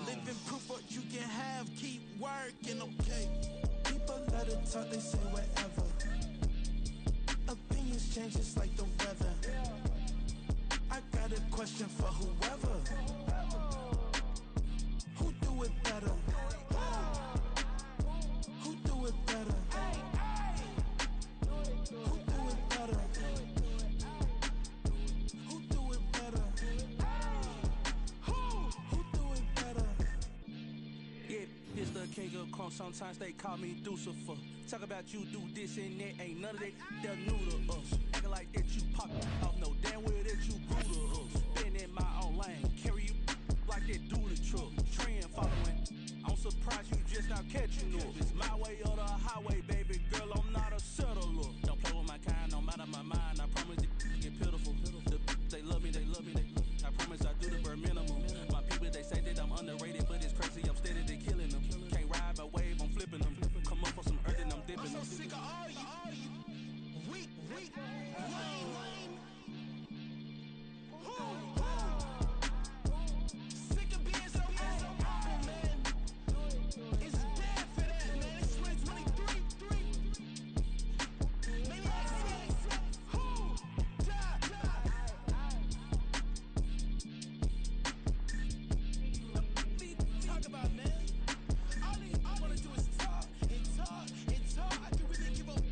Living proof what you can have, keep working, okay. People let it talk, they say whatever. Opinions change just like the weather. I got a question for whoever. Who do it better? Who do it better? Who do it better? Who do it better? Who do it better? Yeah, it's the king of crunk. Sometimes they call me Lucifer. Talk about you do this and that. Ain't none of that. They're new to us. Acting like that you pop off. No damn well that you grew to us. Been in my own lane. Carry you like that do the truck. Trend following. I'm surprised you just now catching up. It's my way or the highway, baby girl. I'm not a settler. Don't play with my kind, no matter my mind. I promise they get pitiful. They love me, they love me, I promise I do the bare minimum. My people, they say that I'm underrated, but it's crazy. I'm steady, they killing them. Can't ride my wave, I'm flipping them. Come up for some earth and I'm dipping them. I'm so sick of all you. Weak, lame. Sick of being so humble, man. It's dead for that, man. It's 2023. Maniacs. Who? Die. Talk about, man. All I wanna do is talk and talk and talk. I can really give up.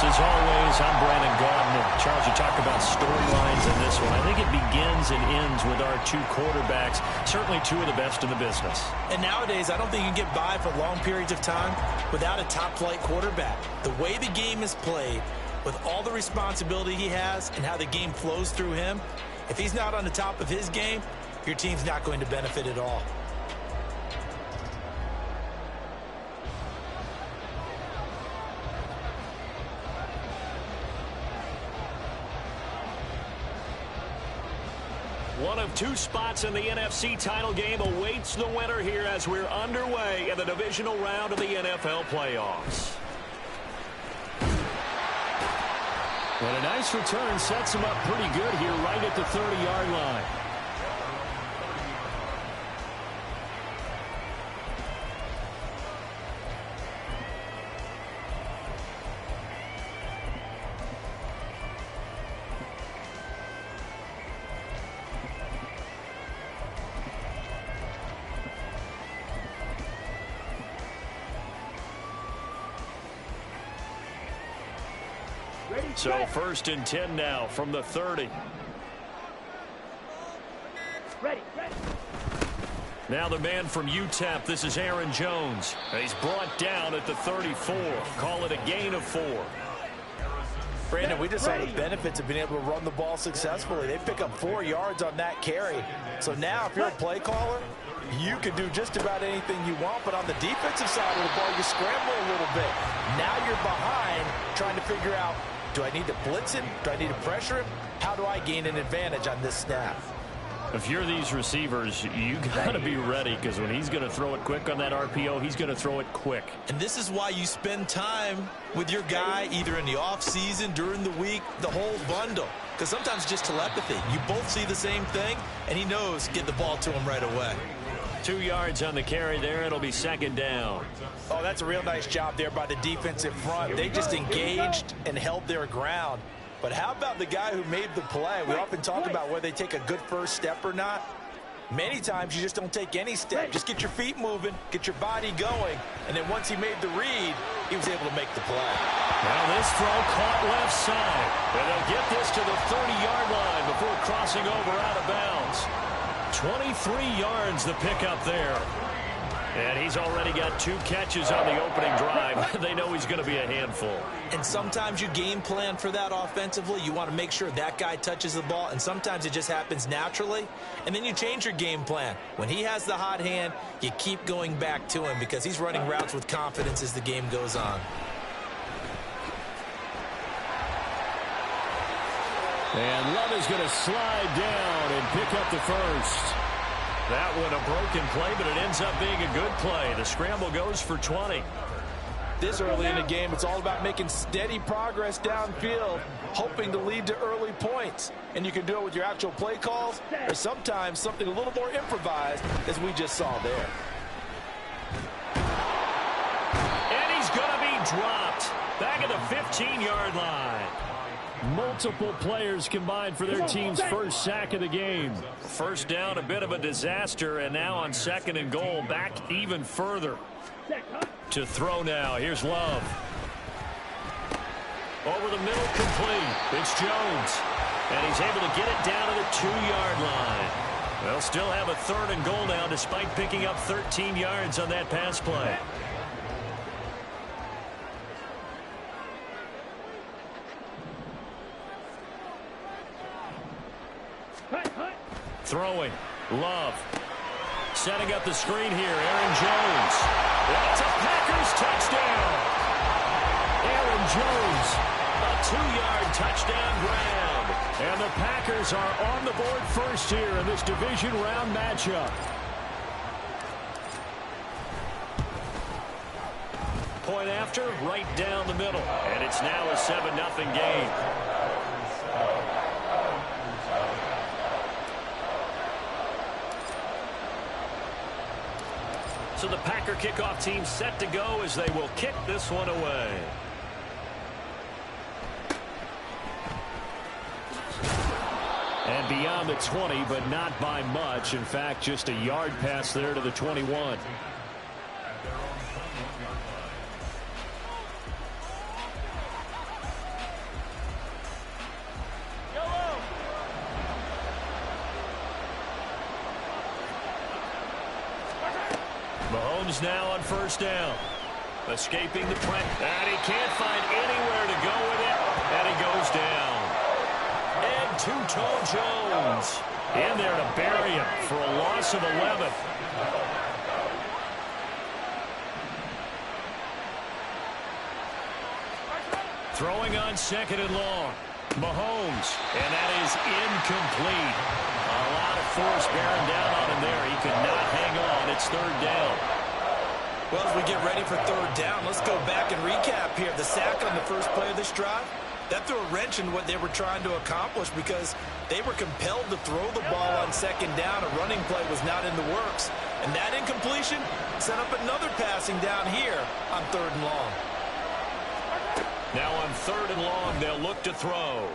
As always, I'm Brandon Gaudin. Charles, you talk about storylines in this one. I think it begins and ends with our two quarterbacks, certainly two of the best in the business. And nowadays, I don't think you can get by for long periods of time without a top-flight quarterback. The way the game is played, with all the responsibility he has and how the game flows through him, if he's not on the top of his game, your team's not going to benefit at all. One of two spots in the NFC title game awaits the winner here as we're underway in the divisional round of the NFL playoffs. And a nice return sets him up pretty good here right at the 30-yard line. So 1st and 10 now from the 30. Ready. Now the man from UTEP, this is Aaron Jones. He's brought down at the 34. Call it a gain of 4. Brandon, we just saw the benefits of being able to run the ball successfully. They pick up 4 yards on that carry. So now if you're a play caller, you can do just about anything you want. But on the defensive side of the ball, you scramble a little bit. Now you're behind trying to figure out, do I need to blitz him? Do I need to pressure him? How do I gain an advantage on this snap? If you're these receivers, you got to be ready, because when he's going to throw it quick on that RPO, he's going to throw it quick. And this is why you spend time with your guy either in the offseason, during the week, the whole bundle. Because sometimes just telepathy. You both see the same thing, and he knows get the ball to him right away. 2 yards on the carry there. It'll be 2nd down. Oh, that's a real nice job there by the defensive front. They just engaged and held their ground. But how about the guy who made the play? We often talk about whether they take a good first step or not. Many times you just don't take any step. Just get your feet moving, get your body going, and then once he made the read, he was able to make the play. Now this throw caught left side. And they'll get this to the 30-yard line before crossing over out of bounds. 23 yards the pickup there. And he's already got 2 catches on the opening drive. They know he's going to be a handful. And sometimes you game plan for that offensively. You want to make sure that guy touches the ball, and sometimes it just happens naturally. And then you change your game plan. When he has the hot hand, you keep going back to him because he's running routes with confidence as the game goes on. And Love is going to slide down and pick up the first. That one a broken play, but it ends up being a good play. The scramble goes for 20. This early in the game, it's all about making steady progress downfield, hoping to lead to early points. And you can do it with your actual play calls, or sometimes something a little more improvised, as we just saw there. And he's going to be dropped back at the 15-yard line. Multiple players combined for their team's first sack of the game. First down, a bit of a disaster, and now on 2nd and goal, back even further. To throw now, here's Love. Over the middle, complete. It's Jones. And he's able to get it down to the 2-yard line. They'll still have a 3rd and goal now, despite picking up 13 yards on that pass play. Throwing. Love. Setting up the screen here. Aaron Jones. That's a Packers touchdown. Aaron Jones. A 2-yard touchdown grab. And the Packers are on the board first here in this division round matchup. Point after, right down the middle. And it's now a 7-0 game. So the Packer kickoff team set to go as they will kick this one away. And beyond the 20, but not by much. In fact, just a yard pass there to the 21. Mahomes now on first down. Escaping the pressure. And he can't find anywhere to go with it. And he goes down. And Two-Toe Jones in there to bury him for a loss of 11. Throwing on 2nd and long. Mahomes. And that is incomplete. A lot of force bearing down on him there. He could not hang on. It's 3rd down. Well, as we get ready for 3rd down, let's go back and recap here. The sack on the first play of this drive, that threw a wrench in what they were trying to accomplish because they were compelled to throw the ball on 2nd down. A running play was not in the works. And that incompletion set up another passing down here on 3rd and long. Now on 3rd and long, they'll look to throw.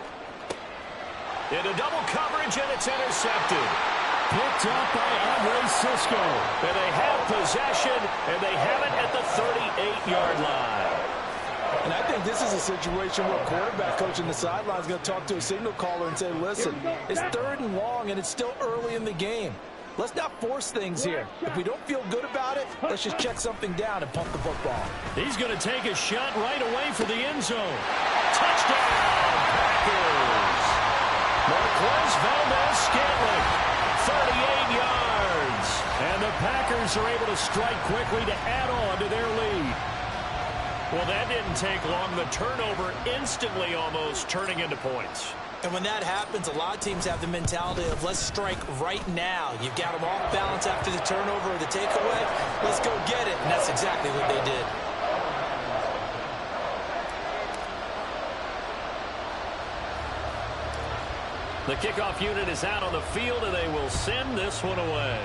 Into double coverage, and it's intercepted. Picked up by Andre Cisco. And they have possession, and they have it at the 38-yard line. And I think this is a situation where a quarterback coach in the sideline is going to talk to a signal caller and say, listen, it's 3rd and long, and it's still early in the game. Let's not force things here. If we don't feel good about it, let's just check something down and pump the football. He's going to take a shot right away for the end zone. Touchdown, Packers. Marquez Valdez-Scantling, 38 yards. And the Packers are able to strike quickly to add on to their lead. Well, that didn't take long. The turnover instantly almost turning into points. And when that happens, a lot of teams have the mentality of let's strike right now. You've got them off balance after the turnover or the takeaway. Let's go get it. And that's exactly what they did. The kickoff unit is out on the field, and they will send this one away.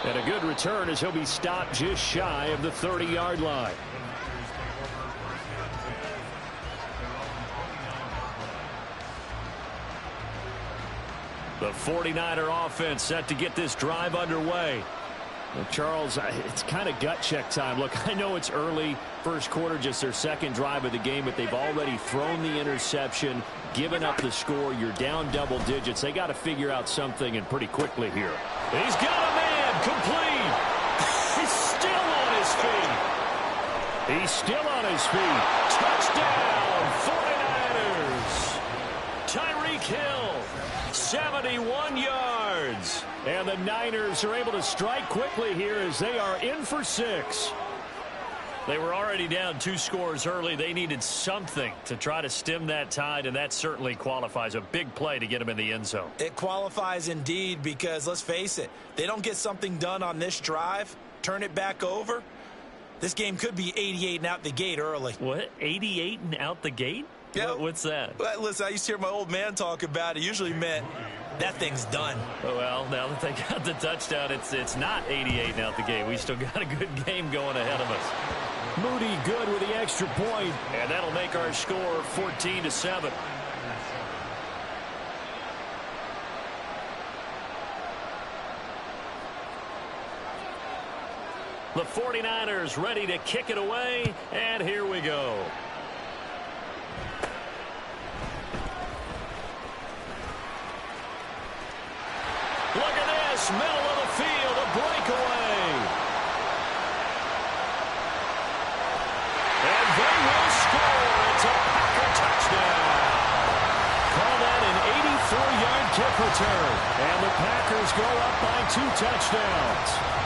And a good return as he'll be stopped just shy of the 30-yard line. The 49er offense set to get this drive underway. Well, Charles, it's kind of gut check time. Look, I know it's early, first quarter, just their second drive of the game, but they've already thrown the interception, given up the score. You're down double digits. They got to figure out something, and pretty quickly here. He's got a man complete. He's still on his feet. He's still on his feet. Touchdown, 49ers. Tyreek Hill, 71 yards. And the Niners are able to strike quickly here as they are in for 6. They were already down 2 scores early. They needed something to try to stem that tide, and that certainly qualifies. A big play to get them in the end zone. It qualifies indeed because, let's face it, they don't get something done on this drive, turn it back over, this game could be 88 and out the gate early. What? 88 and out the gate? Yeah. What's that? Well, listen, I used to hear my old man talk about it. Usually meant that thing's done. Well, now that they got the touchdown, it's not 88 and out the gate. We still got a good game going ahead of us. Moody good with the extra point, and that'll make our score 14-7. The 49ers ready to kick it away, and here we go. Look at this, middle of the field, a breakaway. And they will score. It's a Packer touchdown. Call that an 84-yard kick return. And the Packers go up by 2 touchdowns.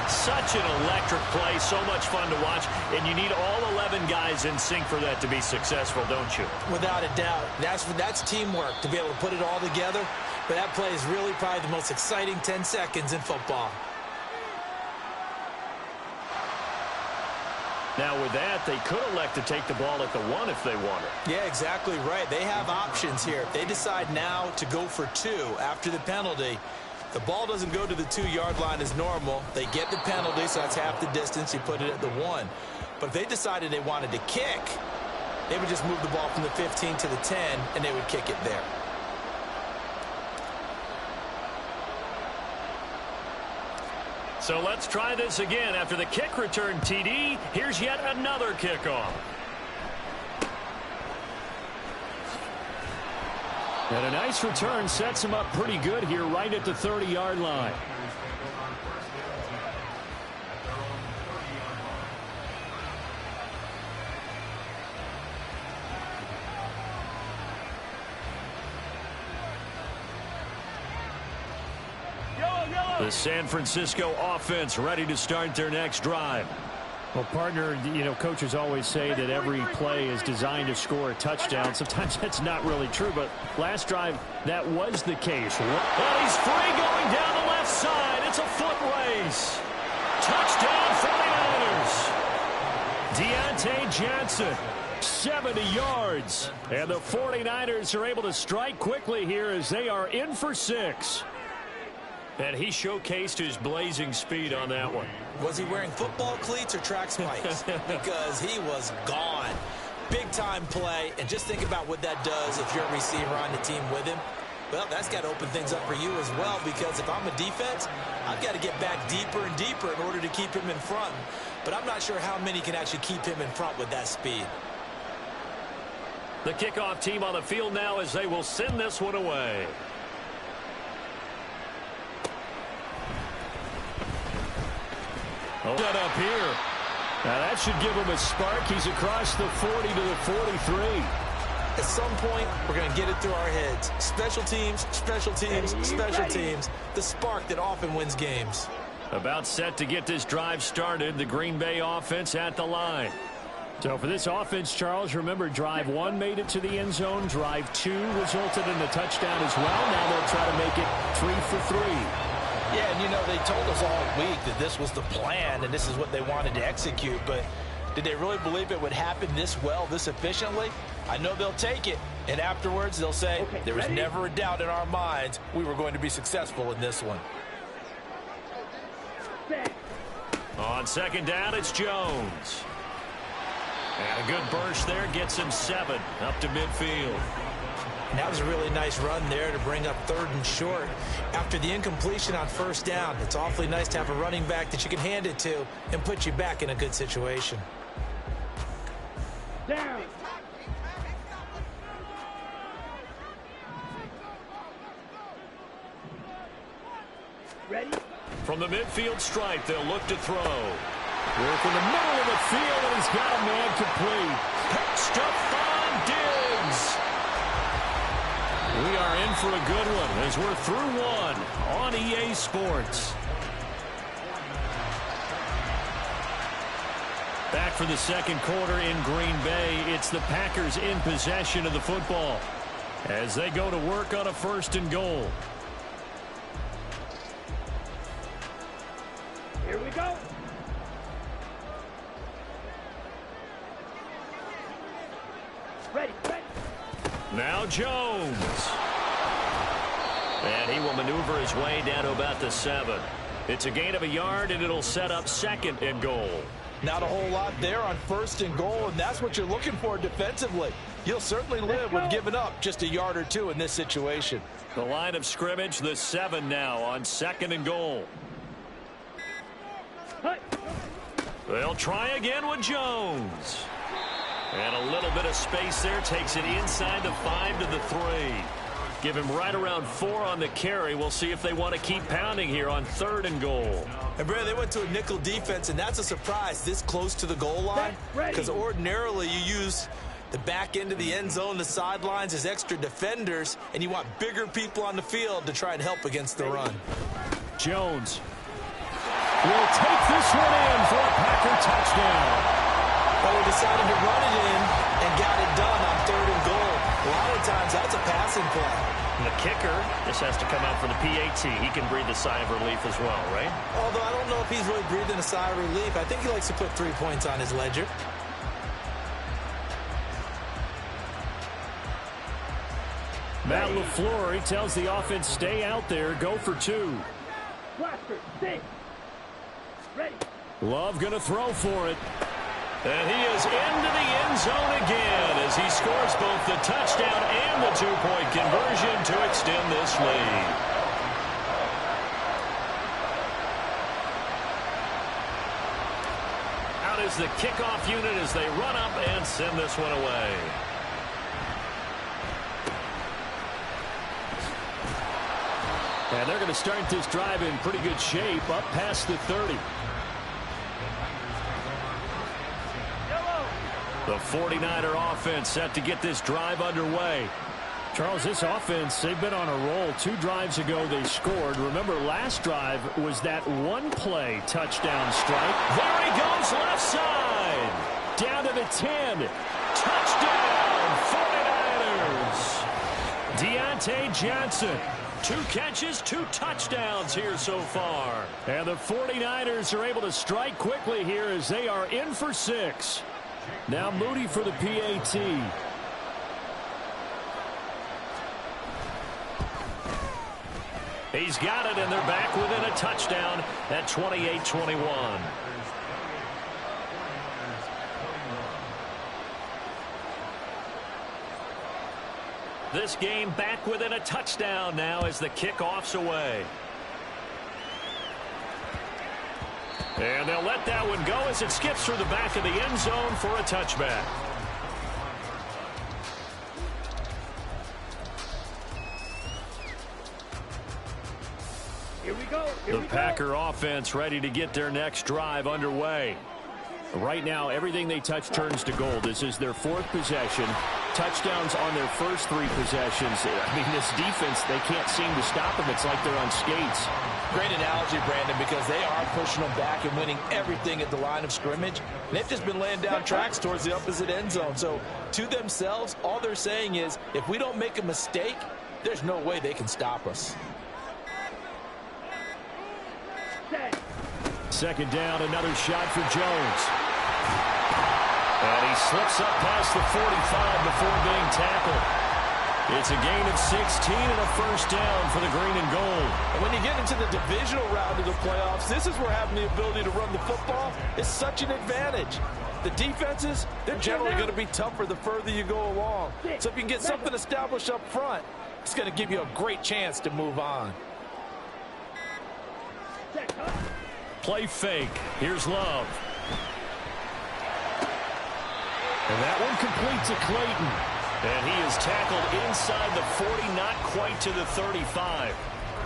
Such an electric play, so much fun to watch, and you need all 11 guys in sync for that to be successful, don't you? Without a doubt. That's teamwork to be able to put it all together, but that play is really probably the most exciting 10 seconds in football. Now with that, they could elect to take the ball at the 1 if they wanted. Yeah, exactly right. They have options here. If they decide now to go for 2 after the penalty, the ball doesn't go to the 2-yard line as normal. They get the penalty, so that's half the distance. You put it at the 1. But if they decided they wanted to kick, they would just move the ball from the 15 to the 10, and they would kick it there. So let's try this again. After the kick return TD, here's yet another kickoff. And a nice return sets him up pretty good here right at the 30-yard line. The San Francisco offense ready to start their next drive. Well, partner, you know, coaches always say that every play is designed to score a touchdown. Sometimes that's not really true, but last drive, that was the case. Well, he's free going down the left side. It's a foot race. Touchdown, 49ers. Deontay Johnson, 70 yards. And the 49ers are able to strike quickly here as they are in for 6. And he showcased his blazing speed on that one. Was he wearing football cleats or track spikes? Because he was gone. Big-time play, and just think about what that does if you're a receiver on the team with him. Well, that's got to open things up for you as well, because if I'm a defense, I've got to get back deeper and deeper in order to keep him in front. But I'm not sure how many can actually keep him in front with that speed. The kickoff team on the field now as they will send this one away. Set up here. Now that should give him a spark. He's across the 40 to the 43. At some point, we're going to get it through our heads. Special teams, special teams, special teams. The spark that often wins games. About set to get this drive started. The Green Bay offense at the line. So for this offense, Charles, remember drive 1 made it to the end zone. Drive 2 resulted in a touchdown as well. Now they'll try to make it 3 for 3. Yeah, and you know, they told us all week that this was the plan and this is what they wanted to execute, but did they really believe it would happen this well, this efficiently? I know they'll take it, and afterwards they'll say, there was never a doubt in our minds we were going to be successful in this one. On second down, it's Jones. And a good burst there gets him 7 up to midfield. And that was a really nice run there to bring up 3rd and short. After the incompletion on 1st down, it's awfully nice to have a running back that you can hand it to and put you back in a good situation. Down. Ready? From the midfield stripe, they'll look to throw. Work in the middle of the field, and he's got a man complete. Stephon Diggs. We are in for a good one as we're through one on EA Sports. Back for the second quarter in Green Bay. It's the Packers in possession of the football as they go to work on a 1st and goal. Here we go. Ready, ready. Now Jones. And he will maneuver his way down to about the 7. It's a gain of a yard, and it'll set up 2nd and goal. Not a whole lot there on 1st and goal, and that's what you're looking for defensively. You'll certainly live with giving up just a yard or 2 in this situation. The line of scrimmage, the 7 now on 2nd and goal. They'll try again with Jones. And a little bit of space there, takes it inside the 5 to the 3. Give him right around 4 on the carry. We'll see if they want to keep pounding here on 3rd and goal. And Brad, they went to a nickel defense, and that's a surprise this close to the goal line. Because ordinarily you use the back end of the end zone, the sidelines as extra defenders, and you want bigger people on the field to try and help against the run. Jones will take this one in for a Packer touchdown. Well, they decided to run it in and got it done on 3rd and goal. A lot of times that's a passing play. And the kicker just has to come out for the PAT. He can breathe a sigh of relief as well, right? Although I don't know if he's really breathing a sigh of relief. I think he likes to put 3 points on his ledger. Matt LaFleur tells the offense, stay out there, go for 2. Blaster, 6. Ready. Love going to throw for it. And he is into the end zone again as he scores both the touchdown and the 2-point conversion to extend this lead. Out is the kickoff unit as they run up and send this one away. And they're going to start this drive in pretty good shape up past the 30. The 49er offense set to get this drive underway. Charles, this offense, they've been on a roll. 2 drives ago they scored. Remember, last drive was that 1-play touchdown strike. There he goes, left side. Down to the 10. Touchdown, 49ers. Deontay Johnson. 2 catches, 2 touchdowns here so far. And the 49ers are able to strike quickly here as they are in for 6. Now Moody for the PAT. He's got it, and they're back within a touchdown at 28-21. This game back within a touchdown now as the kickoff's away. And they'll let that one go as it skips through the back of the end zone for a touchback. Here we go. The Packer offense ready to get their next drive underway. Right now, everything they touch turns to gold. This is their 4th possession. Touchdowns on their first 3 possessions. I mean, this defense, they can't seem to stop them. It's like they're on skates. Great analogy, Brandon, because they are pushing them back and winning everything at the line of scrimmage. And they've just been laying down tracks towards the opposite end zone. So to themselves, all they're saying is, if we don't make a mistake, there's no way they can stop us. Second down, another shot for Jones. And he slips up past the 45 before being tackled. It's a gain of 16 and a first down for the green and gold. And when you get into the divisional round of the playoffs, this is where having the ability to run the football is such an advantage. The defenses, they're generally going to be tougher the further you go along. So if you can get something established up front, it's going to give you a great chance to move on. Play fake. Here's Love. And that one complete to Clayton. And he is tackled inside the 40, not quite to the 35.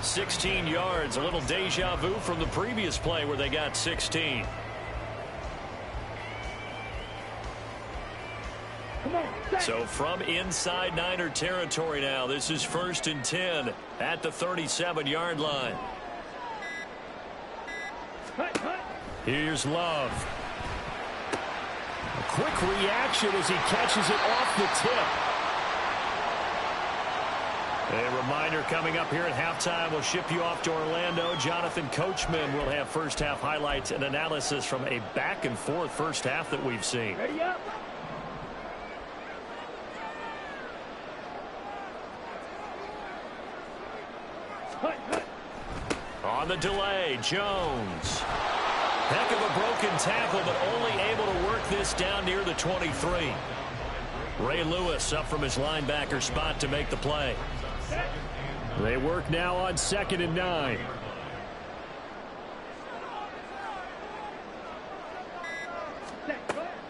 16 yards, a little deja vu from the previous play where they got 16. So from inside Niner territory now, this is 1st and 10 at the 37-yard line. Here's Love. A quick reaction as he catches it off the tip. A reminder coming up here at halftime. We'll ship you off to Orlando. Jonathan Coachman will have first half highlights and analysis from a back and forth first half that we've seen. Ready up. On the delay, Jones. Heck of a broken tackle, but only able to work this down near the 23. Ray Lewis up from his linebacker spot to make the play. They work now on 2nd and 9.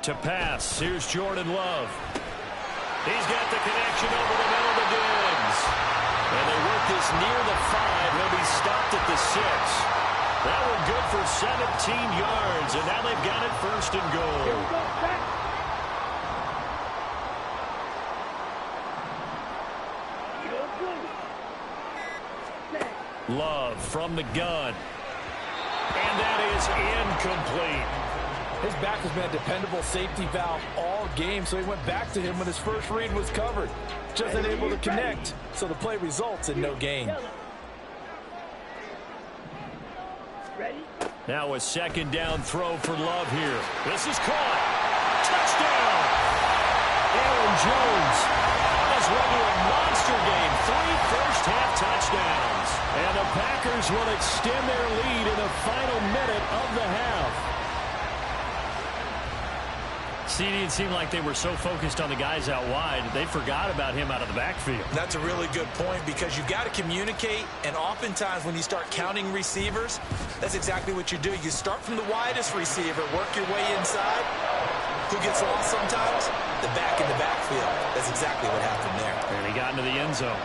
To pass, here's Jordan Love. He's got the connection over the middle to Diggs. And they work this near the 5. He'll be stopped at the 6. That one good for 17 yards, and now they've got it 1st and goal. Love from the gun. And that is incomplete. His back has been a dependable safety valve all game, so he went back to him when his first read was covered. Just unable to connect, so the play results in no gain. Now a 2nd down throw for Love here. This is caught. Touchdown! Aaron Jones on his way to a monster game. 3 first-half touchdowns. And the Packers will extend their lead in the final minute of the half. See, it seemed like they were so focused on the guys out wide, they forgot about him out of the backfield. That's a really good point because you've got to communicate, and oftentimes when you start counting receivers, that's exactly what you do. You start from the widest receiver, work your way inside. Who gets lost sometimes? The back in the backfield. That's exactly what happened there. And he got into the end zone.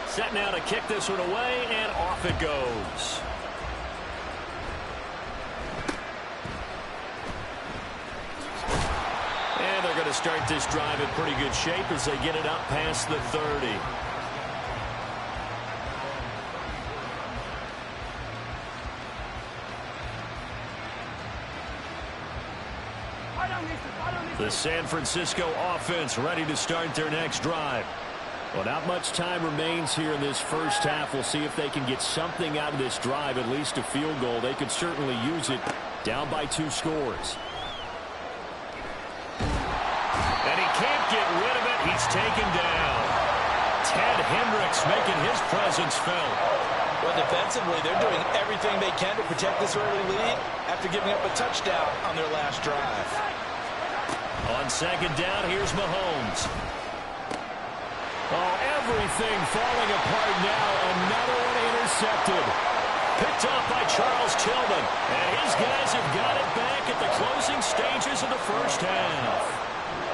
Set now to kick this one away, and off it goes. And they're going to start this drive in pretty good shape as they get it up past the 30. The San Francisco offense ready to start their next drive. Well, not much time remains here in this first half. We'll see if they can get something out of this drive, at least a field goal. They could certainly use it down by 2 scores. And he can't get rid of it. He's taken down. Ted Hendricks making his presence felt. Well, defensively, they're doing everything they can to protect this early lead after giving up a touchdown on their last drive. On 2nd down, here's Mahomes. Oh, everything falling apart now. Another one intercepted. Picked up by Charles Tillman. And his guys have got it back at the closing stages of the first half.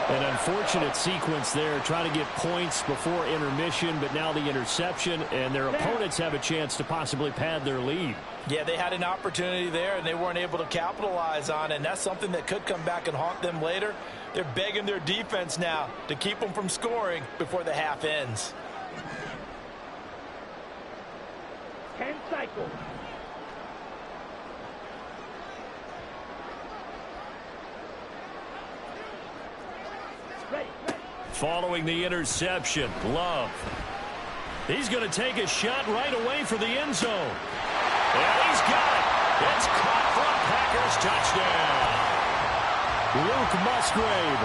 An unfortunate sequence there, trying to get points before intermission, but now the interception, and their opponents have a chance to possibly pad their lead. Yeah, they had an opportunity there, and they weren't able to capitalize on it, and that's something that could come back and haunt them later. They're begging their defense now to keep them from scoring before the half ends. 10 cycles. Following the interception, Love. He's going to take a shot right away for the end zone. And he's got it. It's caught for a Packers touchdown. Luke Musgrave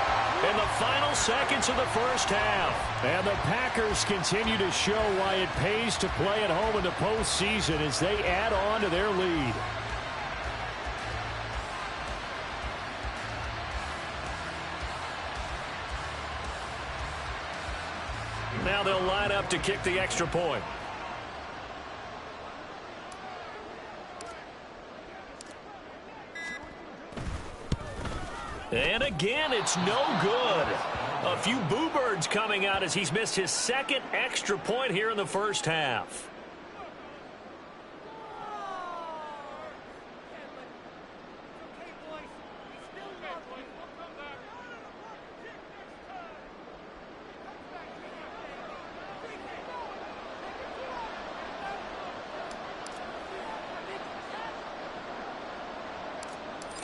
in the final seconds of the first half. And the Packers continue to show why it pays to play at home in the postseason as they add on to their lead. Now they'll line up to kick the extra point. And again, it's no good. A few boo birds coming out as he's missed his second extra point here in the first half.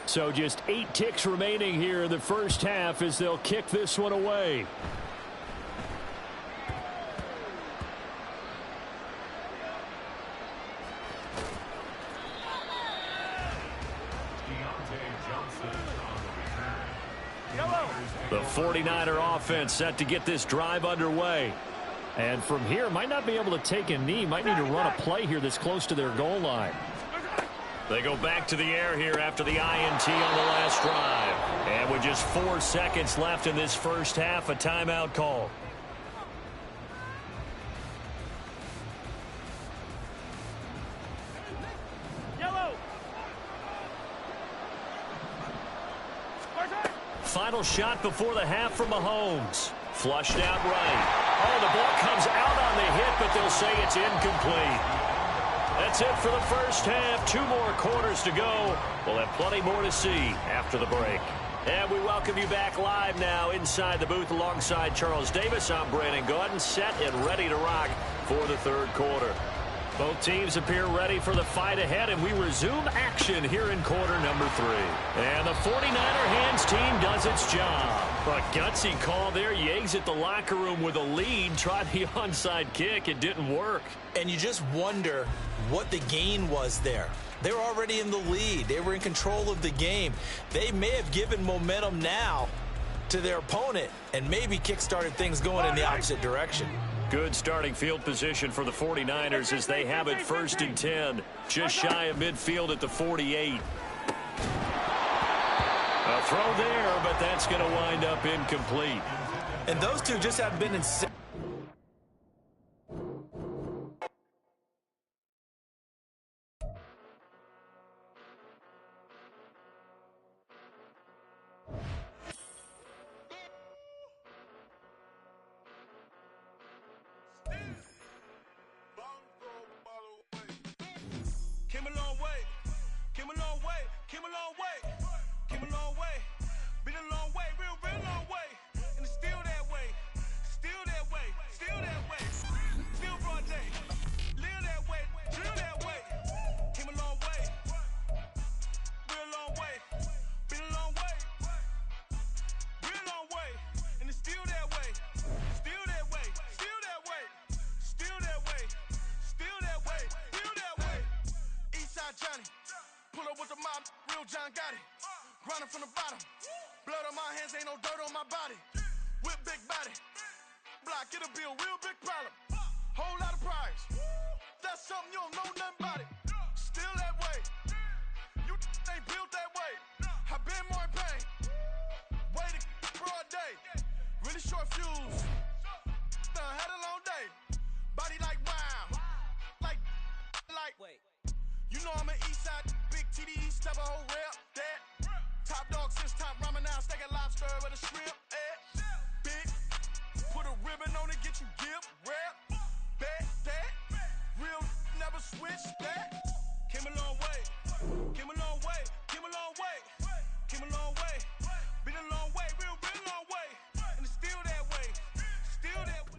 So just 8 ticks remaining here in the first half as they'll kick this one away. The 49er offense set to get this drive underway. And from here, might not be able to take a knee. Might need to run a play here that's close to their goal line. They go back to the air here after the INT on the last drive. And with just 4 seconds left in this first half, a timeout call. Yellow. Final shot before the half from Mahomes. Flushed out right. Oh, the ball comes out on the hit, but they'll say it's incomplete. That's it for the first half. 2 more quarters to go. We'll have plenty more to see after the break. And we welcome you back live now inside the booth alongside Charles Davis. I'm Brandon Gaudin, set and ready to rock for the third quarter. Both teams appear ready for the fight ahead, and we resume action here in quarter number 3. And the 49er hands team does its job. A gutsy call there. You exit the locker room with a lead. Try the onside kick. It didn't work. And you just wonder what the gain was there. They were already in the lead. They were in control of the game. They may have given momentum now to their opponent and maybe kick-started things going in the opposite direction. Good starting field position for the 49ers as they have it 1st and 10. Just shy of midfield at the 48. A throw there, but that's going to wind up incomplete. And those two just have been in...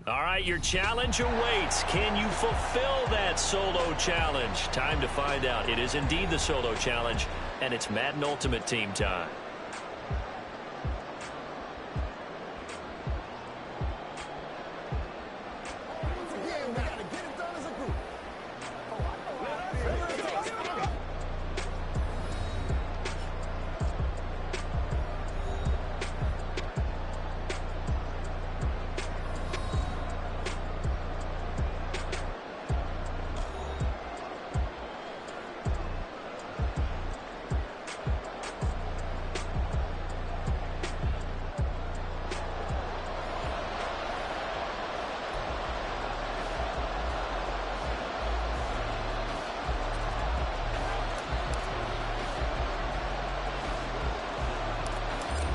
All right, your challenge awaits. Can you fulfill that solo challenge? Time to find out. It is indeed the solo challenge, and it's Madden Ultimate Team time.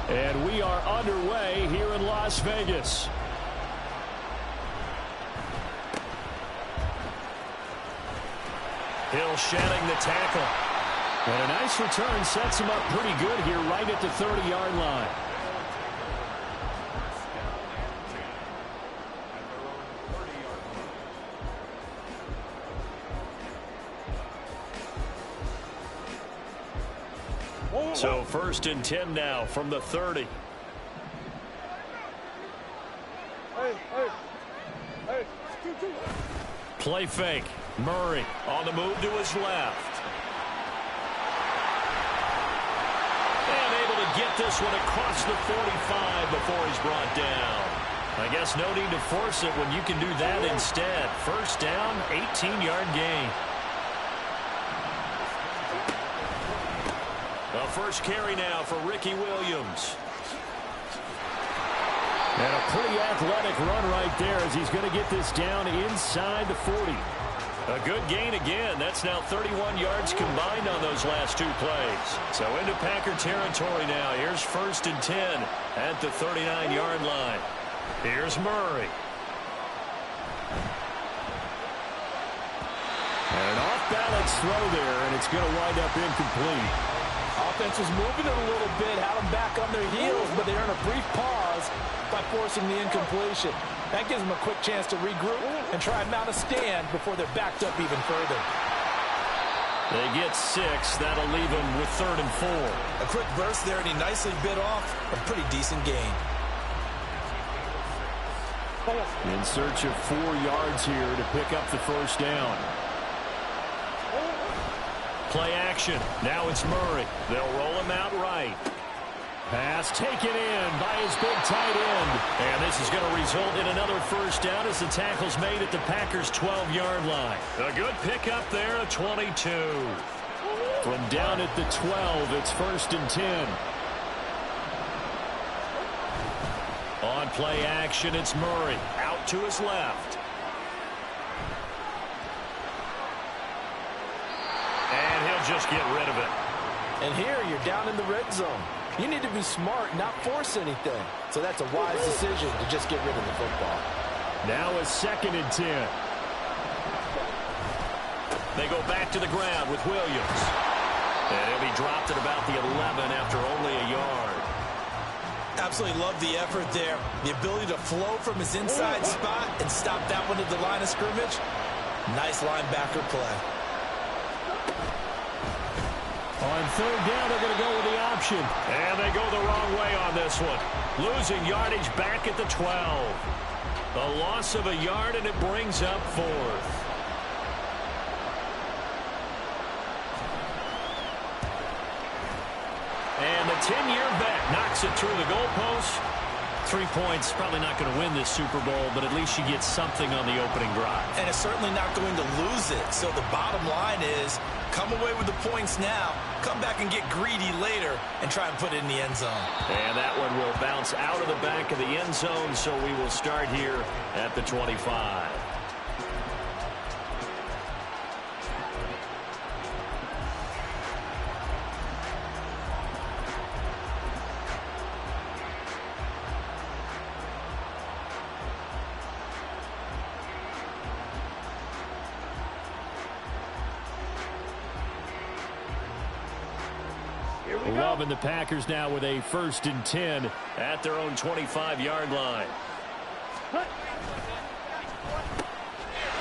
And we are underway here in Las Vegas. Hill shedding the tackle. And a nice return sets him up pretty good here right at the 30-yard line. So 1st and 10 now from the 30. Play fake. Murray on the move to his left. And able to get this one across the 45 before he's brought down. I guess no need to force it when you can do that instead. 1st down, 18-yard gain. The first carry now for Ricky Williams. And a pretty athletic run right there as he's going to get this down inside the 40. A good gain again. That's now 31 yards combined on those last 2 plays. So into Packer territory now. Here's 1st and 10 at the 39-yard line. Here's Murray. And an off-balance throw there, and it's going to wind up incomplete. Offense was moving it a little bit, had them back on their heels, but they earn a brief pause by forcing the incompletion. That gives them a quick chance to regroup and try and mount a stand before they're backed up even further. They get 6. That'll leave them with 3rd and 4. A quick burst there, and he nicely bit off a pretty decent gain. In search of 4 yards here to pick up the 1st down. Play action. Now it's Murray. They'll roll him out right. Pass taken in by his big tight end. And this is going to result in another 1st down as the tackle's made at the Packers' 12-yard line. A good pickup there, a 22. From down at the 12, it's 1st and 10. On play action, it's Murray. Out to his left. And he'll just get rid of it. And here you're down in the red zone. You need to be smart, not force anything. So that's a wise decision to just get rid of the football. Now a 2nd and 10. They go back to the ground with Williams. And he'll be dropped at about the 11 after only a yard. Absolutely love the effort there. The ability to flow from his inside spot and stop that one at the line of scrimmage. Nice linebacker play. On 3rd down, they're going to go with the option. And they go the wrong way on this one. Losing yardage back at the 12. A loss of a yard, and it brings up 4th. And the 10-year vet knocks it through the goalpost. 3 points, probably not going to win this Super Bowl, but at least she gets something on the opening drive. And it's certainly not going to lose it. So the bottom line is, come away with the points now, come back and get greedy later, and try and put it in the end zone. And that one will bounce out of the back of the end zone, so we will start here at the 25. Loving the Packers now with a 1st and 10 at their own 25-yard line.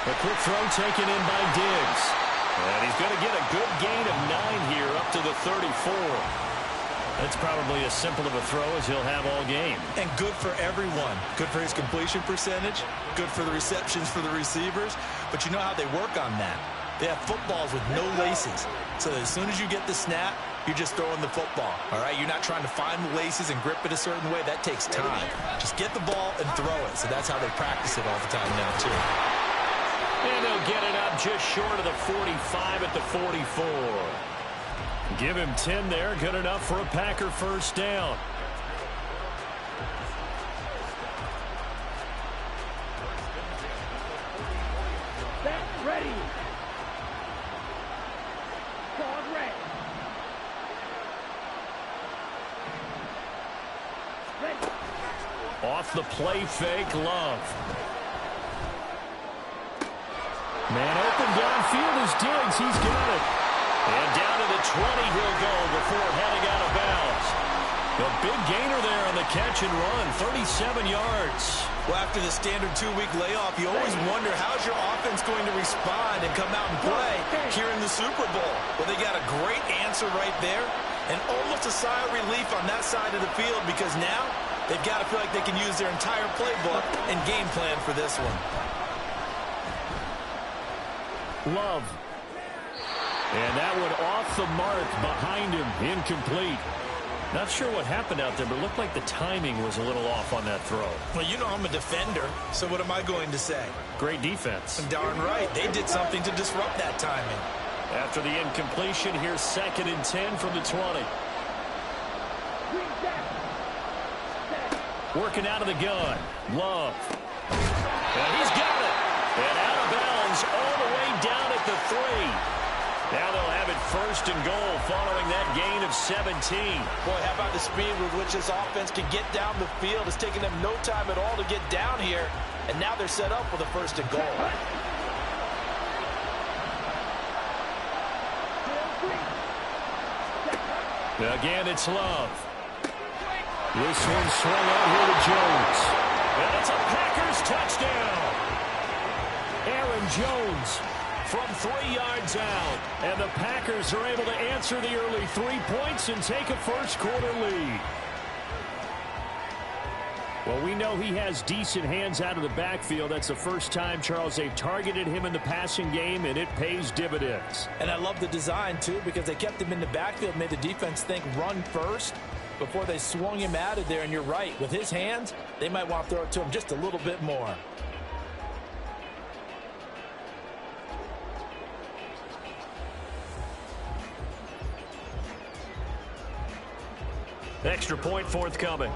A quick throw taken in by Diggs. And he's going to get a good gain of 9 here up to the 34. That's probably as simple of a throw as he'll have all game. And good for everyone. Good for his completion percentage. Good for the receptions for the receivers. But you know how they work on that. They have footballs with no laces. So as soon as you get the snap, you're just throwing the football. All right? You're not trying to find the laces and grip it a certain way. That takes time. Just get the ball and throw it. So that's how they practice it all the time now, too. And they'll get it up just short of the 45 at the 44. Give him 10 there. Good enough for a Packer 1st down. Set, ready. Start red. Off the play fake, Love. Man open downfield is Diggs. He's got it. And down to the 20 he'll go before heading out of bounds. A big gainer there on the catch and run, 37 yards. Well, after the standard 2-week layoff, you always wonder how's your offense going to respond and come out and play here in the Super Bowl. Well, they got a great answer right there and almost a sigh of relief on that side of the field because now they've got to feel like they can use their entire playbook and game plan for this one. Love. And that one off the mark behind him, incomplete. Not sure what happened out there, but it looked like the timing was a little off on that throw. Well, you know I'm a defender, so what am I going to say? Great defense. Darn right. They did something to disrupt that timing. After the incompletion, here's 2nd and 10 from the 20. Working out of the gun. Love. And he's got it. And out of bounds all the way down at the 3. Now they'll have it 1st and goal following that gain of 17. Boy, how about the speed with which this offense can get down the field? It's taken them no time at all to get down here, and now they're set up for the 1st and goal. Again, it's Love. This one swung out here to Jones. And it's a Packers touchdown. Aaron Jones from 3 yards out. And the Packers are able to answer the early 3 points and take a first-quarter lead. Well, we know he has decent hands out of the backfield. That's the first time, Charles, they've targeted him in the passing game, and it pays dividends. And I love the design, too, because they kept him in the backfield, made the defense think run first before they swung him out of there. And you're right, with his hands, they might want to throw it to him just a little bit more. Extra point forthcoming.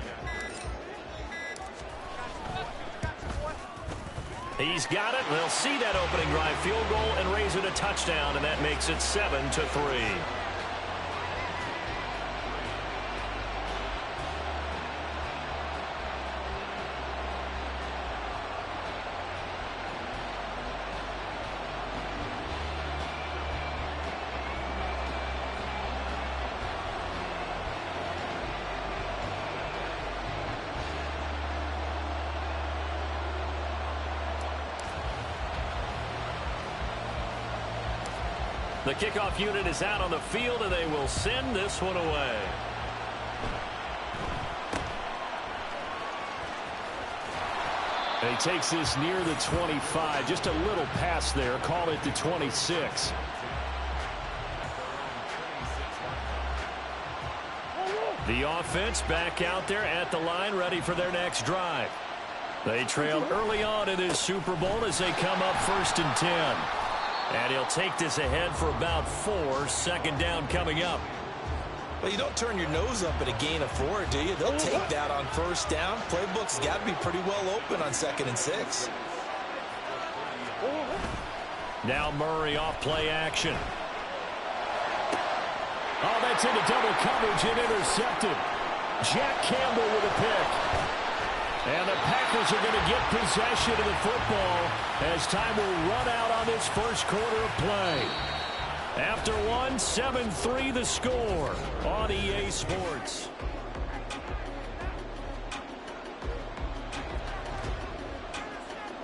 He's got it. They'll see that opening drive field goal and raise it a touchdown, and that makes it 7-3. The kickoff unit is out on the field, and they will send this one away. And he takes this near the 25. Just a little pass there. Call it the 26. The offense back out there at the line, ready for their next drive. They trailed early on in this Super Bowl as they come up 1st and 10. And he'll take this ahead for about 4. 2nd down coming up. Well, you don't turn your nose up at a gain of 4, do you? They'll take that on 1st down. Playbook's got to be pretty well open on 2nd and 6. Now Murray off play action. Oh, that's into double coverage and intercepted. Jack Campbell with a pick. And the Packers are going to get possession of the football as time will run out on this first quarter of play. After 1, 7-3 the score on EA Sports.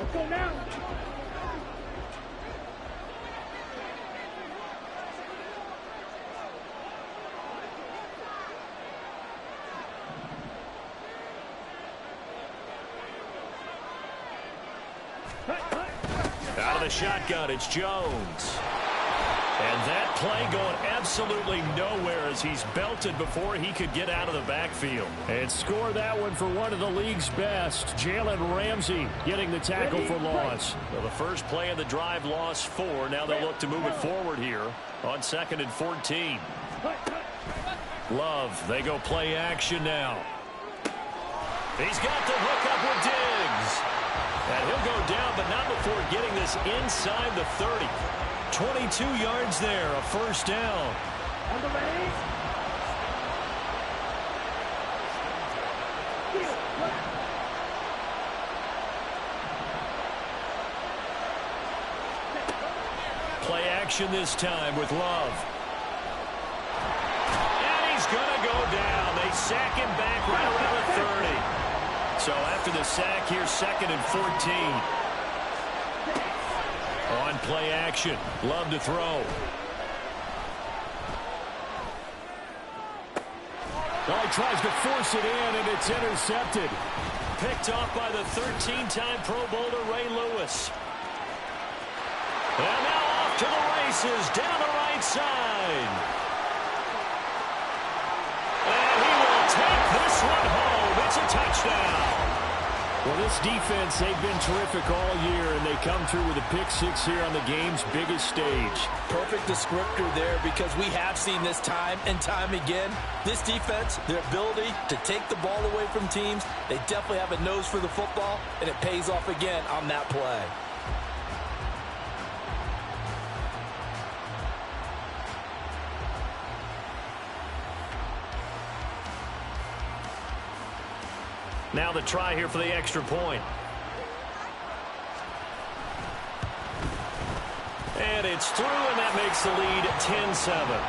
Let's go now. Out of the shotgun, it's Jones. And that play going absolutely nowhere as he's belted before he could get out of the backfield. And score that one for one of the league's best. Jalen Ramsey getting the tackle for loss. Well, the first play of the drive lost 4. Now they look to move it forward here on 2nd and 14. Love, they go play action now. He's got the hook up with Diggs. And he'll go down, but not before getting this inside the 30. 22 yards there, a 1st down. On the ready. action this time with Love. And he's going to go down. They sack him back right around the 30. So after the sack, here's 2nd and 14. On play action. Love to throw. Well, he tries to force it in, and it's intercepted. Picked off by the 13-time Pro Bowler Ray Lewis. And now off to the races down the right side. And he will take this one home. It's a touchdown. Well, this defense, they've been terrific all year, and they come through with a pick-6 here on the game's biggest stage. Perfect descriptor there, because we have seen this time and time again. This defense, their ability to take the ball away from teams, they definitely have a nose for the football, and it pays off again on that play. Now the try here for the extra point. And it's through, and that makes the lead 10-7.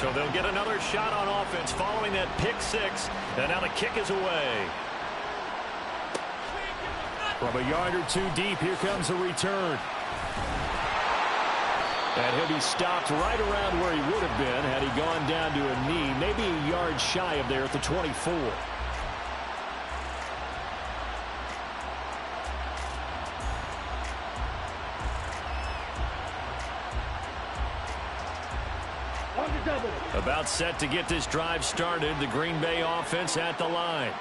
So they'll get another shot on offense following that pick-6. And now the kick is away. From a yard or two deep, here comes a return. And he'll be stopped right around where he would have been had he gone down to a knee, maybe a yard shy of there at the 24. About set to get this drive started. The Green Bay offense at the line.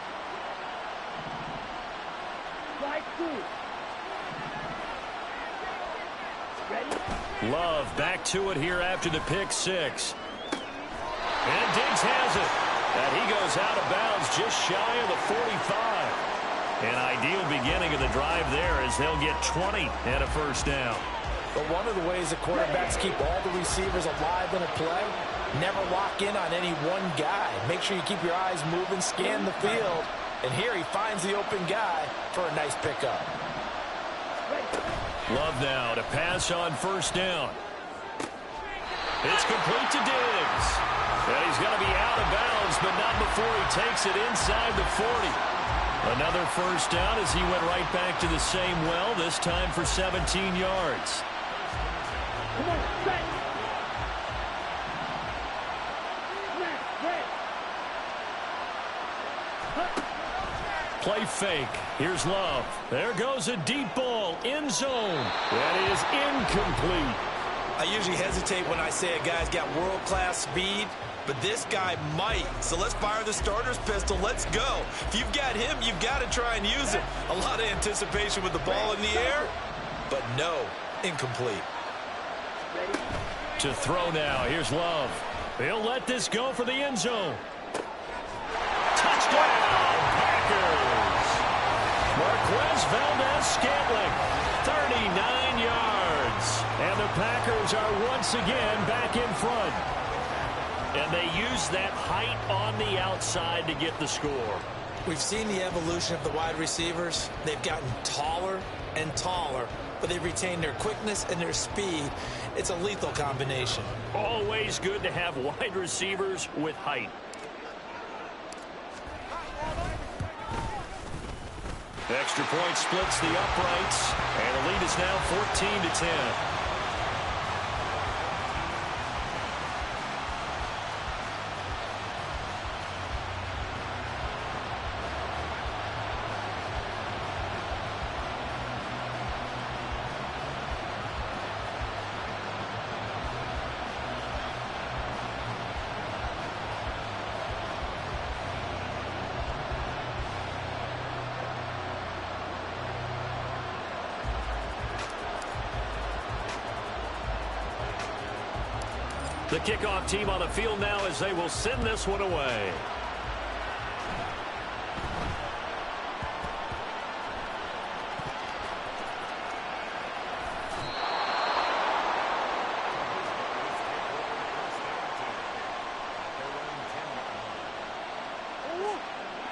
Love back to it here after the pick-6. And Diggs has it. And he goes out of bounds just shy of the 45. An ideal beginning of the drive there as they'll get 20 and a first down. But one of the ways that quarterbacks keep all the receivers alive in a play, never lock in on any one guy. Make sure you keep your eyes moving, scan the field. And here he finds the open guy for a nice pickup. Love now to pass on first down. It's complete to Diggs. And he's going to be out of bounds, but not before he takes it inside the 40. Another first down as he went right back to the same well, this time for 17 yards. Come on, set. Play fake. Here's Love. There goes a deep ball. End zone. That is incomplete. I usually hesitate when I say a guy's got world-class speed, but this guy might. So let's fire the starter's pistol. Let's go. If you've got him, you've got to try and use him. A lot of anticipation with the ball in the air, but no, incomplete. To throw now. Here's Love. He'll let this go for the end zone. Touchdown, Packers. Marquez Valdez-Scantling, 39 yards. And the Packers are once again back in front. And they use that height on the outside to get the score. We've seen the evolution of the wide receivers. They've gotten taller and taller, but they've retained their quickness and their speed. It's a lethal combination. Always good to have wide receivers with height. Extra point splits the uprights, and the lead is now 14-10. The kickoff team on the field now as they will send this one away.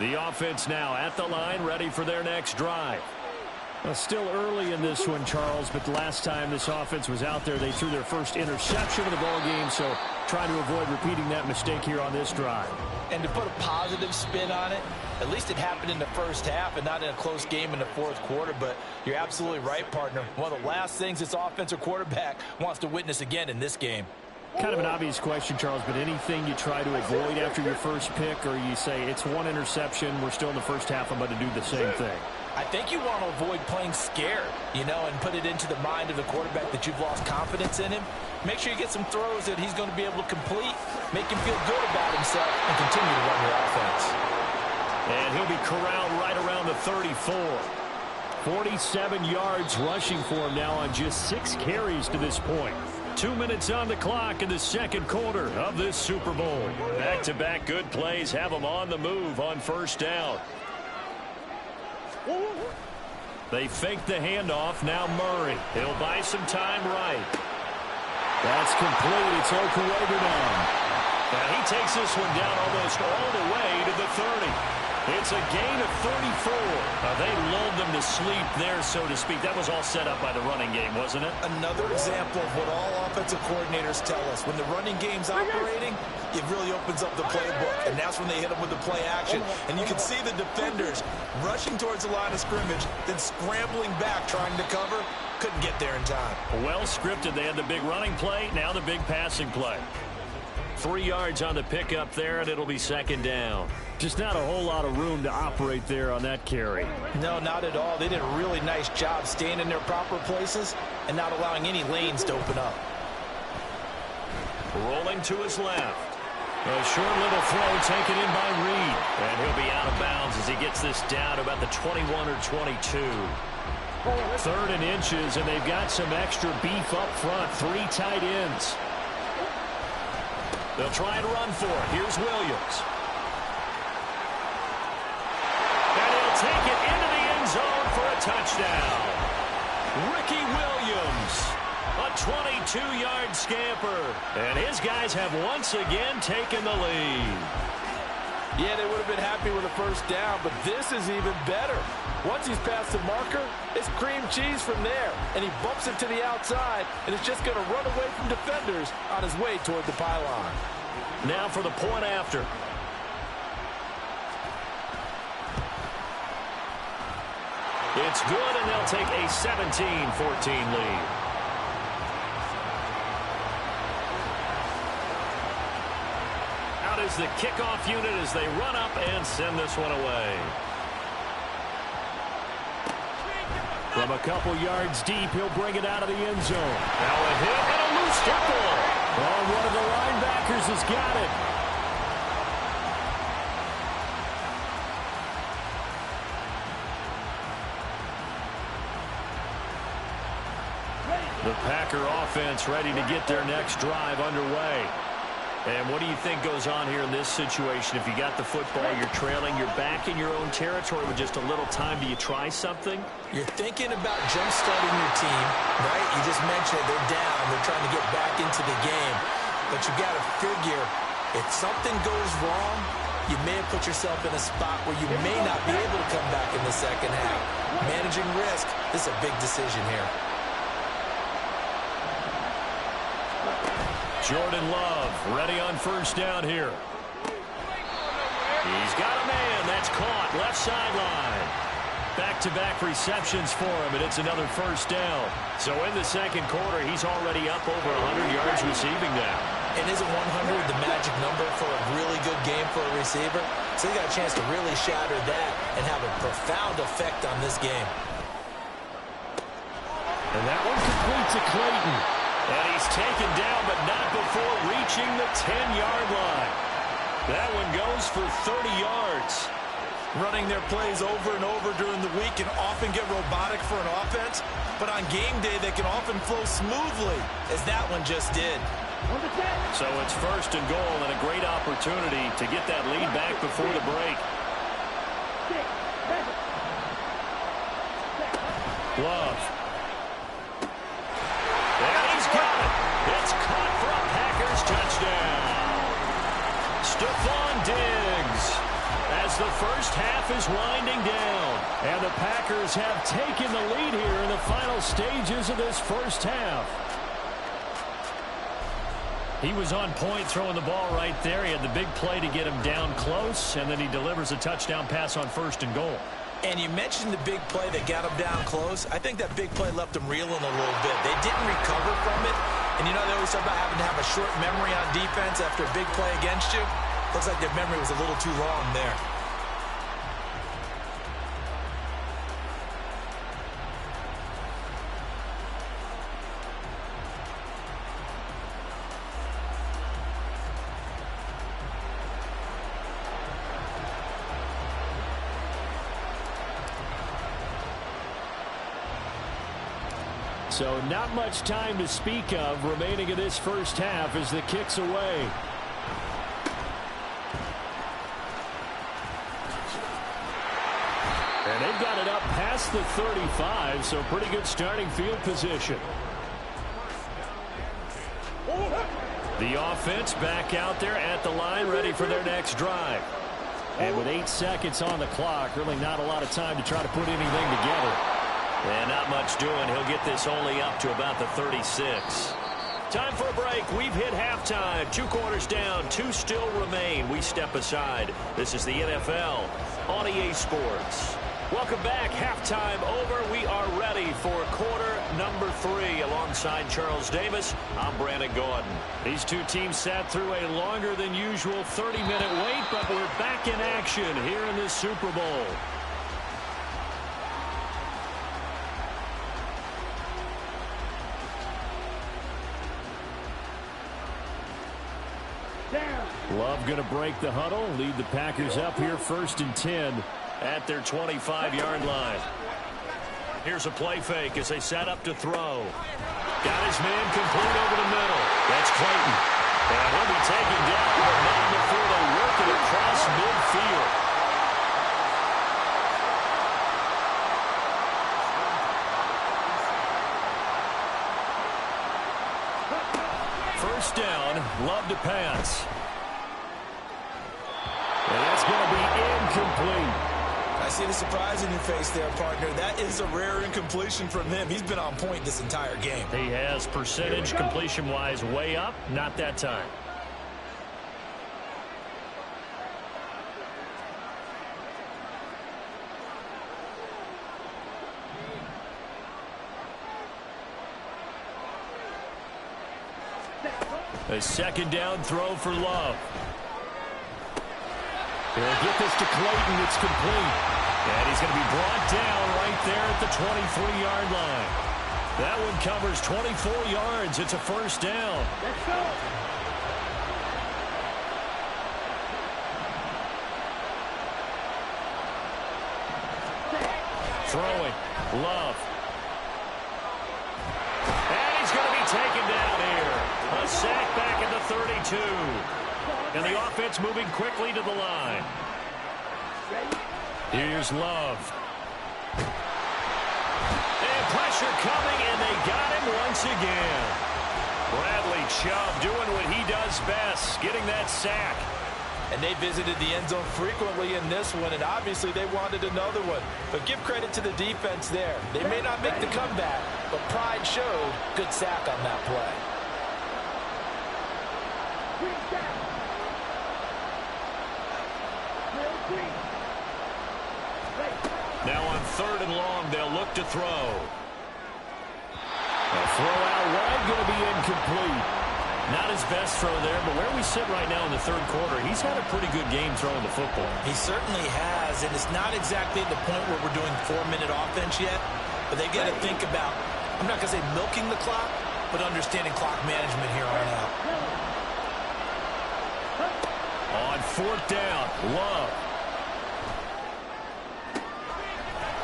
The offense now at the line, ready for their next drive. Well, still early in this one, Charles, but the last time this offense was out there, they threw their first interception of the ball game, so trying to avoid repeating that mistake here on this drive. And to put a positive spin on it, at least it happened in the first half and not in a close game in the fourth quarter, but you're absolutely right, partner. One of the last things this offensive quarterback wants to witness again in this game. Kind of an obvious question, Charles, but anything you try to avoid after your first pick, or you say it's one interception, we're still in the first half, I'm going to do the same thing? I think you want to avoid playing scared, you know, and put it into the mind of the quarterback that you've lost confidence in him. Make sure you get some throws that he's going to be able to complete, make him feel good about himself, and continue to run your offense. And he'll be corralled right around the 34. 47 yards rushing for him now on just 6 carries to this point. 2 minutes on the clock in the second quarter of this Super Bowl. Back-to-back good plays have them on the move on first down. They fake the handoff. Now Murray. He'll buy some time right. That's complete. It's Okuwegudon. And he takes this one down almost all the way to the 30. It's a gain of 34. They lulled them to sleep there, so to speak. That was all set up by the running game, wasn't it? Another example of what all offensive coordinators tell us. When the running game's operating, it really opens up the playbook, and that's when they hit them with the play action. And you can see the defenders rushing towards the line of scrimmage, then scrambling back trying to cover. Couldn't get there in time. Well scripted. They had the big running play, now the big passing play. 3 yards on the pickup there, and it'll be second down. Just not a whole lot of room to operate there on that carry. No, not at all. They did a really nice job staying in their proper places and not allowing any lanes to open up. Rolling to his left. A short little throw taken in by Reed. And he'll be out of bounds as he gets this down to about the 21 or 22. 3rd and inches, and they've got some extra beef up front. 3 tight ends. They'll try and run for it. Here's Williams. And he'll take it into the end zone for a touchdown. Ricky Williams, a 22-yard scamper. And his guys have once again taken the lead. Yeah, they would have been happy with a first down, but this is even better. Once he's past the marker, it's cream cheese from there. And he bumps it to the outside, and it's just going to run away from defenders on his way toward the pylon. Now for the point after. It's good, and they'll take a 17-14 lead. Out is the kickoff unit as they run up and send this one away. From a couple yards deep, he'll bring it out of the end zone. Now a hit and a loose football. Oh, one of the linebackers has got it. The Packer offense ready to get their next drive underway. And what do you think goes on here in this situation? If you got the football, you're trailing, you're back in your own territory with just a little time. Do you try something? You're thinking about jump-starting your team, right? You just mentioned it. They're down. They're trying to get back into the game. But you got to figure, if something goes wrong, you may have put yourself in a spot where you may not be able to come back in the second half. Managing risk, this is a big decision here. Jordan Love ready on first down here. He's got a man. That's caught. Left sideline. Back-to-back receptions for him, and it's another first down. So in the second quarter, he's already up over 100 yards receiving now. And isn't 100 the magic number for a really good game for a receiver? So he got a chance to really shatter that and have a profound effect on this game. And that one complete to Clayton. And he's taken down, but not before reaching the 10-yard line. That one goes for 30 yards. Running their plays over and over during the week can often get robotic for an offense, but on game day they can often flow smoothly, as that one just did. So it's first and goal, and a great opportunity to get that lead back before the break. Love. And he's got it. It's caught for a Packers touchdown. Stephon Diggs. As the first half is winding down. And the Packers have taken the lead here in the final stages of this first half. He was on point throwing the ball right there. He had the big play to get him down close, and then he delivers a touchdown pass on 1st and goal. And you mentioned the big play that got him down close. I think that big play left him reeling a little bit. They didn't recover from it. And you know, they always talk about having to have a short memory on defense after a big play against you. Looks like their memory was a little too long there. So not much time to speak of remaining in this first half as the kick's away. And they've got it up past the 35, so pretty good starting field position. The offense back out there at the line, ready for their next drive. And with 8 seconds on the clock, really not a lot of time to try to put anything together. And not much doing. He'll get this only up to about the 36. Time for a break. We've hit halftime. 2 quarters down. 2 still remain. We step aside. This is the NFL on EA Sports. Welcome back. Halftime over. We are ready for quarter number 3. Alongside Charles Davis, I'm Brandon Gordon. These two teams sat through a longer than usual 30-minute wait, but we're back in action here in this Super Bowl. Love going to break the huddle, lead the Packers up here 1st and 10 at their 25-yard line. Here's a play fake as they set up to throw. Got his man complete over the middle. That's Clayton. And he'll be taken down, but not before they work it across midfield. First down, Love to pass. And that's going to be incomplete. I see the surprise in your face there, partner. That is a rare incompletion from him. He's been on point this entire game. He has percentage completion-wise way up. Not that time. A 2nd down throw for Love. He'll get this to Clayton. It's complete. And he's going to be brought down right there at the 23-yard line. That one covers 24 yards. It's a 1st down. Let's go. Throwing. Love. And he's going to be taken down here. A sack back at the 32. And the offense moving quickly to the line. Here's Love. And pressure coming, and they got him once again. Bradley Chubb doing what he does best, getting that sack. And they visited the end zone frequently in this one, and obviously they wanted another one. But give credit to the defense there. They may not make the comeback, but pride showed. Good sack on that play. Now on 3rd and long, they'll look to throw. A throw out wide, going to be incomplete. Not his best throw there, but where we sit right now in the 3rd quarter, he's had a pretty good game throwing the football. He certainly has, and it's not exactly at the point where we're doing 4-minute offense yet, but they got to think about, I'm not going to say milking the clock, but understanding clock management here on out. On 4th down, Love.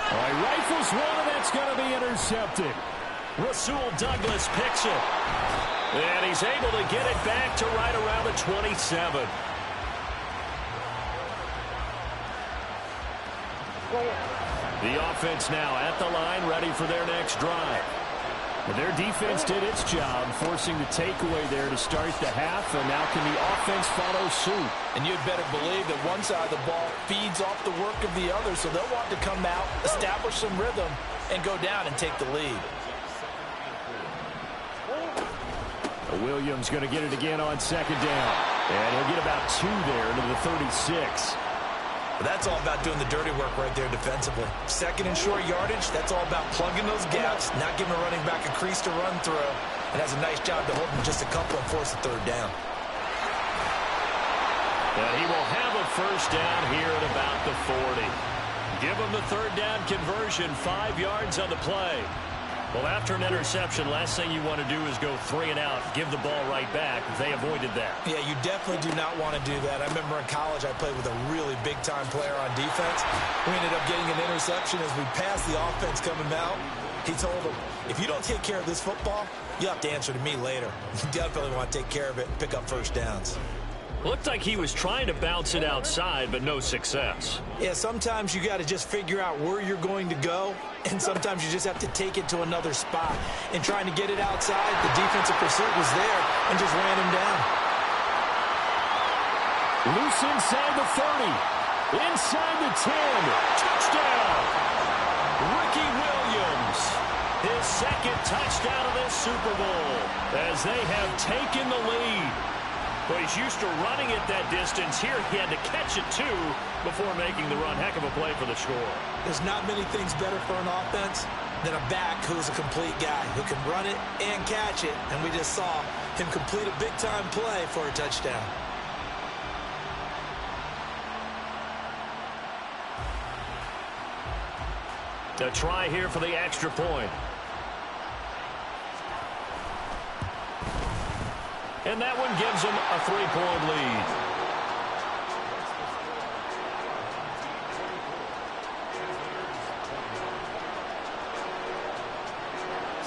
All right, rifles one, and that's going to be intercepted. Rasul Douglas picks it. And he's able to get it back to right around the 27. The offense now at the line, ready for their next drive. Their defense did its job, forcing the takeaway there to start the half, and now can the offense follow suit? And you'd better believe that one side of the ball feeds off the work of the other, so they'll want to come out, establish some rhythm, and go down and take the lead. Williams going to get it again on second down, and he'll get about 2 there into the 36. But that's all about doing the dirty work right there defensively. Second and short yardage, that's all about plugging those gaps, not giving a running back a crease to run through, and has a nice job to hold him just a couple and force the third down. And he will have a first down here at about the 40. Give him the third down conversion, 5 yards on the play. Well, after an interception, last thing you want to do is go 3 and out, give the ball right back. They avoided that. Yeah, you definitely do not want to do that. I remember in college I played with a really big-time player on defense. We ended up getting an interception as we passed the offense coming out. He told him, if you don't take care of this football, you'll have to answer to me later. You definitely want to take care of it and pick up first downs. Looked like he was trying to bounce it outside, but no success. Yeah, sometimes you got to just figure out where you're going to go, and sometimes you just have to take it to another spot. And trying to get it outside, the defensive pursuit was there and just ran him down. Loose inside the 30, inside the 10, touchdown! Ricky Williams, his second touchdown of this Super Bowl, as they have taken the lead. Well, he's used to running it that distance. Here he had to catch it, too, before making the run. Heck of a play for the score. There's not many things better for an offense than a back who's a complete guy who can run it and catch it. And we just saw him complete a big-time play for a touchdown. A try here for the extra point. And that one gives them a 3-point lead.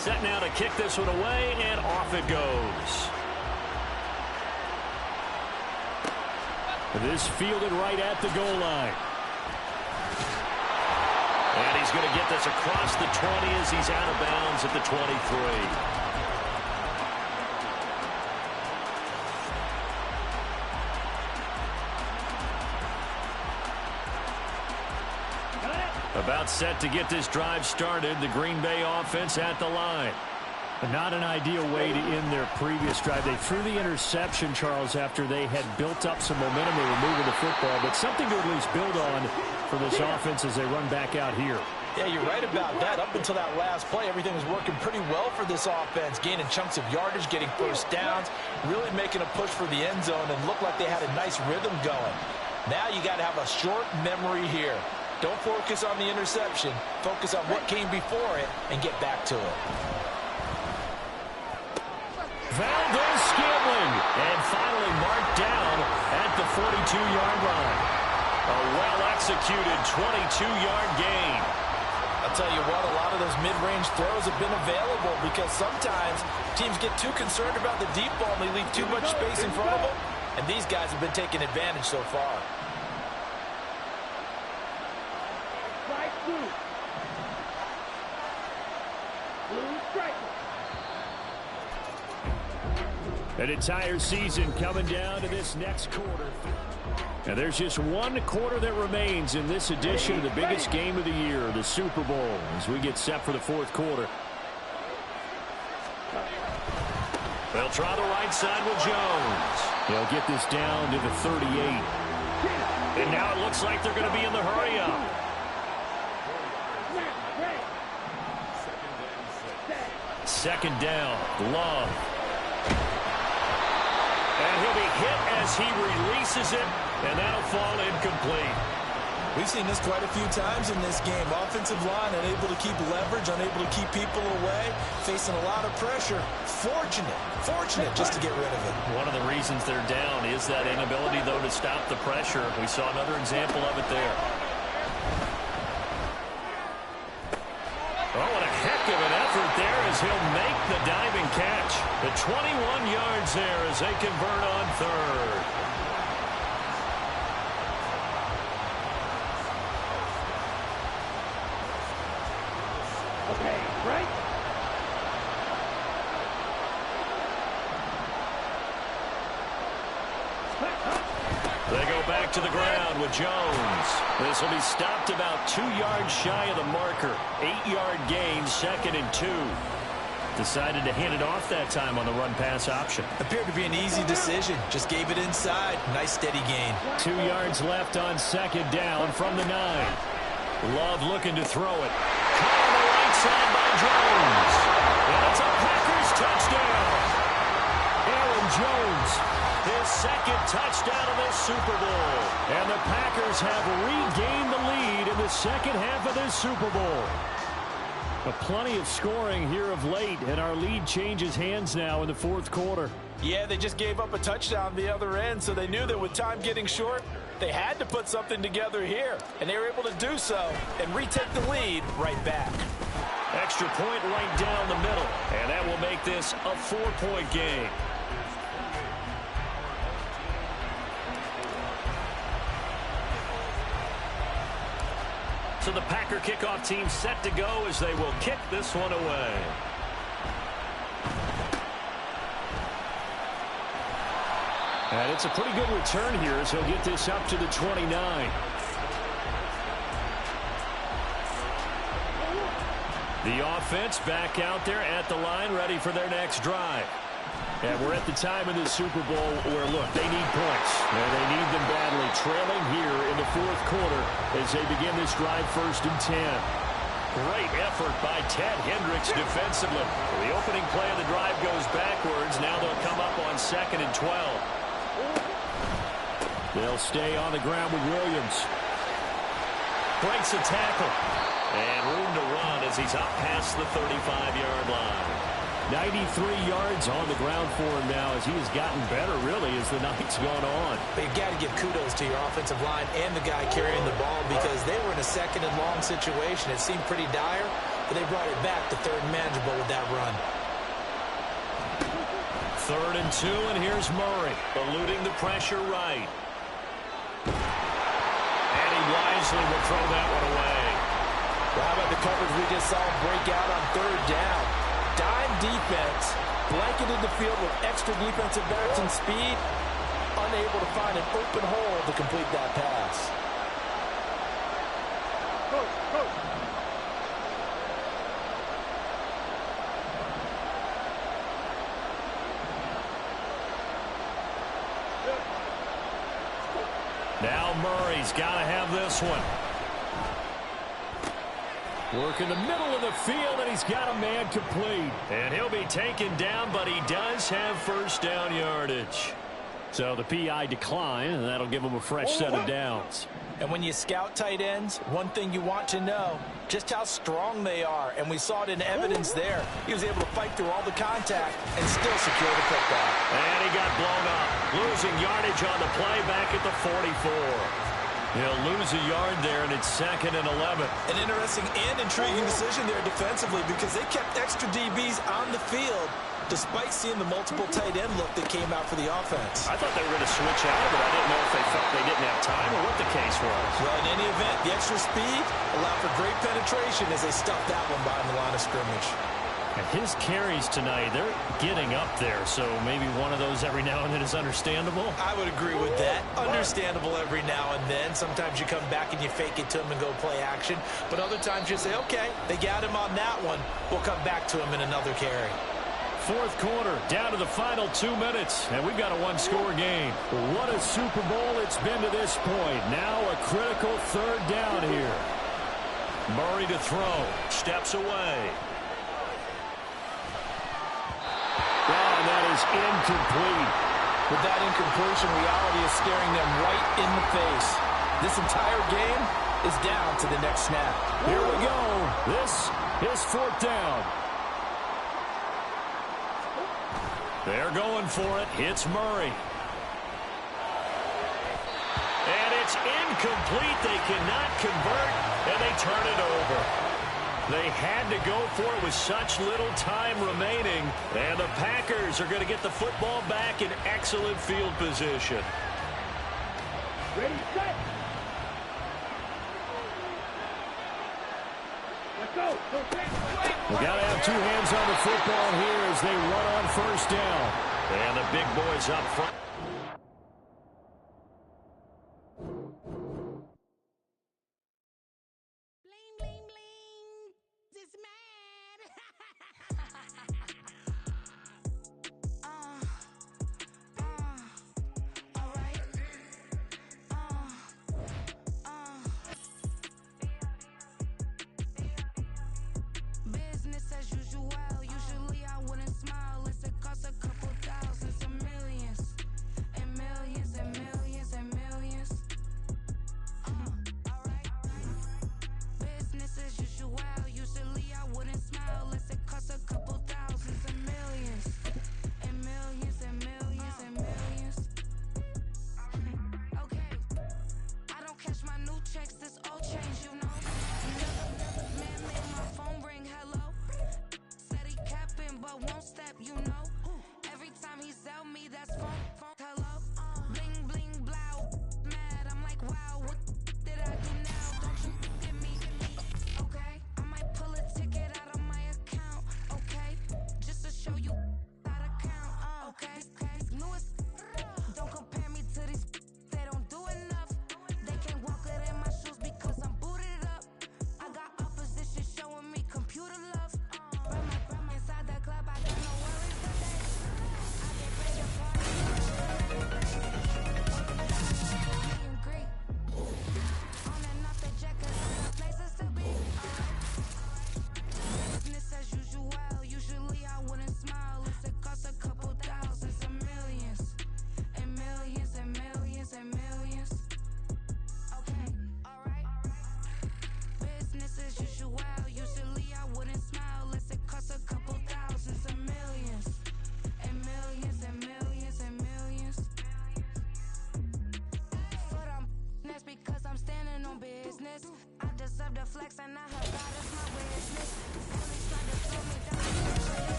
Set now to kick this one away, and off it goes. This fielded right at the goal line. And he's going to get this across the 20 as he's out of bounds at the 23. About set to get this drive started. The Green Bay offense at the line. Not an ideal way to end their previous drive. They threw the interception, Charles, after they had built up some momentum. They were moving the football, but something to at least build on for this offense as they run back out here. Yeah, you're right about that. Up until that last play, everything was working pretty well for this offense, gaining chunks of yardage, getting first downs, really making a push for the end zone, and looked like they had a nice rhythm going. Now you got to have a short memory here. Don't focus on the interception. Focus on what came before it and get back to it. Valdez Scantling, and finally marked down at the 42-yard line. A well-executed 22-yard gain. I'll tell you what, a lot of those mid-range throws have been available because sometimes teams get too concerned about the deep ball and they leave too much space in front of them, and these guys have been taking advantage so far. An entire season coming down to this next quarter. And there's just one quarter that remains in this edition of the biggest game of the year, the Super Bowl, as we get set for the fourth quarter. They'll try the right side with Jones. They'll get this down to the 38. And now it looks like they're going to be in the hurry-up. Second down, Love. And he'll be hit as he releases it, and that'll fall incomplete. We've seen this quite a few times in this game. Offensive line unable to keep leverage, unable to keep people away, facing a lot of pressure. Fortunate just to get rid of it. One of the reasons they're down is that inability, though, to stop the pressure. We saw another example of it there. Oh, and a heck of an effort there as he'll make the diving catch. The 21 yards there as they convert on third. Okay, right? They go back to the ground with Jones. This will be stopped about 2 yards shy of the marker. 8-yard gain, 2nd and 2. Decided to hand it off that time on the run-pass option. Appeared to be an easy decision. Just gave it inside. Nice steady gain. 2 yards left on 2nd down from the 9. Love looking to throw it. Caught on the right side by Jones. And it's a Packers touchdown. Aaron Jones, his 2nd touchdown of this Super Bowl. And the Packers have regained the lead in the second half of this Super Bowl. But plenty of scoring here of late, and our lead changes hands now in the 4th quarter. Yeah, they just gave up a touchdown the other end, so they knew that with time getting short, they had to put something together here, and they were able to do so and retake the lead right back. Extra point right down the middle, and that will make this a 4-point game. So the Packer kickoff team set to go as they will kick this one away. And it's a pretty good return here as he'll get this up to the 29. The offense back out there at the line, ready for their next drive. And we're at the time in this Super Bowl where, look, they need points. And they need them badly, trailing here in the 4th quarter as they begin this drive 1st and 10. Great effort by Ted Hendricks defensively. The opening play of the drive goes backwards. Now they'll come up on 2nd and 12. They'll stay on the ground with Williams. Breaks a tackle. And room to run as he's up past the 35-yard line. 93 yards on the ground for him now as he has gotten better, really, as the night's gone on. But you've got to give kudos to your offensive line and the guy carrying the ball because they were in a 2nd and long situation. It seemed pretty dire, but they brought it back to 3rd and manageable with that run. 3rd and 2, and here's Murray, eluding the pressure right. And he wisely will throw that one away. Well, how about the coverage we just saw break out on 3rd down? Dime defense, blanketed the field with extra defensive backs and speed, unable to find an open hole to complete that pass. Now Murray's got to have this one. Work in the middle of the field, and he's got a man complete. And he'll be taken down, but he does have 1st down yardage. So the PI decline, and that'll give him a fresh set of downs. And when you scout tight ends, one thing you want to know, just how strong they are. And we saw it in evidence there. He was able to fight through all the contact and still secure the football. And he got blown up. Losing yardage on the play back at the 44. He'll lose a yard there, and it's 2nd and 11. An interesting and intriguing decision there defensively because they kept extra DBs on the field despite seeing the multiple tight end look that came out for the offense. I thought they were going to switch out of it. I didn't know if they felt they didn't have time or what the case was. Well, in any event, the extra speed allowed for great penetration as they stuffed that one behind the line of scrimmage. And his carries tonight, they're getting up there, so maybe one of those every now and then is understandable. I would agree with that. Understandable every now and then. Sometimes you come back and you fake it to him and go play action. But other times you say, okay, they got him on that one. We'll come back to him in another carry. 4th quarter, down to the final 2 minutes, and we've got a 1-score game. What a Super Bowl it's been to this point. Now a critical 3rd down here. Murray to throw. Steps away. And that is incomplete. With that incompletion, reality is staring them right in the face. This entire game is down to the next snap. Here we go. This is 4th down. They're going for it. It's Murray. And it's incomplete. They cannot convert, and they turn it over. They had to go for it with such little time remaining. And the Packers are going to get the football back in excellent field position. Ready, set. Let's go. We got to have 2 hands on the football here as they run on 1st down. And the big boys up front.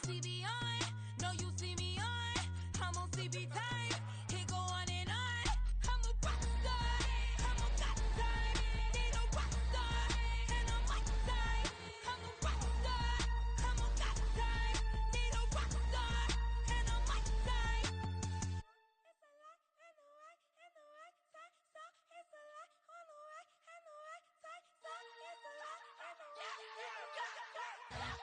CB on, no you see me on. I'm on CB time, it go on and on. I'm a rock star, I'm a got time. Need a rock star, and I'm my time. I'm a rock star, I'm a got time. Need a rock star, and I'm my time. It's a lot and the right time. So it's a lot on the right and the right time. So it's a lot and the right and the right time.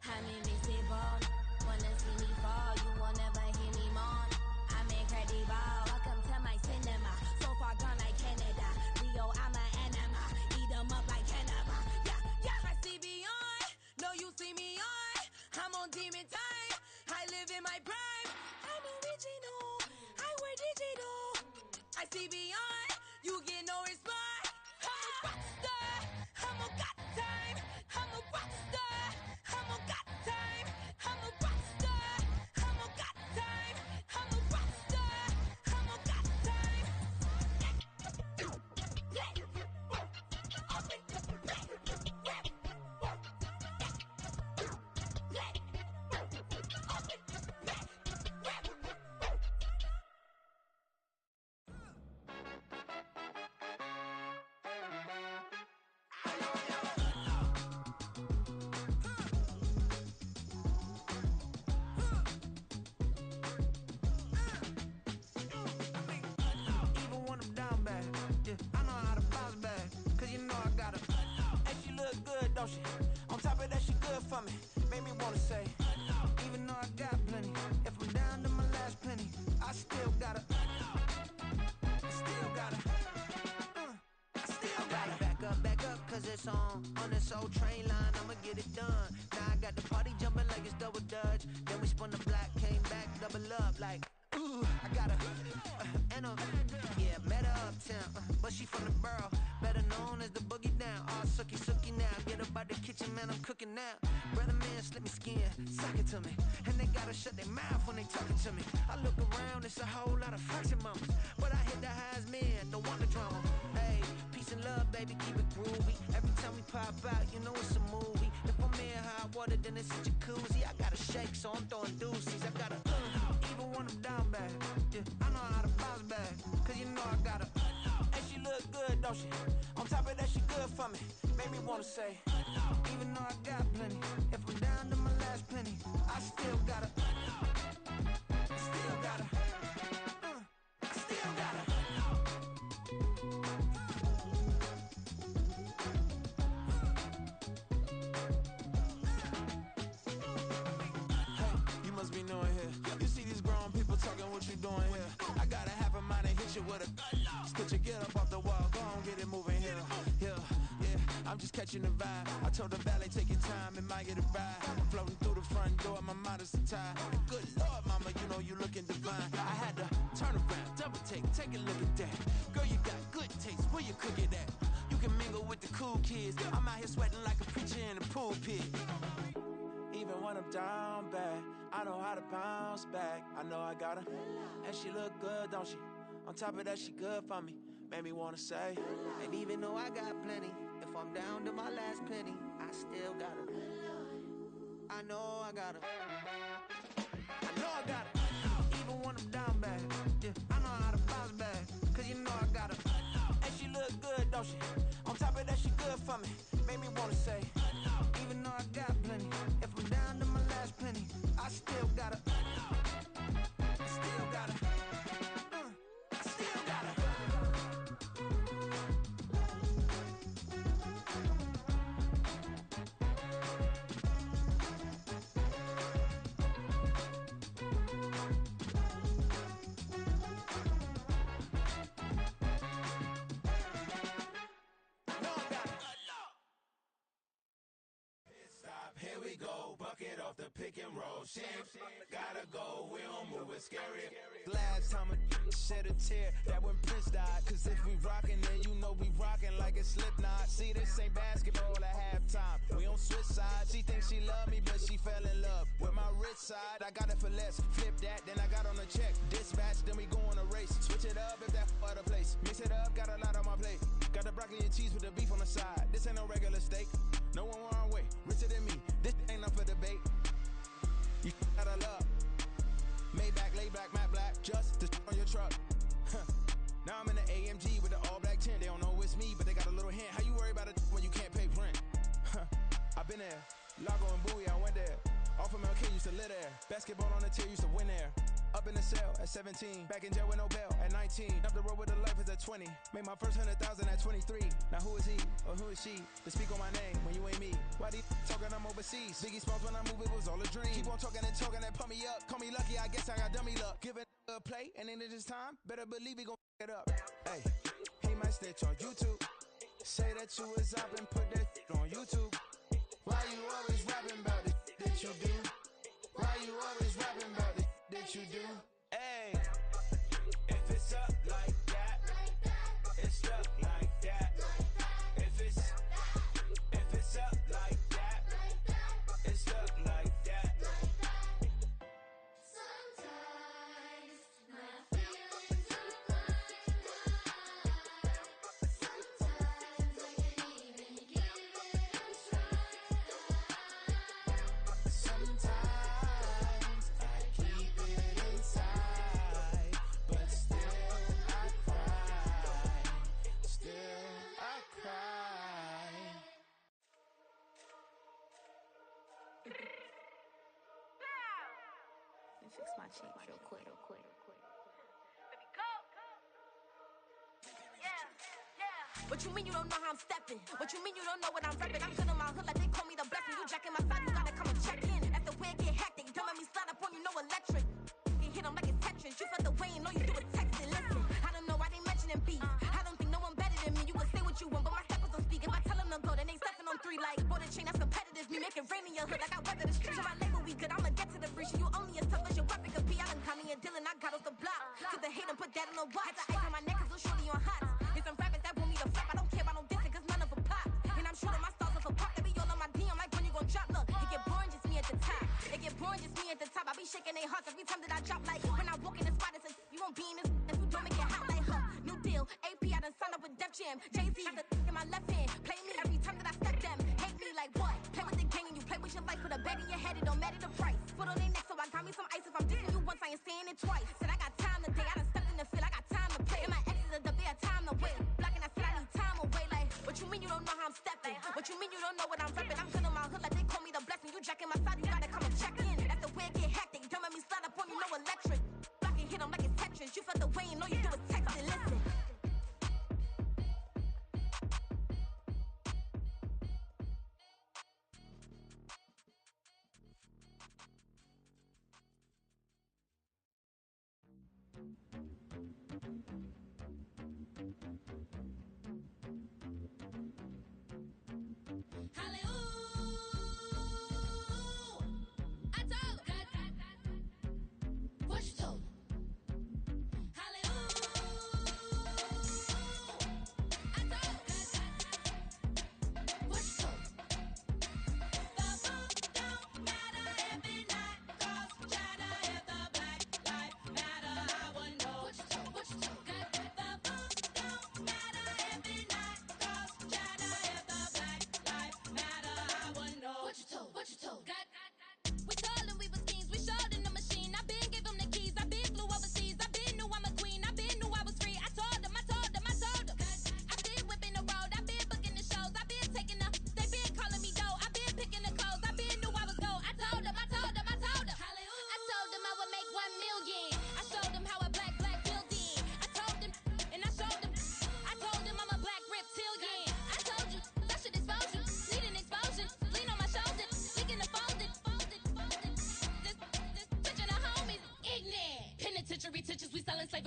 I'm invisible, wanna see me fall, you will never hear me moan. I'm incredible, welcome to my cinema. So far gone like Canada, Rio, I'm an enema. Eat 'em up like cannibal. Yeah, I see beyond, no you see me on. I'm on demon time, I live in my prime. I'm original, I wear digital. I see beyond, you get no response. I'm a rock star, I'm a got time. I'm a rock star, I'm a got time. I'm a rock star, I'm a got time. I'm a rock star, I'm a got time. Even when I'm down bad, yeah, I know how to bounce back. Cause you know I got her. And she look good, don't she? On top of that, she good for me. Made me wanna say, even though I got plenty, if I'm down to my last penny, I still got her. Still got her. Still got her. Back up, cause it's on this old train line, I'ma get it done. Now I got the party jumping like it's double dutch. Then we spun the block, came back, double up like, ooh, I got her. And yeah, met her uptown, but she from the borough, better known as the boogie down. All sookie now, get up out the kitchen, man, I'm cooking now. Brother man, slip me skin, suck it to me. And they gotta shut their mouth when they talking to me. I look around, it's a whole lot of foxy mamas, but I hit the highs, man, don't want the drama. Hey, peace and love, baby, keep it groovy. Every time we pop out, you know it's a movie. If I'm in hot water, then it's a jacuzzi. I gotta shake, so I'm throwing deuces. I gotta, even when I'm down bad, yeah, I know how to bounce back. Cause you know I got her. And she look good, don't she? On top of that, she good for me. Made me wanna say, even though I got plenty, if I'm down to my last penny, I still got her. Still got her. Still got her. Hey, you must be new in here. You see these grown people talking, what you doing here? I got a half a mind to hit you with a Spit your get up off the wall, go on, get it moving here. Yeah, I'm just catching the vibe. I told the valet, take your time, it might get a ride. I'm floating through the front door, my mind is tied. Good Lord, mama, you know you looking divine. I had to turn around, double take a look at that. Girl, you got good taste, where you cook it at? You can mingle with the cool kids. I'm out here sweating like a preacher in a pulpit. Even when I'm down bad, I know how to bounce back. I know I got her, and she look good, don't she? On top of that, she good for me. Made me wanna say, and even though I got plenty, if I'm down to my last penny, I still got her. I know I got her. I know I got her. Even when I'm down bad, yeah, I know how to bounce back. Cause you know I got her. And she look good, don't she? On top of that, she good for me. Made me wanna say, even though I got plenty, if I'm down to my last penny, I still got her. Still got her. Still got her. bucket off the pick and roll. Shit, gotta go, we don't move it scary. Last time a shed a tear, that when Prince died. Cause if we rockin', then you know we rockin' like it's Slipknot. See, this ain't basketball at halftime. We on switch sides. She thinks she love me, but she fell in love with my rich side. I got it for less. Flip that, then I got on a check. Dispatch, then we go on a race. Switch it up if that other place. Mix it up, got a lot on my plate. Got the broccoli and cheese with the beef on the side. This ain't no regular steak. No one wrong way. Richer than me. This ain't up for debate. You got a love. Maybach, lay back, matte black. Just to on your truck. Now I'm in the AMG with the all black tint. They don't know it's me, but they got a little hint. How you worry about it when you can't pay rent? I've been there. Lago and Bowie, I went there. Off of MLK, used to live there. Basketball on the tier, used to win there. Up in the cell at 17. Back in jail with no bail at 19. Up the road with the life is at 20. Made my first 100,000 at 23. Now who is he or who is she to speak on my name when you ain't me? Why they talking I'm overseas? Biggie Smalls when I move, it was all a dream. Keep on talking and pump me up. Call me lucky, I guess I got dummy luck. Give it a play and then it's time. Better believe he gon' it up. Hey, he might snitch on YouTube. Say that you was up and put that on YouTube. Why you always rapping about the that you do? Why you always rapping about the that you do? Hey, if it's up like that, it's stuck like that. If it's up like that, it's stuck like that. Sometimes my feelings are blind. Sometimes I can't even give it a try. Sometimes I keep it inside, but still I cry. Still I cry. Let me fix my change real quick. What you mean you don't know how I'm stepping? What you mean you don't know what I'm repping? I'm good in my hood like they call me the blessing. You jacking my side, you gotta come and check in. That's the way it get hectic. Don't make me slide up on you, no electric. You hit them like it's Tetris. You felt the way and all you do is text it. Listen, I don't know why they mentioning beef. I don't think no one better than me. You can say what you want, but my steppers don't speak. If I tell them to go, then they stepping on 3 like bought a chain that's competitive. Me make it rain in your hood like I weather the streets. So my label we good, I'ma get to the breach. You only as tough as your weapon could be. I done Connie and Dylan, I got off the block. Cause they hate them, put that on the watch. Had the ice on my neck cause little shorty on hot. Here's some rappers that want me to flop. I don't care about no dissing cause none of them pop. And I'm shooting my stars off a pop. They be all on my DM like when you gon' drop. Look, it get boring just me at the top. It get boring just me at the top. I be shaking their hearts every time that I drop. Like when I walk in the spot, it says you won't be in this if you don't make it hot like her. New deal, AP, I done signed up with Def Jam. Jay-Z, got the in my left hand. Play me every time that I step them. Hate me like what? Play with the gang and you play with your life. Put a bag in your head, it don't matter the price. Put on their neck, so I got me some ice. If I'm dissing you once, I ain't saying it twice. Said I got time today, I done stepped in the field, I got time to play. And my exes are up there, time to wait. Blocking, I said I need time away. Like, what you mean you don't know how I'm stepping? What you mean you don't know what I'm repping? I'm good in my hood like they call me the blessing. You jacking my side, you gotta come and check in. That's the way it get hectic. Don't make me slide up on you, no electric. Blocking, hit them like it's Tetris. You felt the way and all you do is text it. Listen.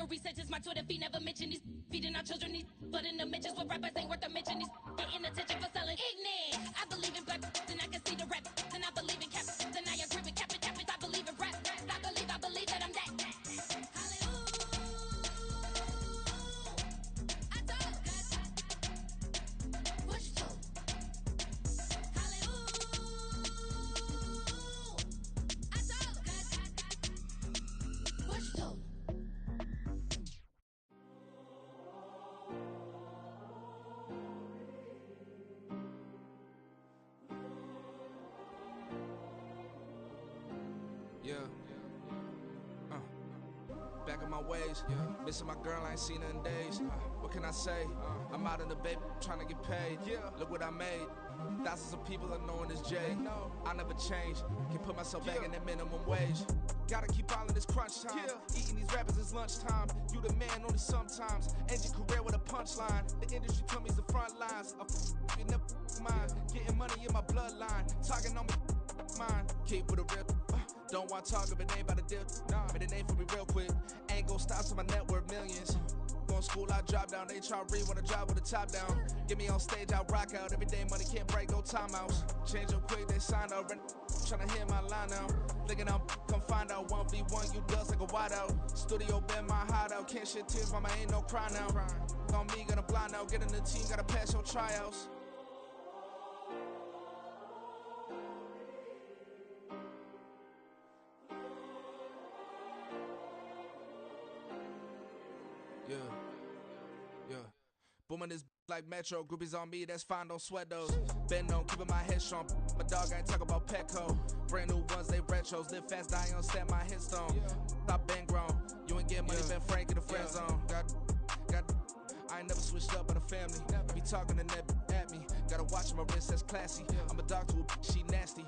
Slavery sentence, my Twitter feed never mention these feeding our children these, but in the mentions what rappers ain't worth a mention these getting attention for selling ignorant. I believe in black and I can see the rap, and I believe in cap, and on my ways. Missing my girl, I ain't seen her in days. What can I say? I'm out in the baby, trying to get paid. Look what I made. Thousands of people are knowing this Jay. I never change. Can put myself back in that minimum wage. Gotta keep all in this crunch time. Eating these rappers is lunchtime. You the man only sometimes. End your career with a punchline. The industry told me it's the front lines. You never mind. Getting money in my bloodline. Talking on me, mine. Keep with a real. Don't want to talk if it ain't about a deal. But it ain't for me real quick. Ain't gon' stop till my net worth millions. Going school, I drop down. They try to read when I drive with the top down. Get me on stage, I rock out. Every day money can't break, no timeouts. Change up quick, they sign up. Tryna hear my line now. Thinking I'm come find out 1v1, you dust like a wideout. Studio been my hideout. Can't shed tears, mama ain't no cry now. On me, gonna blind out. Get in the team, gotta pass your tryouts. Yeah. Booming this like Metro. Groupies on me, that's fine, don't sweat those. Been on, keeping my head strong. My dog ain't talk about Petco. Brand new ones, they retros. Live fast, die on, stand my headstone. Stop been grown. You ain't get money, been frank in the friend zone. I ain't never switched up on the family. Be talking to that at me. Gotta watch my wrist, that's classy. I'm a dog to a she nasty.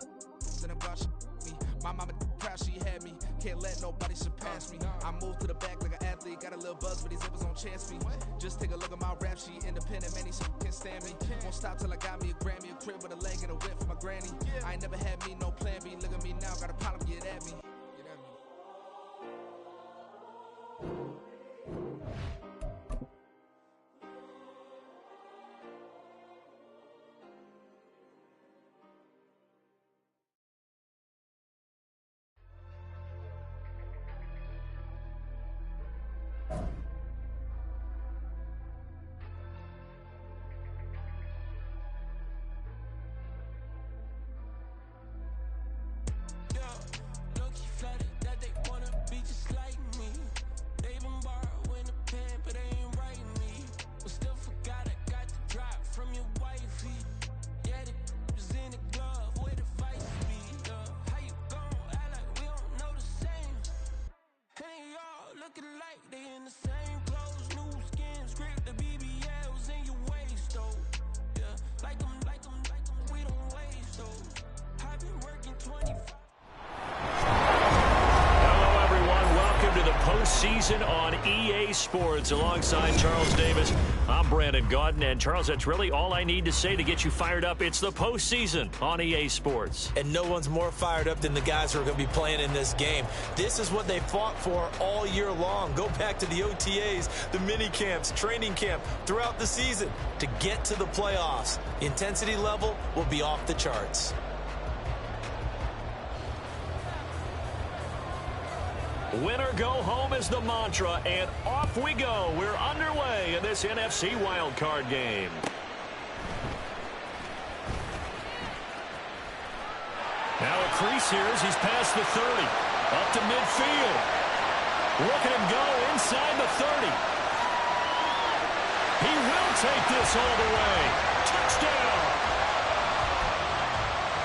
Then I'm about me. My mama proud she had me. Can't let nobody surpass me. I move to the back like an athlete. Got a little buzz, but these zippers don't chance me. Just take a look at my rap sheet. Independent, man, these can't stand me. Won't stop till I got me a Grammy, a crib with a leg and a whip for my granny. I ain't never had me no plan B. Look at me now, got a problem, get at me. Season on EA Sports alongside Charles Davis. I'm Brandon Gaudin, and Charles, that's really all I need to say to get you fired up. It's the postseason on EA Sports. And no one's more fired up than the guys who are going to be playing in this game. This is what they fought for all year long. Go back to the OTAs, the mini camps, training camp, throughout the season to get to the playoffs. The intensity level will be off the charts. Win or go home is the mantra, and off we go. We're underway in this NFC wildcard game. Now a crease here as he's past the 30. Up to midfield. Look at him go inside the 30. He will take this all the way. Touchdown.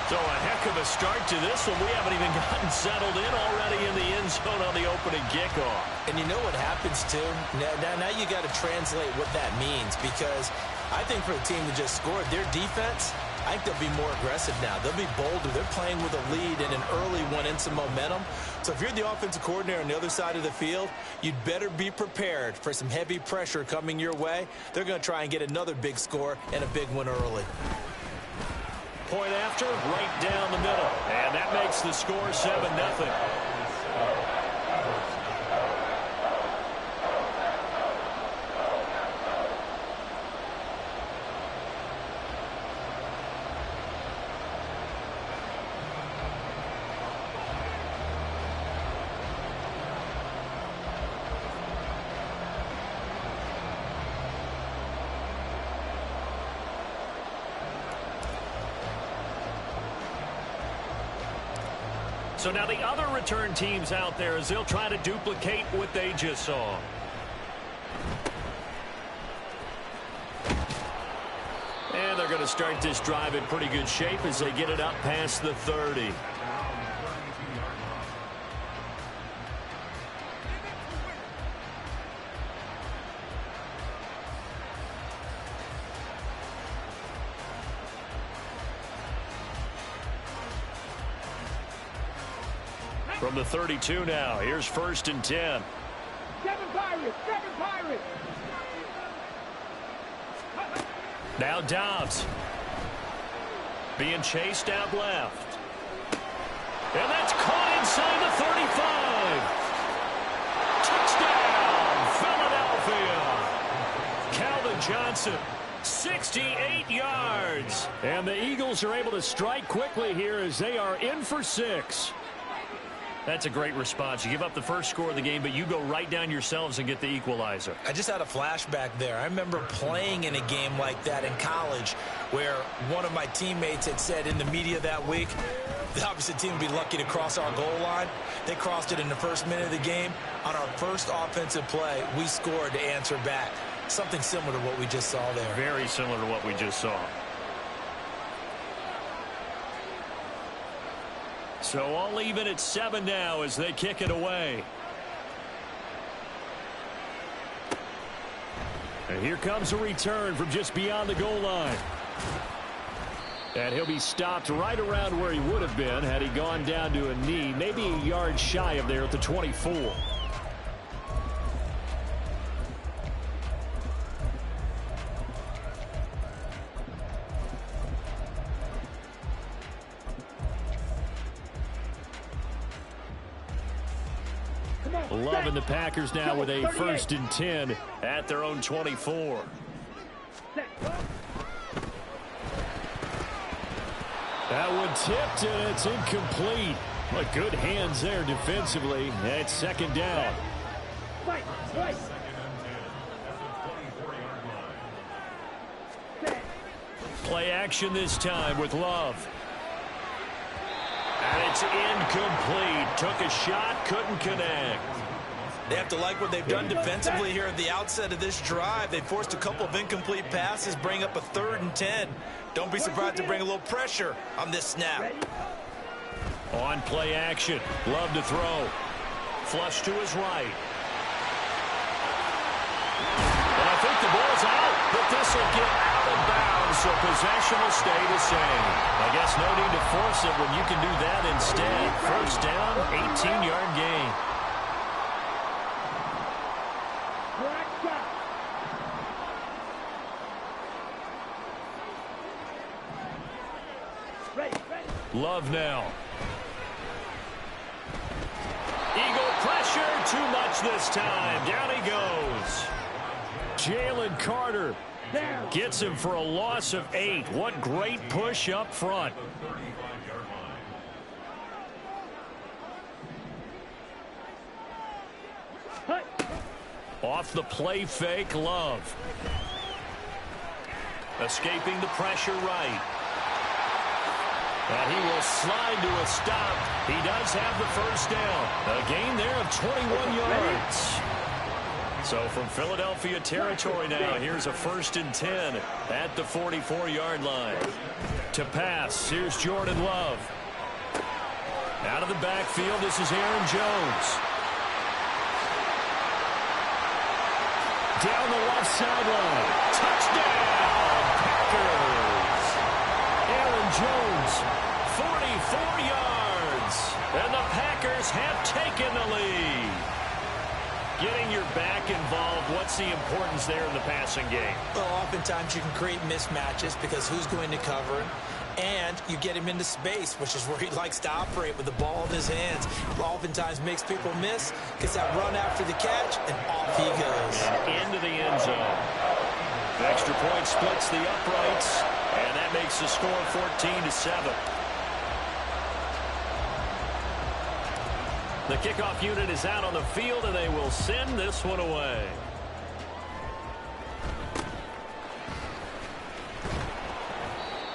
So a heck of a start to this one. We haven't even gotten settled in already in the end zone on the opening kickoff. And you know what happens, too? Now you got to translate what that means, because I think for the team that just scored, their defense, I think they'll be more aggressive now. They'll be bolder. They're playing with a lead and an early one and some momentum. So if you're the offensive coordinator on the other side of the field, you'd better be prepared for some heavy pressure coming your way. They're going to try and get another big score and a big one early. Point after, right down the middle. And that makes the score 7-0. So now the other return teams out there as they'll try to duplicate what they just saw. And they're going to start this drive in pretty good shape as they get it up past the 30. From the 32 now, here's 1st and 10. 7 Pirates! 7 Pirates! Now Dobbs. Being chased out left. And that's caught inside the 35. Touchdown, Philadelphia. Calvin Johnson, 68 yards. And the Eagles are able to strike quickly here as they are in for 6. That's a great response. You give up the first score of the game, but you go right down yourselves and get the equalizer. I just had a flashback there. I remember playing in a game like that in college where one of my teammates had said in the media that week, the opposite team would be lucky to cross our goal line. They crossed it in the first minute of the game. On our first offensive play, we scored to answer back. Something similar to what we just saw there. Very similar to what we just saw. So all even at 7 now as they kick it away. And here comes a return from just beyond the goal line. And he'll be stopped right around where he would have been had he gone down to a knee, maybe a yard shy of there at the 24. Loving the Packers now with a 1st and 10 at their own 24. That one tipped and it's incomplete. But good hands there defensively. It's 2nd down. Play action this time with Love. And it's incomplete. Took a shot, couldn't connect. They have to like what they've done defensively here at the outset of this drive. They forced a couple of incomplete passes, bring up a 3rd and 10. Don't be surprised to bring a little pressure on this snap. On play action. Love to throw. Flush to his right. And I think the ball's out, but this will get out of bounds, so possession will stay the same. I guess no need to force it when you can do that instead. 1st down, 18-yard gain. Love now. Eagle pressure, too much this time. Down he goes. Jalen Carter gets him for a loss of 8. What great push up front. Off the play fake, Love. Escaping the pressure right. And he will slide to a stop. He does have the 1st down. A gain there of 21 yards. So from Philadelphia territory now, here's a 1st and 10 at the 44-yard line. To pass, here's Jordan Love. Out of the backfield, this is Aaron Jones. Down the left sideline. Touchdown, Packers. Aaron Jones, 44 yards. And the Packers have taken the lead. Getting your back involved, what's the importance there in the passing game? Well, oftentimes you can create mismatches because who's going to cover him? And you get him into space, which is where he likes to operate with the ball in his hands. Oftentimes makes people miss, gets that run after the catch, and off he goes. And into the end zone. The extra point splits the uprights, and that makes the score 14-7. The kickoff unit is out on the field, and they will send this one away.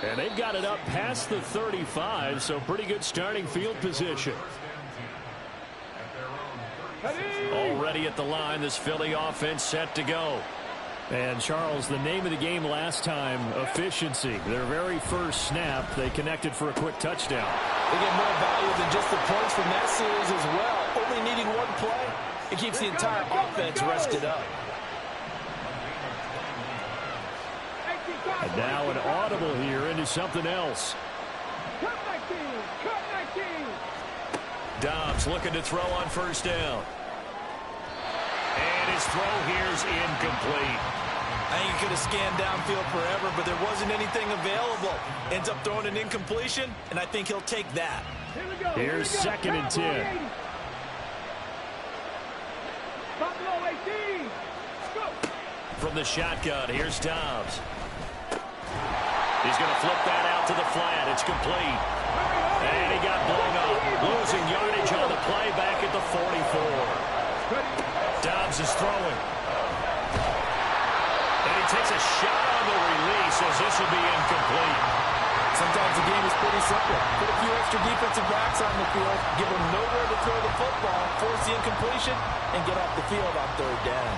And they've got it up past the 35, so pretty good starting field position. Already at the line, this Philly offense set to go. And, Charles, the name of the game last time, efficiency. Their very first snap, they connected for a quick touchdown. They get more value than just the points from that series as well. Only needing one play, it keeps the entire offense rested up. And now an audible here into something else. Dobbs looking to throw on first down. And his throw here's incomplete. I think he could have scanned downfield forever, but there wasn't anything available. Ends up throwing an incompletion, and I think he'll take that. Here's second and 10. From the shotgun, here's Dobbs. He's going to flip that out to the flat. It's complete. And he got blown up. Losing yardage on the play back at the 44. Dobbs is throwing. And he takes a shot on the release as this will be incomplete. Sometimes the game is pretty simple. Put a few extra defensive backs on the field, give them nowhere to throw the football, force the incompletion, and get off the field on third down.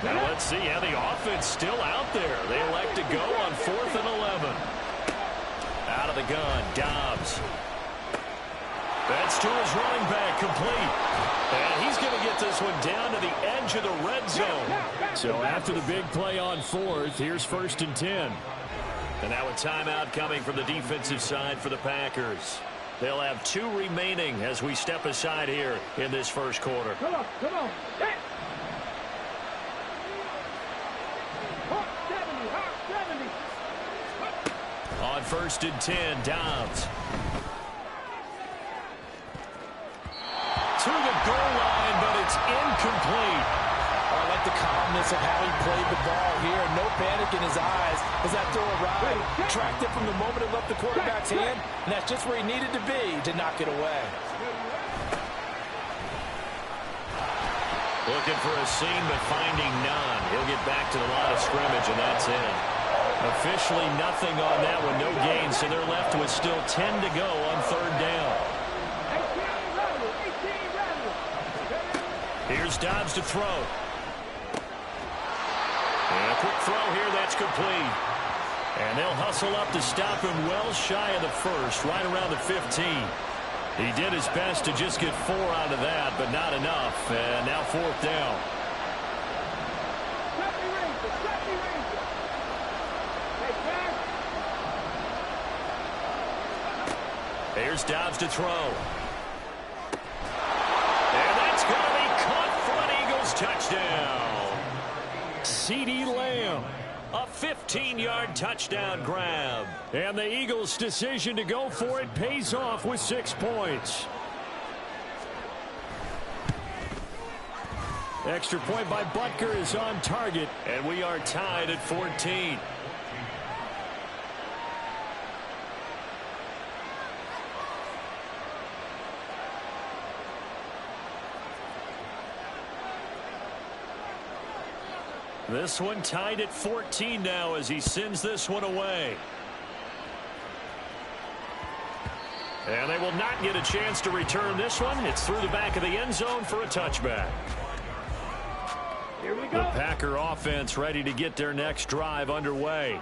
Now let's see how the offense still out there. They elect to go on 4th and 11. Out of the gun, Dobbs. That's to his running back, complete. And he's going to get this one down to the edge of the red zone. So after the big play on 4th, here's 1st and 10. And now a timeout coming from the defensive side for the Packers. They'll have 2 remaining as we step aside here in this first quarter. Come on, come on. Hey. On 1st and 10, Dobbs. To the goal line, but it's incomplete. I like the calmness of how he played the ball here. No panic in his eyes as that throw arrived. Tracked it from the moment it left the quarterback's hand, and that's just where he needed to be to knock it away. Looking for a seam, but finding none. He'll get back to the line of scrimmage, and that's it. Officially nothing on that one, no gain, so they're left with still 10 to go on 3rd down. Here's Dobbs to throw. And a quick throw here, that's complete. And they'll hustle up to stop him well shy of the 1st, right around the 15. He did his best to just get 4 out of that, but not enough. And now 4th down. Here's Dobbs to throw. And that's going to be caught for an Eagles touchdown. CeeDee Lamb, a 15-yard touchdown grab. And the Eagles' decision to go for it pays off with 6 points. Extra point by Butker is on target, and we are tied at 14. This one tied at 14 now as he sends this one away. And they will not get a chance to return this one. It's through the back of the end zone for a touchback. Here we go. The Packer offense ready to get their next drive underway.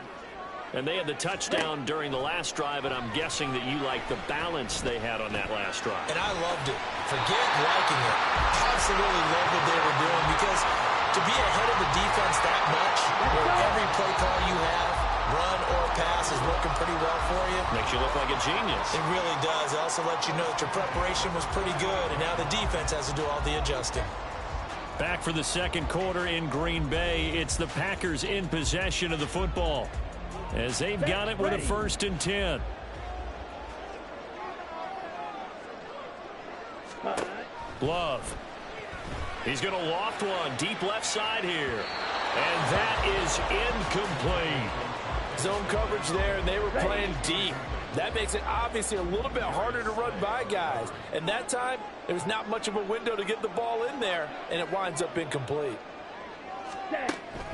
And they had the touchdown during the last drive, and I'm guessing that you like the balance they had on that last drive. And I loved it. Forget liking it. Absolutely love what they were doing, because to be ahead of the defense that much, where every play call you have, run or pass, is working pretty well for you. Makes you look like a genius. It really does. It also lets you know that your preparation was pretty good, and now the defense has to do all the adjusting. Back for the second quarter in Green Bay. It's the Packers in possession of the football, as they've got it with a 1st and 10. Love. He's going to loft one deep left side here. And that is incomplete. Zone coverage there, and they were playing deep. That makes it obviously a little bit harder to run by guys. And that time, there was not much of a window to get the ball in there, and it winds up incomplete.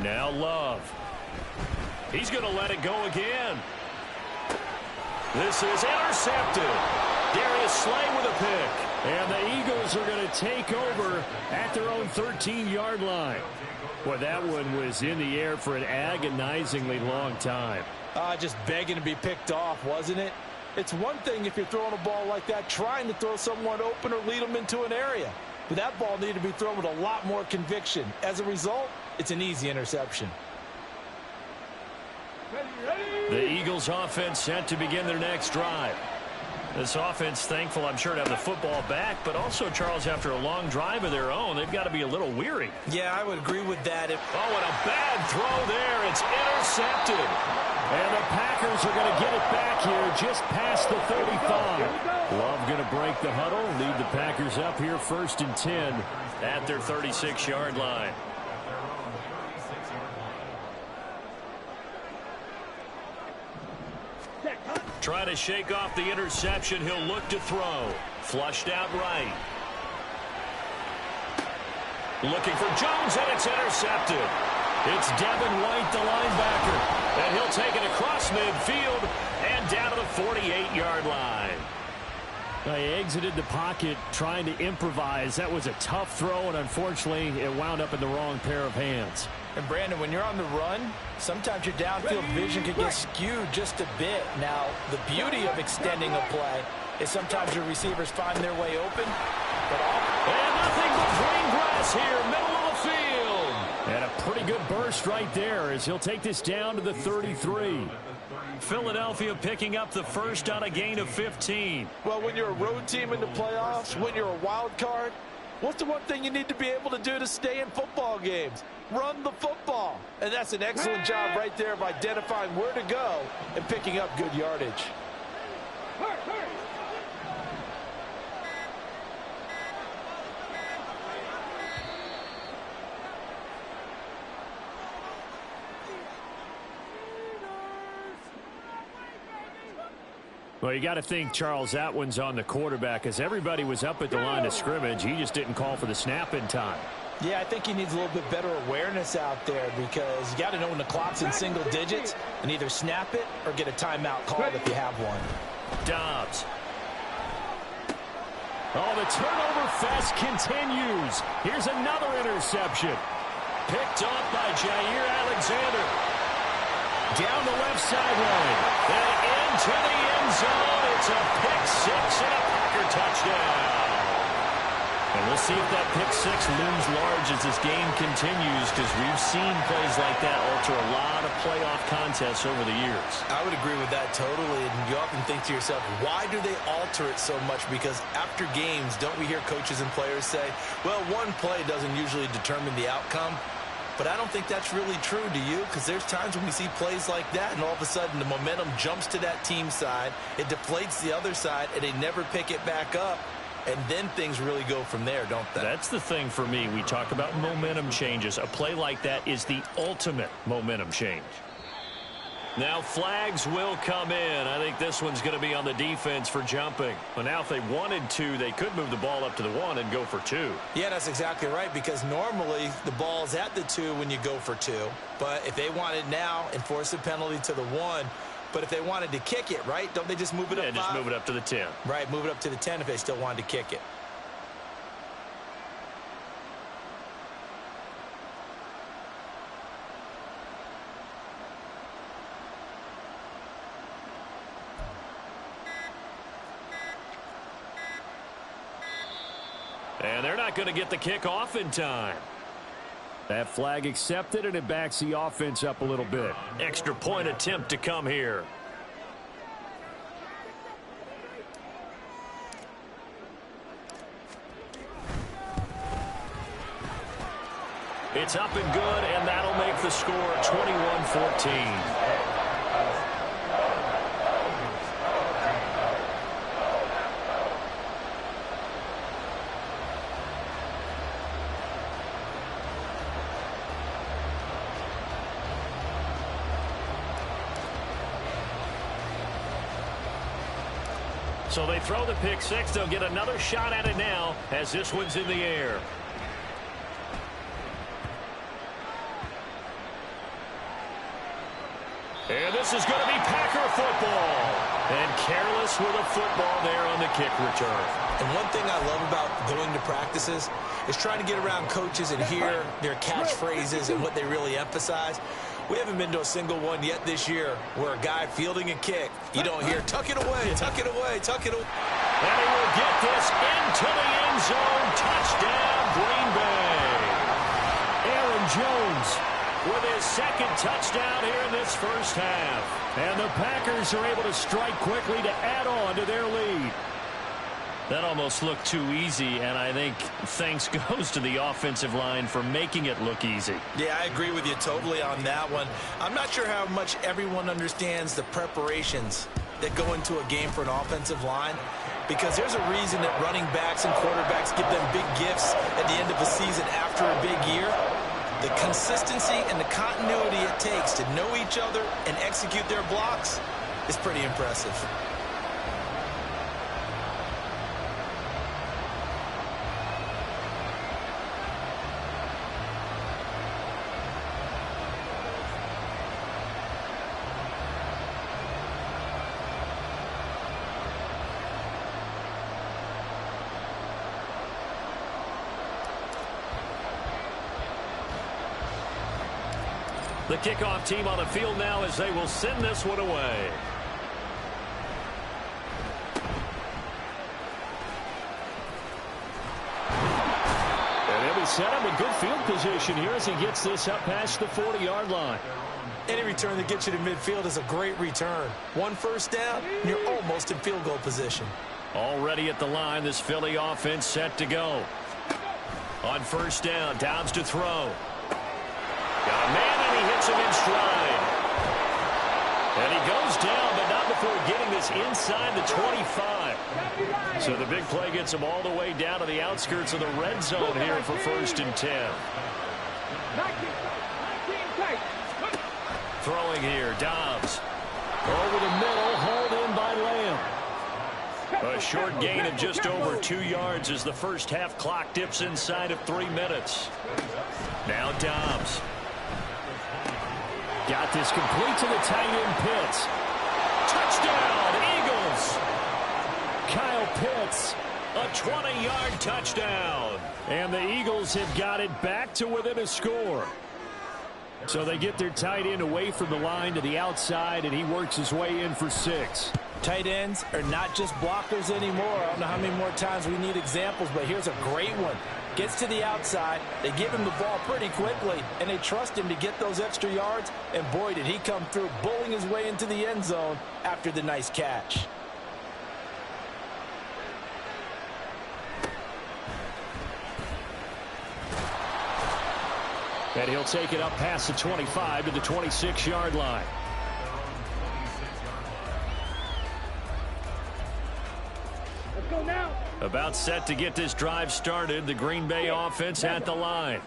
Now Love. He's going to let it go again. This is intercepted. Darius Slay with a pick. And the Eagles are going to take over at their own 13-yard line. Boy, that one was in the air for an agonizingly long time. Just begging to be picked off, wasn't it? It's one thing if you're throwing a ball like that, trying to throw someone open or lead them into an area. But that ball needed to be thrown with a lot more conviction. As a result, it's an easy interception. The Eagles offense set to begin their next drive. This offense thankful, I'm sure, to have the football back, but also, Charles, after a long drive of their own, they've got to be a little weary. Yeah, I would agree with that. Oh, and a bad throw there. It's intercepted. And the Packers are going to get it back here just past the 35. Love going to break the huddle, lead the Packers up here 1st and 10 at their 36-yard line. Trying to shake off the interception. He'll look to throw. Flushed out right. Looking for Jones, and it's intercepted. It's Devin White, the linebacker. And he'll take it across midfield and down to the 48-yard line. He exited the pocket trying to improvise. That was a tough throw, and unfortunately, it wound up in the wrong pair of hands. And, Brandon, when you're on the run, sometimes your downfield vision can get skewed just a bit. Now, the beauty of extending a play is sometimes your receivers find their way open. And nothing but green grass here, middle of the field. And a pretty good burst right there as he'll take this down to the 33. Philadelphia picking up the first on a gain of 15. Well, when you're a road team in the playoffs, when you're a wild card, what's the one thing you need to be able to do to stay in football games? Run the football. And that's an excellent job right there of identifying where to go and picking up good yardage. Well, you got to think, Charles, that one's on the quarterback as everybody was up at the line of scrimmage. He just didn't call for the snap in time. Yeah, I think he needs a little bit better awareness out there because you got to know when the clock's in single digits and either snap it or get a timeout called if you have one. Dobbs. Oh, the turnover fest continues. Here's another interception. Picked off by Jair Alexander. Down the left sideline. And into the end zone. It's a pick six and a Packer touchdown. And we'll see if that pick six looms large as this game continues because we've seen plays like that alter a lot of playoff contests over the years. I would agree with that totally. And you often think to yourself, why do they alter it so much? Because after games, don't we hear coaches and players say, well, one play doesn't usually determine the outcome. But I don't think that's really true, do you? Because there's times when we see plays like that, and all of a sudden the momentum jumps to that team side. It deflates the other side, and they never pick it back up. And then things really go from there, don't they? That's the thing for me. We talk about momentum changes. A play like that is the ultimate momentum change. Now flags will come in. I think this one's going to be on the defense for jumping. Well, now if they wanted to, they could move the ball up to the 1 and go for 2. Yeah, that's exactly right, because normally the ball's at the 2 when you go for 2. But if they want it now, enforce a penalty to the 1. But if they wanted to kick it, right, don't they just move it up 5? Yeah, just move it up to the 10. Right, move it up to the 10 if they still wanted to kick it. And they're not going to get the kick off in time. That flag accepted, and it backs the offense up a little bit. Extra point attempt to come here. It's up and good, and that'll make the score 21-14. So they throw the pick six. They'll get another shot at it now as this one's in the air. And this is going to be Packer football. And careless with a football there on the kick return. And one thing I love about going to practices is trying to get around coaches and hear their catchphrases and what they really emphasize. We haven't been to a single one yet this year where a guy fielding a kick, you don't hear, tuck it away, tuck it away, tuck it away. And he will get this into the end zone. Touchdown, Green Bay. Aaron Jones with his second touchdown here in this first half. And the Packers are able to strike quickly to add on to their lead. That almost looked too easy, and I think thanks goes to the offensive line for making it look easy. Yeah, I agree with you totally on that one. I'm not sure how much everyone understands the preparations that go into a game for an offensive line, because there's a reason that running backs and quarterbacks give them big gifts at the end of a season after a big year. The consistency and the continuity it takes to know each other and execute their blocks is pretty impressive. The kickoff team on the field now as they will send this one away. And he'll be set up in good field position here as he gets this up past the 40-yard line. Any return that gets you to midfield is a great return. One first down, and you're almost in field goal position. Already at the line, this Philly offense set to go. On first down, Dobbs to throw. Got a man, and he hits him in stride. And he goes down, but not before getting this inside the 25. So the big play gets him all the way down to the outskirts of the red zone here for 1st and 10. Throwing here, Dobbs. Over the middle, hauled in by Lamb. A short gain of just over 2 yards as the first half clock dips inside of 3 minutes. Now Dobbs. Got this complete to the tight end, Pitts. Touchdown, Eagles. Kyle Pitts, a 20-yard touchdown. And the Eagles have got it back to within a score. So they get their tight end away from the line to the outside, and he works his way in for 6. Tight ends are not just blockers anymore. I don't know how many more times we need examples, but here's a great one. Gets to the outside, they give him the ball pretty quickly, and they trust him to get those extra yards, and boy, did he come through, bullying his way into the end zone after the nice catch. And he'll take it up past the 25 to the 26-yard line. Let's go now. About set to get this drive started. The Green Bay offense at the line.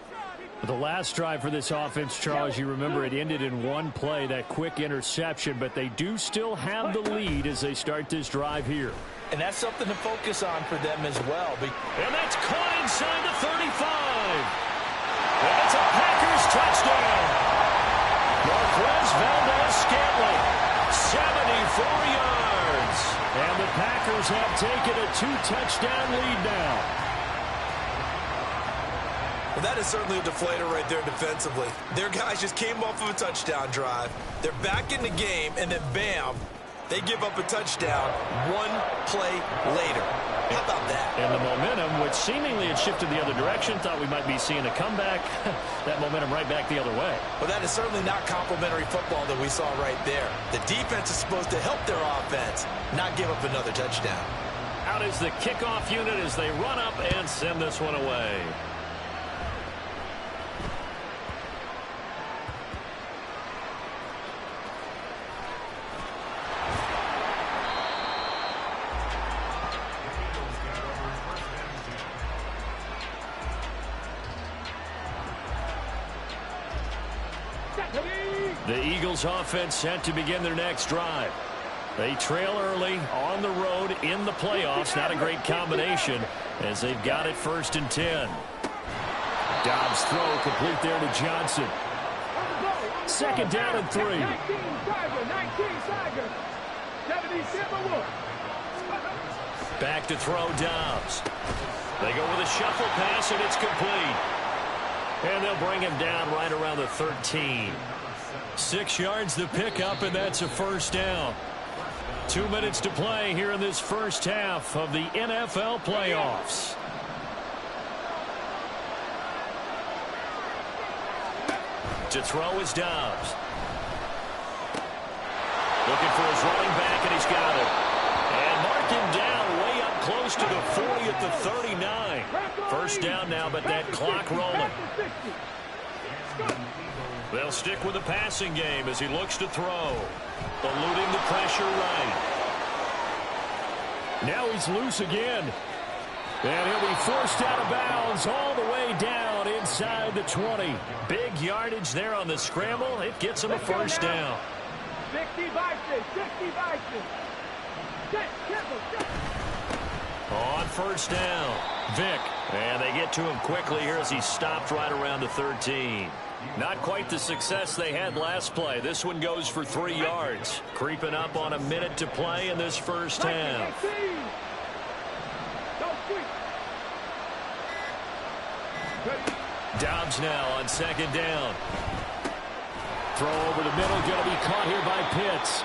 The last drive for this offense, Charles, you remember it ended in one play, that quick interception, but they do still have the lead as they start this drive here. And that's something to focus on for them as well. And that's caught inside the 35. And it's a Packers touchdown. Marquez Valdez-Scantling, 74 yards. And the Packers have taken a 2-touchdown lead now. Well, that is certainly a deflator right there defensively. Their guys just came off of a touchdown drive. They're back in the game, and then bam, they give up a touchdown one play later. How about that? And the momentum, which seemingly had shifted the other direction, thought we might be seeing a comeback. That momentum right back the other way. Well, that is certainly not complimentary football that we saw right there. The defense is supposed to help their offense, not give up another touchdown. Out is the kickoff unit as they run up and send this one away. The Eagles offense set to begin their next drive. They trail early on the road in the playoffs. Not a great combination as they've got it 1st and 10. Dobbs throw complete there to Johnson. 2nd down and 3. 19 Tiger. 77-1. Back to throw Dobbs. They go with a shuffle pass and it's complete. And they'll bring him down right around the 13. 6 yards to pick up, and that's a 1st down. 2 minutes to play here in this first half of the NFL playoffs. To throw is Dobbs. Looking for his running back, and he's got it. And mark him down way up close to the 40 at the 39. First down now, but that clock rolling. They'll stick with the passing game as he looks to throw. Eluding the pressure right. Now he's loose again. And he'll be forced out of bounds all the way down inside the 20. Big yardage there on the scramble. It gets him a first down. 60 vices, 60 vices. On first down, Vick. And they get to him quickly here as he stopped right around the 13. Not quite the success they had last play. This one goes for 3 yards. Creeping up on a minute to play in this first half. Dobbs now on second down. Throw over the middle, going to be caught here by Pitts.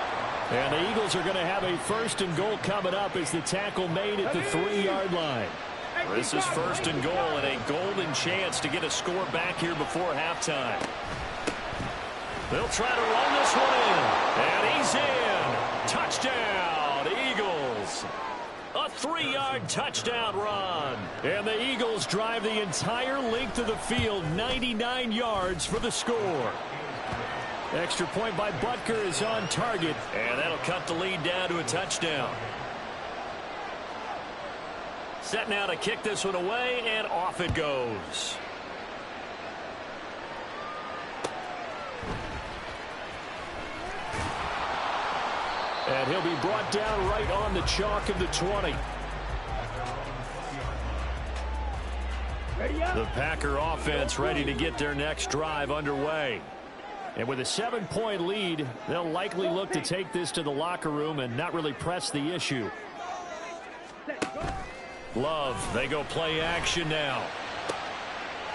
And the Eagles are going to have a first and goal coming up as the tackle made at the 3-yard line. This is first and goal and a golden chance to get a score back here before halftime. They'll try to run this one in. And he's in. Touchdown, Eagles. A 3-yard touchdown run. And the Eagles drive the entire length of the field, 99 yards for the score. Extra point by Butker is on target. And that'll cut the lead down to a touchdown. Set now to kick this one away, and off it goes. And he'll be brought down right on the chalk of the 20. The Packer offense ready to get their next drive underway. And with a 7-point lead, they'll likely look to take this to the locker room and not really press the issue. Love, they go play action now.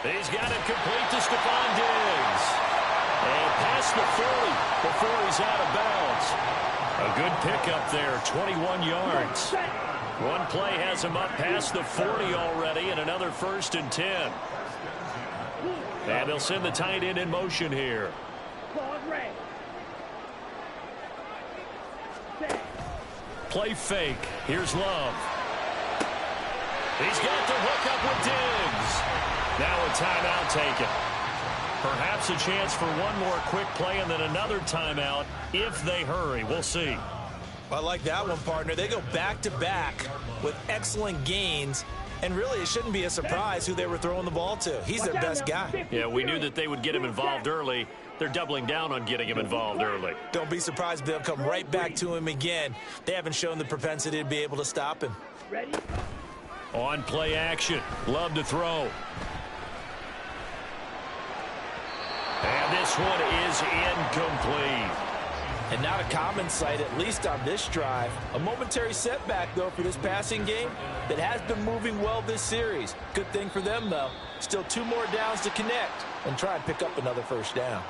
He's got it complete to Stephon Diggs. And past the 40 before he's out of bounds. A good pickup there, 21 yards. One play has him up past the 40 already, and another first and 10. And they'll send the tight end in motion here. Play fake. Here's Love. He's got the hook up with Diggs. Now a timeout taken. Perhaps a chance for one more quick play and then another timeout if they hurry. We'll see. I like that one, partner. They go back-to-back with excellent gains. And really, it shouldn't be a surprise who they were throwing the ball to. He's their best guy. Yeah, we knew that they would get him involved early. They're doubling down on getting him involved early. Don't be surprised if they'll come right back to him again. They haven't shown the propensity to be able to stop him. Ready? On play action. Love to throw. And this one is incomplete. And not a common sight, at least on this drive. A momentary setback, though, for this passing game that has been moving well this series. Good thing for them, though. Still 2 more downs to connect and try and pick up another first down.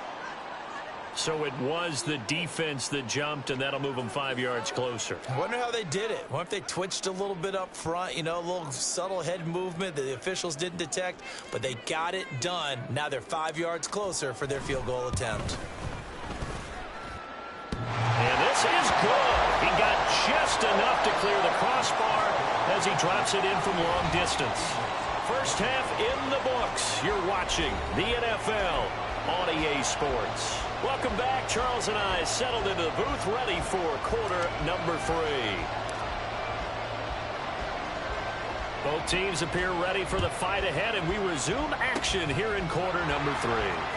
So it was the defense that jumped, and that'll move them 5 yards closer. I wonder how they did it. What if they twitched a little bit up front, you know, a little subtle head movement that the officials didn't detect, but they got it done. Now they're 5 yards closer for their field goal attempt. And this is good. He got just enough to clear the crossbar as he drops it in from long distance. First half in the books. You're watching the NFL on EA Sports. Welcome back. Charles and I settled into the booth ready for quarter number 3. Both teams appear ready for the fight ahead, and we resume action here in quarter number 3.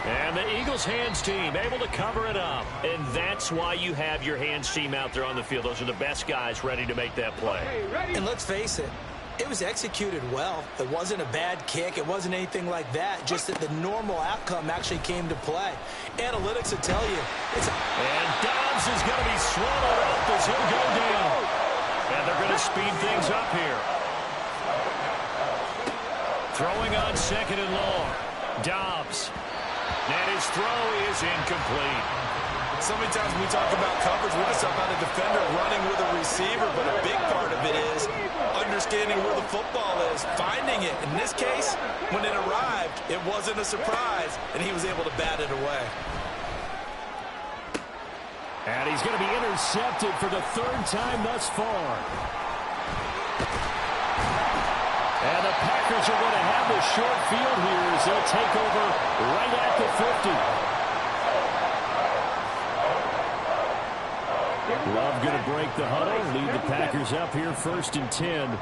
And the Eagles hands team able to cover it up. And that's why you have your hands team out there on the field. Those are the best guys ready to make that play. And let's face it, it was executed well. It wasn't a bad kick. It wasn't anything like that. Just that the normal outcome actually came to play. Analytics will tell you. And Dobbs is going to be swallowed up as he'll go down. And they're going to speed things up here. Throwing on second and long. Dobbs. And his throw is incomplete. so many times when we talk about coverage, we just talk about a defender running with a receiver, but a big part of it is understanding where the football is, finding it. In this case, when it arrived, it wasn't a surprise, and he was able to bat it away. And he's going to be intercepted for the third time thus far. And the Packers are going to have the short field here as they'll take over right at the 50. Love going to break the huddle, lead the Packers up here 1st and 10,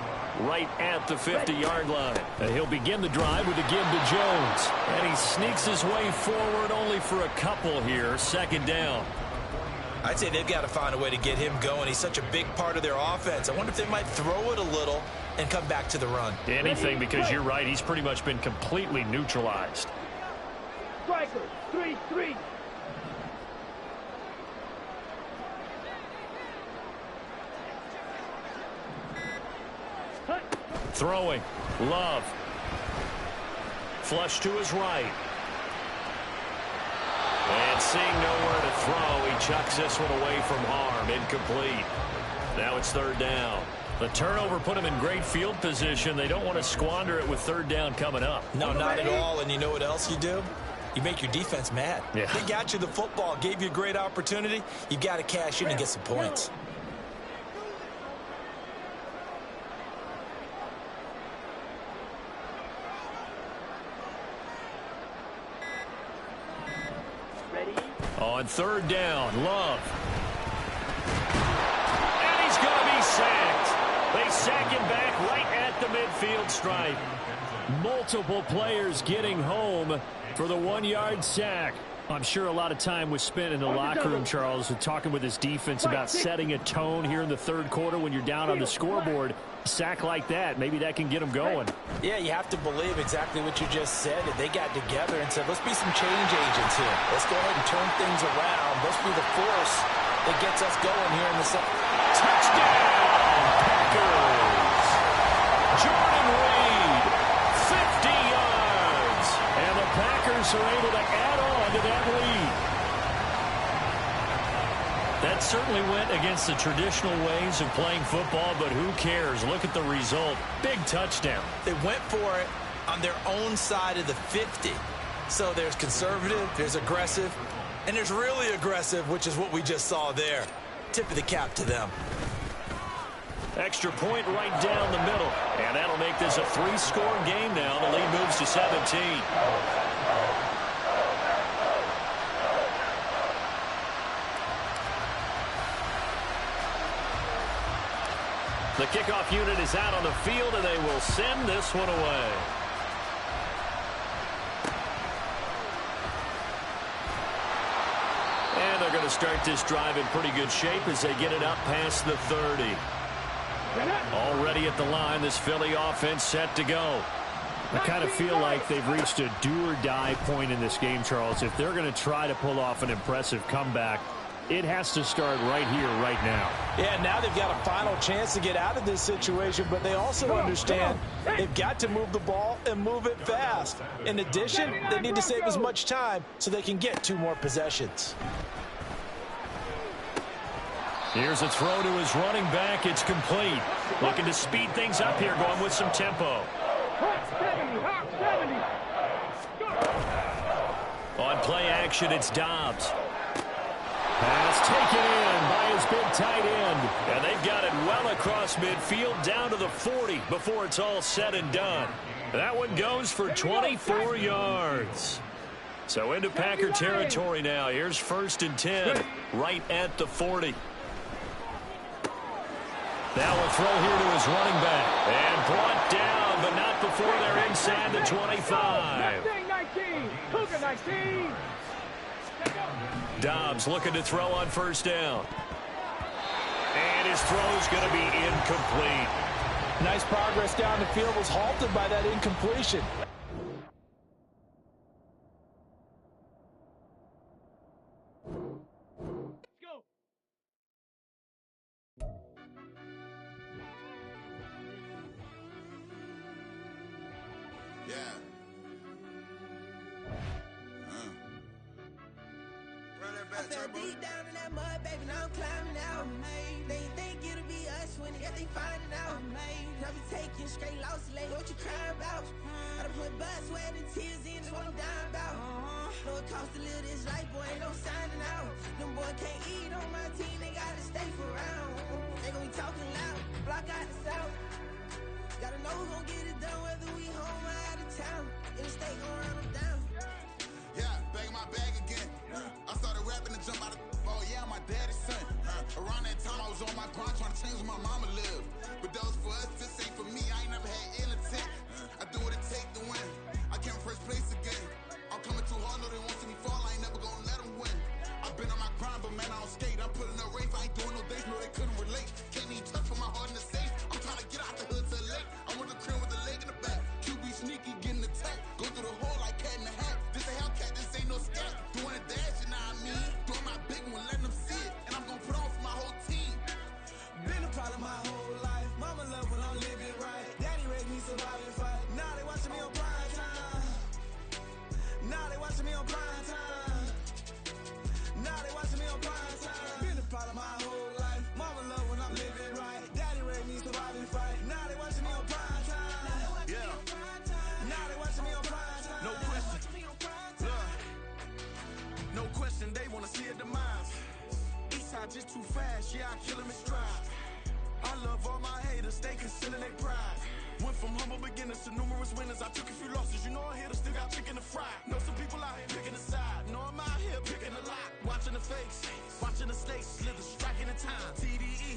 right at the 50-yard line. And he'll begin the drive with a give to Jones. And he sneaks his way forward only for a couple here, 2nd down. I'd say they've got to find a way to get him going. He's such a big part of their offense. I wonder if they might throw it a little and come back to the run. Anything, because you're right, he's pretty much been completely neutralized. Striker, 3-3. Throwing. Love. Flush to his right. And seeing nowhere to throw, he chucks this one away from harm. Incomplete. Now it's 3rd down. The turnover put him in great field position. They don't want to squander it with 3rd down coming up. No, not at all. And you know what else you do? You make your defense mad. Yeah. They got you the football, gave you a great opportunity. You've got to cash in and get some points. On 3rd down, Love. And he's going to be sacked. They sack him back right at the midfield stripe. Multiple players getting home for the 1-yard sack. I'm sure a lot of time was spent in the locker room, Charles, talking with his defense about setting a tone here in the 3rd quarter when you're down on the scoreboard. A sack like that, maybe that can get them going. Yeah, you have to believe exactly what you just said. They got together and said, let's be some change agents here. Let's go ahead and turn things around. Let's be the force that gets us going here in the second. Touchdown, Packers! Jordan Reed, 50 yards. And the Packers are able to add on to that lead. That certainly went against the traditional ways of playing football, but who cares? Look at the result. Big touchdown. They went for it on their own side of the 50. So there's conservative, there's aggressive, and there's really aggressive, which is what we just saw there. Tip of the cap to them. Extra point right down the middle. And that'll make this a 3-score game now. The lead moves to 17. The kickoff unit is out on the field, and they will send this one away. And they're going to start this drive in pretty good shape as they get it up past the 30. Already at the line, this Philly offense set to go. I kind of feel like they've reached a do-or-die point in this game, Charles. If they're going to try to pull off an impressive comeback, it has to start right here, right now. Yeah, now they've got a final chance to get out of this situation, but they also understand they've got to move the ball and move it fast. In addition, they need to save as much time so they can get 2 more possessions. Here's a throw to his running back. It's complete. Looking to speed things up here, going with some tempo. On play action, it's Dobbs. Pass taken in by his big tight end. And they've got it well across midfield down to the 40 before it's all said and done. That one goes for 24 yards. So into Packer territory now. Here's 1st and 10 right at the 40. Now a throw here to his running back. And brought down, but not before they're inside the 25. 19, Cougar 19. Dobbs looking to throw on 1st down. And his throw's going to be incomplete. Nice progress down the field was halted by that incompletion. I fell deep down in that mud, baby, now I'm climbing out. They think it'll be us when they find it out. I be taking straight losses, like what you crying about? I done put blood, sweat, and tears in, that's what I'm dying about. Know it costs to live this life, boy, ain't no signing out. Them boy can't eat on my team, they gotta stay for round. They gon' be talking loud, block out the south. Gotta know who gon' get it done, whether we home or out of town. In the state gon' run them down. Yeah, back in my bag again. I started rapping to jump out of oh yeah, I'm my daddy's son. Around that time I was on my grind trying to change where my mama lived. But that was for us, this ain't for me. I ain't never had ill intent. I do what it take to win. I came first place again. I'm coming too hard, no they won't see me fall. I ain't never gonna let them win. I've been on my grind, but man I don't skate. I'm putting up race, I ain't doing no days, no they couldn't relate. Can't even touch for my heart in the safe. I'm trying to get out the hood to the lake. I'm with the crib with the leg in the back. QB sneaky, getting attacked. Go through the hole like cat in the hat. This a Hellcat, this ain't no scat. Doing a dash, you know what I mean? Doing my big one, letting them see it. And I'm gonna put on for my whole team. Been a problem my whole life. Mama love when I'm living right. Daddy raised me survive and fight. Now they watching me on prime time. Now they watching me on prime time. Now they watching me on prime time. Been a problem my whole life. Mama love when I'm living right. Daddy raised me survive and fight. Now they watching me on prime time. Yeah. Now they watching me on prime time. No question. Look. No question, they wanna see a demise. Eastside just too fast, yeah, I kill him in stride. I love all my haters, they consider they pride. Went from humble beginners to numerous winners. I took a few losses, you know I hit still got chicken to fry. Know some people out here picking a side. Know I'm out here picking a lot. Watching the face, watching the snakes slither, striking the time. TDE,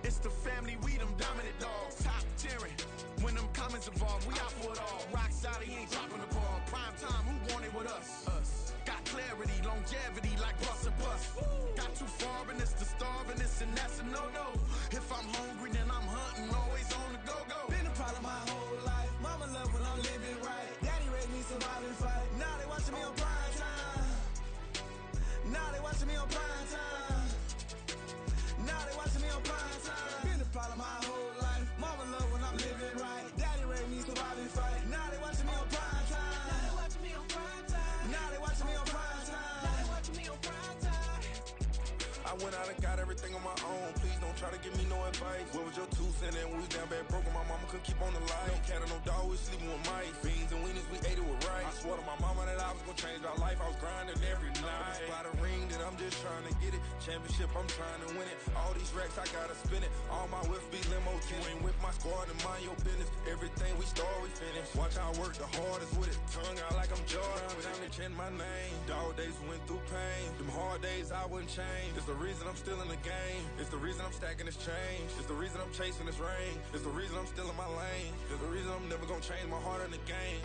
it's the family, we them dominant dogs. Top tiering, when them comments involved, we out for it all. Rock solid, he ain't dropping the ball. Prime time, who want it with us? Got clarity, longevity, like bus and bus. Got too far and it's the starving, this and that's a no-no. If I'm hungry, then I'm hunting, always on the go-go. Been a problem my whole life. Mama love when I'm living right. Daddy raised me survive and fight. Now they watching me on prime time. Now they watching me on prime time. Now they watching me on prime time. Been a problem my whole life. Mama love when I'm living right. Daddy raised me survive and fight. Now they watching me on prime time. Now they watching me on prime time. Now they watching me on prime time. Now they watching me on prime time. I went out and got everything on my own. Please don't try to give me no advice. What was your 2 cents? And we was down bad broke and my mama couldn't keep on the light. No cat and no dog, we sleeping with mice. Beans and weenies, we ate it with rice. I swore to my mama that I was gonna change our life. I was grinding every night. By the ring that I'm just trying to get it. Championship, I'm trying to win it. All these racks, I gotta spin it. All my whips be limo tin. You ain't with my squad and mind your business. Everything we start, we finish. Watch how I work the hardest with it. Tongue out like I'm Jordan. Without me chanting my name. Dog days went through pain. Them hard days I wouldn't change. It's the reason I'm still in the game. It's the reason I'm stacking this change. It's the reason I'm chasing this rain. It's the reason I'm still in my lane. It's the reason I'm never gonna change my heart in the game.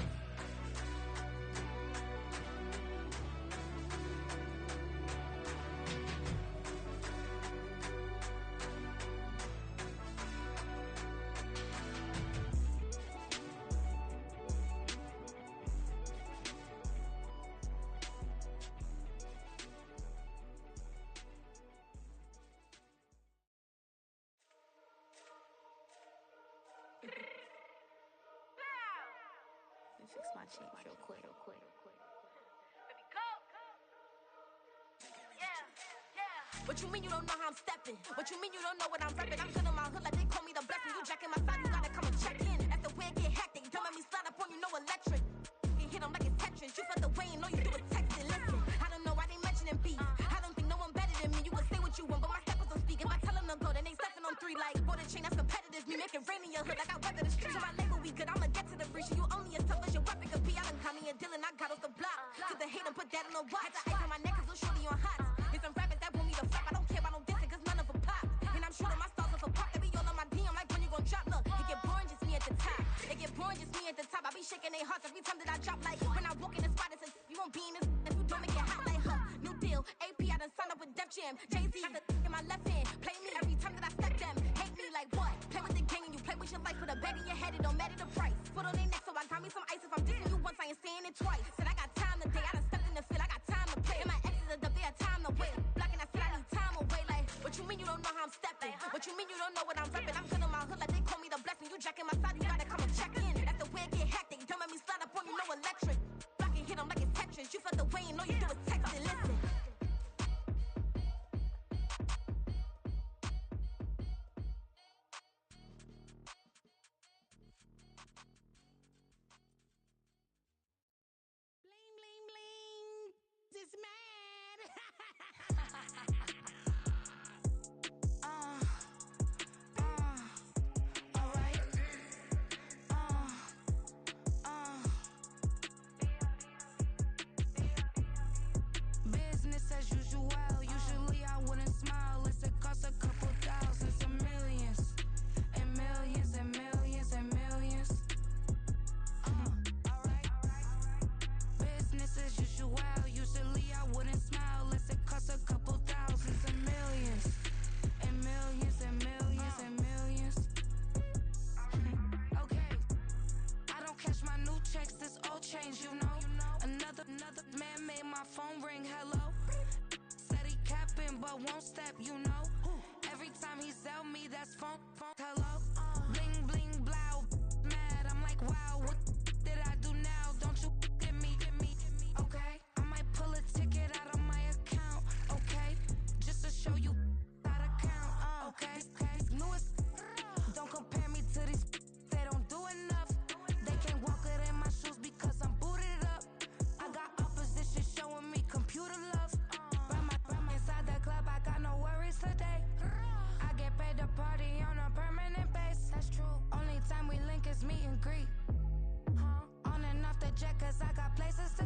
Fix my cheek real quick. What you mean you don't know how I'm stepping? What you mean you don't know what I'm repping? I'm good in my hood like they call me the blessing. You jacking my side, you gotta come and check in. As the way get hectic, don't make me slide up on you, no electric. You hit them like it's Tetris. You felt the way and all you do is text it. Listen, I don't know why they mentioning beef. I don't think no one better than me. You can say what you want, but my steppers don't speak. If I tell them to go, then they stepping on 3 like border chain. That's competitive. Me make it rain in your hood like I weather the street. So my label we good, I'ma get to the breach. You only as tough as your weapon could be. I done call me a Dylan, I got off the block. To the hate and put that on the watch. Had the ice on my neck, cause little shorty on hot. It's some rappers that want me to flop. I don't care about no dissing, cause none of them pop. And I'm shooting my stars off a pop. They be all on my DM like when you gon' drop. Look, it get boring, just me at the top. It get boring, just me at the top. I be shaking their hearts every time that I drop. Like when I walk in the spot, it says you won't be in this. If you don't make it hot like her. New deal, AP, I done signed up with Def Jam. Jay-Z got the in my left hand. Play me every time that I step them. Hate me like what? Play with the gang and you play with your life. Put a bag in your head, it don't matter the price. Put on their neck, so I got me some ice. If I'm dissing you once, I ain't saying it twice. Said I got time today, I done stepped in the field, I got time to play. And my exes are up there, time to wait. Blocking, I said I need time away. Like, what you mean you don't know how I'm stepping? What you mean you don't know what I'm repping? I'm good in my hood like they call me the blessing. You jacking my side, you gotta come and check in. That's the way it get hectic. Don't make me slide up on you, no electric. Blocking, hit them like it's Tetris. You felt the way and all you do is text it. Listen. checks, this all change, you know. Another man made my phone ring, hello. Said he capping, but won't step, you know. Every time he sell me, that's phone, hello. Bling, bling, blow, mad, I'm like, wow, what did I do now? Don't you get me, okay? I might pull a ticket out of my account, okay? Just to show you how to count, okay? Newest, don't compare me to these, they don't do enough. They can't walk it in my shoes because I'm booted up. I got opposition showing me computer love. Ram inside the club, I got no worries today. I get paid to party on a permanent base. That's true. Only time we link is meet and greet. On and off the jet, cause I got places to